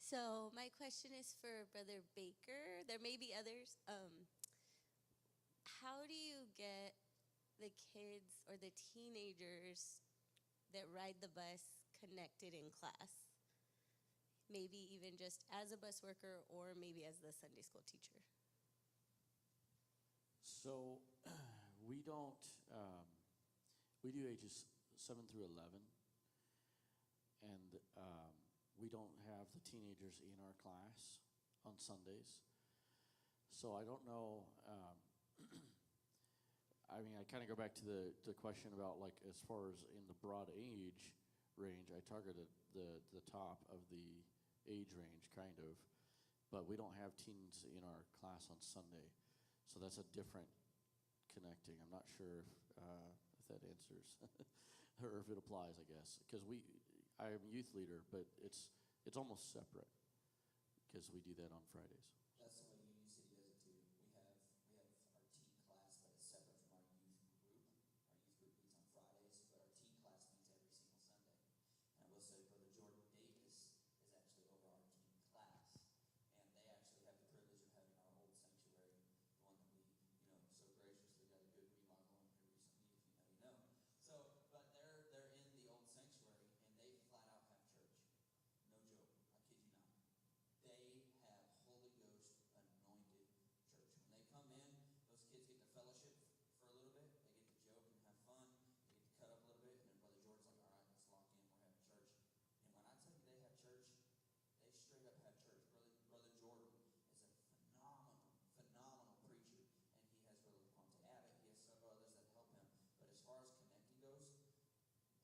Speaker 13: So my question is for Brother Baker. There may be others. How do you get the kids or the teenagers that ride the bus connected in class? Maybe even just as a bus worker or maybe as the Sunday school teacher.
Speaker 1: So we don't, we do ages 7 through 11, and we don't have the teenagers in our class on Sundays. So I don't know, I mean, I kind of go back to the question about, like, as far as in the broad age range, I targeted the top of the age range, kind of, but we don't have teens in our class on Sunday. So that's a different connecting. I'm not sure if that answers or if it applies, I guess, because I am a youth leader, but it's almost separate because we do that on Fridays.
Speaker 11: That's the way Union City does it too. We have our teen class that is separate from our youth group. Our youth group meets on Fridays, but our teen class meets every single Sunday. And I will say Brother Jordan Davis is actually over our teen class, and they actually have the privilege of having our old sanctuary, the one that we, so graciously got a good remodel on here recently, if you know. So, but they're in the old sanctuary, and they flat out have church. No joke, I kid you not. They have Holy Ghost anointed church. When they come in, those kids get to fellowship for a little bit. They get to joke and have fun. They get to cut up a little bit, and then Brother George's like, all right, let's lock in. We're having church. And when I tell you they have church, they straight up have church. Brother Jordan is a phenomenal preacher, and he has Brother Ponte Abbott. He has several others that help him. But as far as connecting goes,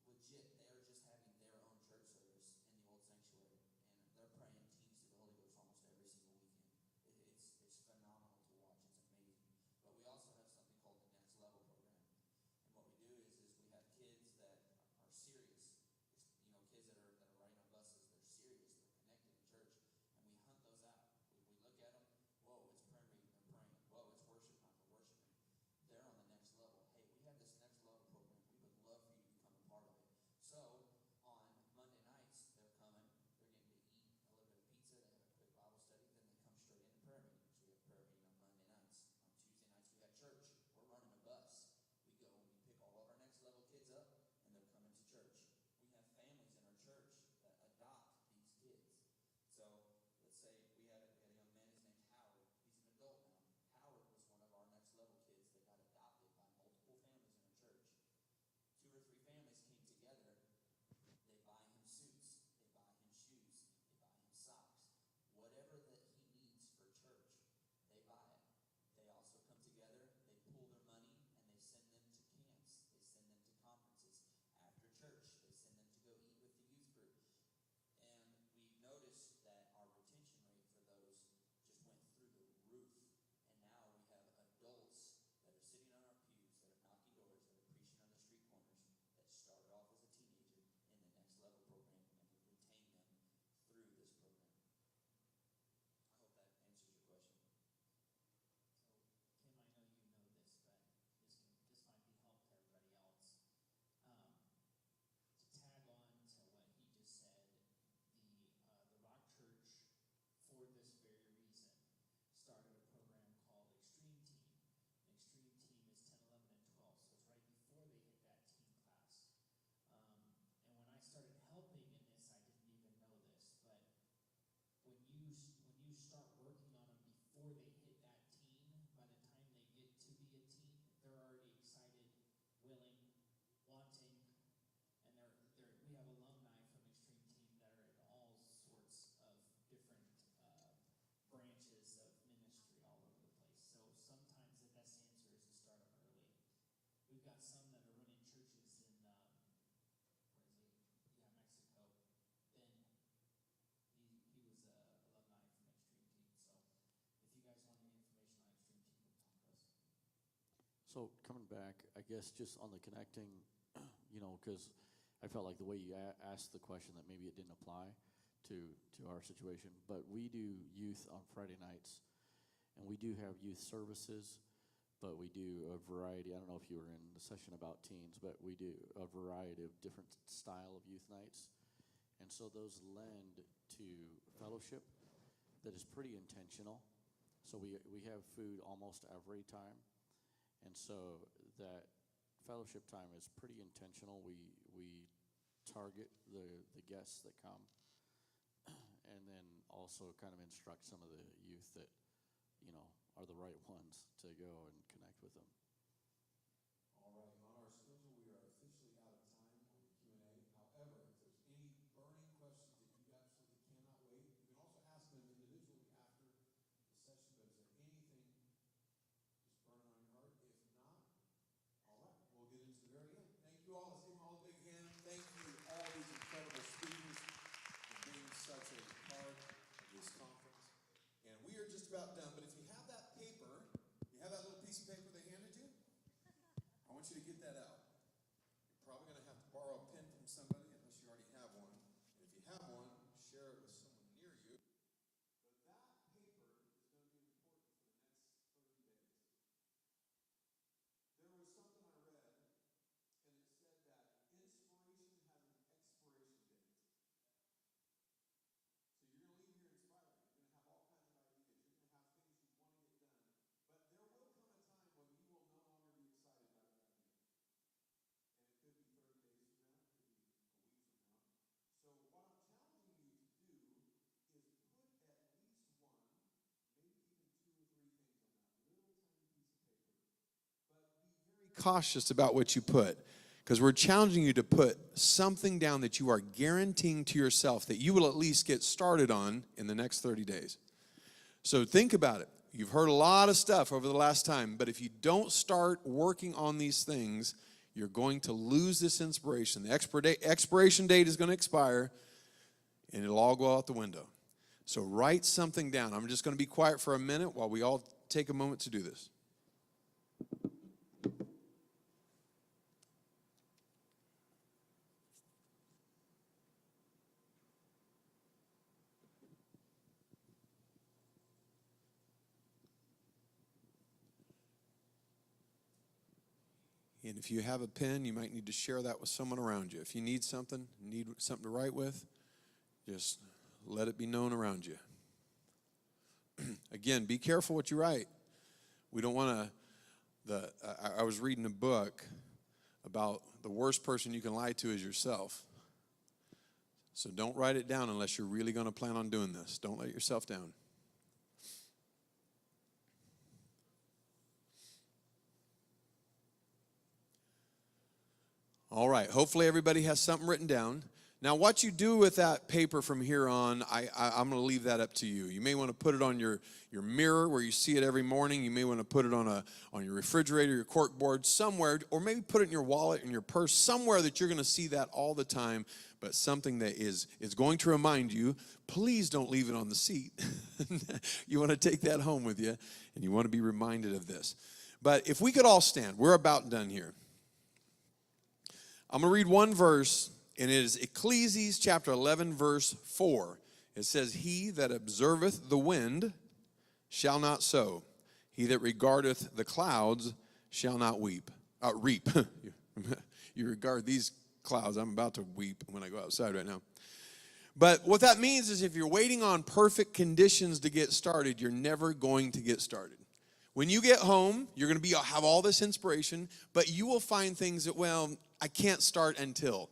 Speaker 11: legit, they are just having their own church service in the old sanctuary, and they're praying teams to the Holy Ghost almost every single weekend. It's phenomenal to watch. It's amazing. But we also have something called the Next Level program, and what we do is we have kids that are serious. Kids that are riding on buses. They're serious. They're connected in church, and we hunt those out. We look at them. Whoa, it's prayer meeting. They're praying. Whoa, it's worship time. They're worshiping. They're on the next level. Hey, we have this Next Level program. We would love for you to become a part of it. So on Monday nights, they're coming. They're getting to eat a little bit of pizza. They have a quick Bible study. Then they come straight into prayer meeting. So we have prayer meeting on Monday nights. On Tuesday nights, we have church. We're running a bus. We go and we pick all of our Next Level kids up, and they're coming to church. We have families in our church that adopt these kids. So let's say we had a young man. His name's Howard. He's an adult now. Howard was one of our Next Level kids that got adopted by multiple families in our church. 2 or 3 families came together. They buy him suits. They buy him shoes. They buy him socks. Whatever that he needs for church, they buy it. They also come together. They pool their money, and they send them to camps. They send them to conferences. After church, they send them to go eat with the youth group. And we've noticed that our retention rate for those just went through the roof. And now we have adults that are sitting on our pews, that are knocking doors, that are preaching on the street corners, that started off as a teenager in the Next Level program, and we retain them through this program. I hope that answers your question.
Speaker 14: Kim, I know you know this, but this might be help to everybody else. To tag on to what he just said, the Rock Church, for this very reason, started a program called Extreme Team. An Extreme Team is 10, 11, and 12, so it's right before they hit that teen class. And when I started helping in this, I didn't even know this, but when you start working on them before they hit that teen, by the time they get to be a teen, they're already excited, willing, wanting, and we have alumni from Extreme Team that are in all sorts of different branches of ministry all over the place. So sometimes the best answer is to start them early. We've got some that are running churches in Mexico. Ben, he was a alumni from Extreme Team. So if you guys want any information on Extreme Team, talk to us.
Speaker 1: So coming back, I guess just on the connecting, because I felt like the way you asked the question that maybe it didn't apply to our situation, but we do youth on Friday nights, and we do have youth services, but we do a variety. I don't know if you were in the session about teens, but we do a variety of different style of youth nights, and so those lend to fellowship that is pretty intentional. So we have food almost every time. And so that fellowship time is pretty intentional. We target the guests that come, and then also kind of instruct some of the youth that, are the right ones to go and connect with them.
Speaker 3: All right, on our schedule, we are officially out of time on the Q&A. However, if there's any burning questions that you absolutely cannot wait, you can also ask them individually after the session, but is there anything just burning on your heart? If not, all right, we'll get into the very end. Thank you all. Let's give them all a big hand. Thank you, all these incredible speakers, for being such a part of this conference. And we are just about done, but if you have that paper, you have that little piece of paper they handed you? I want you to get that out. You're probably going to have to borrow a pen from somebody unless you already have one. And if you have one, share it with someone near you. But that paper is going to be important for the next 30 days. There was something I read, and it said that inspiration has an expiration date. So you're going to leave here inspired. You're going to have all kinds of ideas. You're going to have things you want to get done. But there will come a time when you will no longer be excited by that idea. And it could be 30 days from now. It could be a week from now. So what I'm challenging you to do is put at least one, maybe even 2 or 3 things on that little tiny piece of paper. But be very cautious about what you put, because we're challenging you to put something down that you are guaranteeing to yourself that you will at least get started on in the next 30 days. So think about it. You've heard a lot of stuff over the last time, but if you don't start working on these things, you're going to lose this inspiration. The expiration date is going to expire, and it'll all go out the window. So write something down. I'm just going to be quiet for a minute while we all take a moment to do this. And if you have a pen, you might need to share that with someone around you. If you need something to write with, just let it be known around you. Again, be careful what you write. We don't want to, I was reading a book about the worst person you can lie to is yourself. So don't write it down unless you're really going to plan on doing this. Don't let yourself down. All right, hopefully everybody has something written down. Now, what you do with that paper from here on, I'm going to leave that up to you. You may want to put it on your mirror where you see it every morning. You may want to put it on your refrigerator, your cork board, somewhere, or maybe put it in your wallet, in your purse, somewhere that you're going to see that all the time, but something that is going to remind you. Please don't leave it on the seat. You want to take that home with you, and you want to be reminded of this. But if we could all stand, we're about done here. I'm going to read one verse, and it is Ecclesiastes chapter 11, verse 4. It says, "He that observeth the wind shall not sow. He that regardeth the clouds shall not reap." You regard these clouds. I'm about to weep when I go outside right now. But what that means is if you're waiting on perfect conditions to get started, you're never going to get started. When you get home, you're going to have all this inspiration, but you will find things that, I can't start until.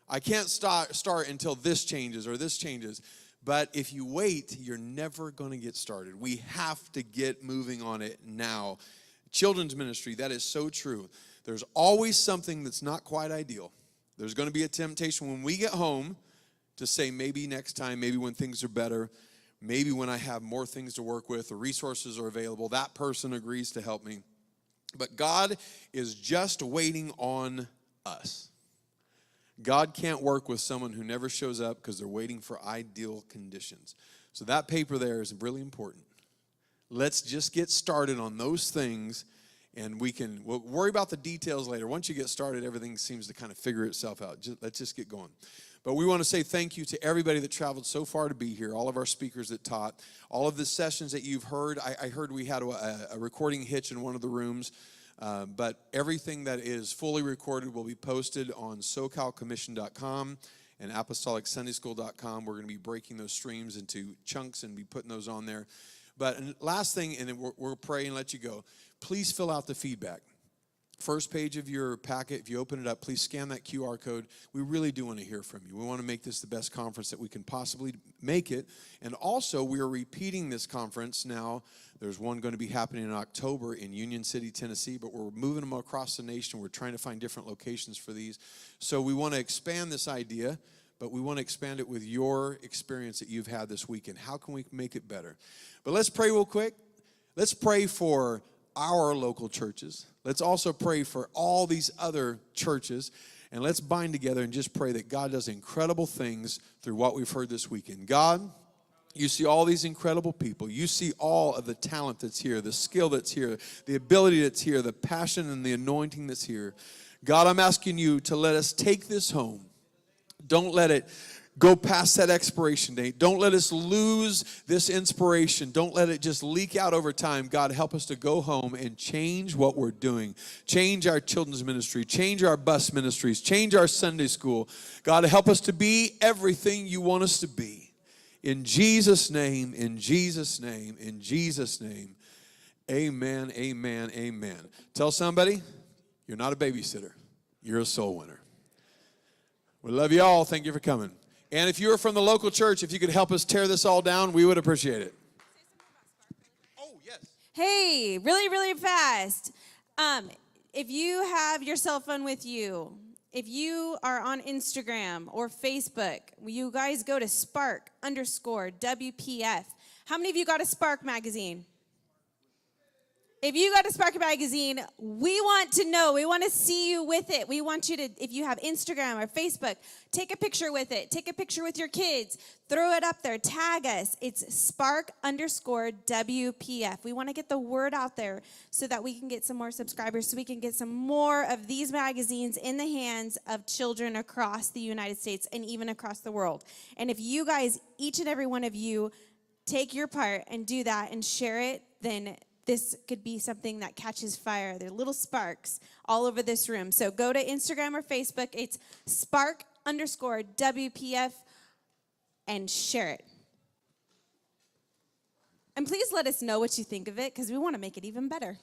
Speaker 3: I can't start until this changes or this changes. But if you wait, you're never going to get started. We have to get moving on it now. Children's ministry, that is so true. There's always something that's not quite ideal. There's going to be a temptation when we get home to say maybe next time, maybe when things are better, maybe when I have more things to work with, the resources are available, that person agrees to help me. But God is just waiting on us. God can't work with someone who never shows up because they're waiting for ideal conditions. So that paper there is really important. Let's just get started on those things, and we'll worry about the details later. Once you get started, everything seems to kind of figure itself out. Let's just get going. But we want to say thank you to everybody that traveled so far to be here, all of our speakers that taught, all of the sessions that you've heard. I heard we had a recording hitch in one of the rooms, but everything that is fully recorded will be posted on SoCalCommission.com, and apostolicsundayschool.com. We're going to be breaking those streams into chunks and be putting those on there. But last thing, and then we'll pray and let you go. Please fill out the feedback. First page of your packet, if you open it up, please scan that QR code. We really do want to hear from you. We want to make this the best conference that we can possibly make it. And also, we are repeating this conference now. There's one going to be happening in October in Union City, Tennessee, but we're moving them across the nation. We're trying to find different locations for these. So we want to expand this idea, but we want to expand it with your experience that you've had this weekend. How can we make it better? But let's pray real quick. Let's pray for our local churches. Let's also pray for all these other churches. And let's bind together and just pray that God does incredible things through what we've heard this weekend. God, you see all these incredible people. You see all of the talent that's here, the skill that's here, the ability that's here, the passion and the anointing that's here. God, I'm asking you to let us take this home. Don't let it go past that expiration date. Don't let us lose this inspiration. Don't let it just leak out over time. God, help us to go home and change what we're doing. Change our children's ministry. Change our bus ministries. Change our Sunday school. God, help us to be everything you want us to be. In Jesus' name, in Jesus' name, in Jesus' name. Amen, amen, amen. Tell somebody, you're not a babysitter. You're a soul winner. We love you all. Thank you for coming. And if you are from the local church, if you could help us tear this all down, we would appreciate it. Oh, yes.
Speaker 12: Hey, really, really fast. If you have your cell phone with you, if you are on Instagram or Facebook, you guys go to Spark_WPF. How many of you got a Spark magazine? If you got a Spark magazine, we want to know. We want to see you with it. We want you to, if you have Instagram or Facebook, take a picture with it. Take a picture with your kids. Throw it up there. Tag us. It's Spark_WPF. We want to get the word out there so that we can get some more subscribers, so we can get some more of these magazines in the hands of children across the United States and even across the world. And if you guys, each and every one of you, take your part and do that and share it, then this could be something that catches fire. There are little sparks all over this room. So go to Instagram or Facebook. It's Spark_WPF and share it. And please let us know what you think of it because we want to make it even better.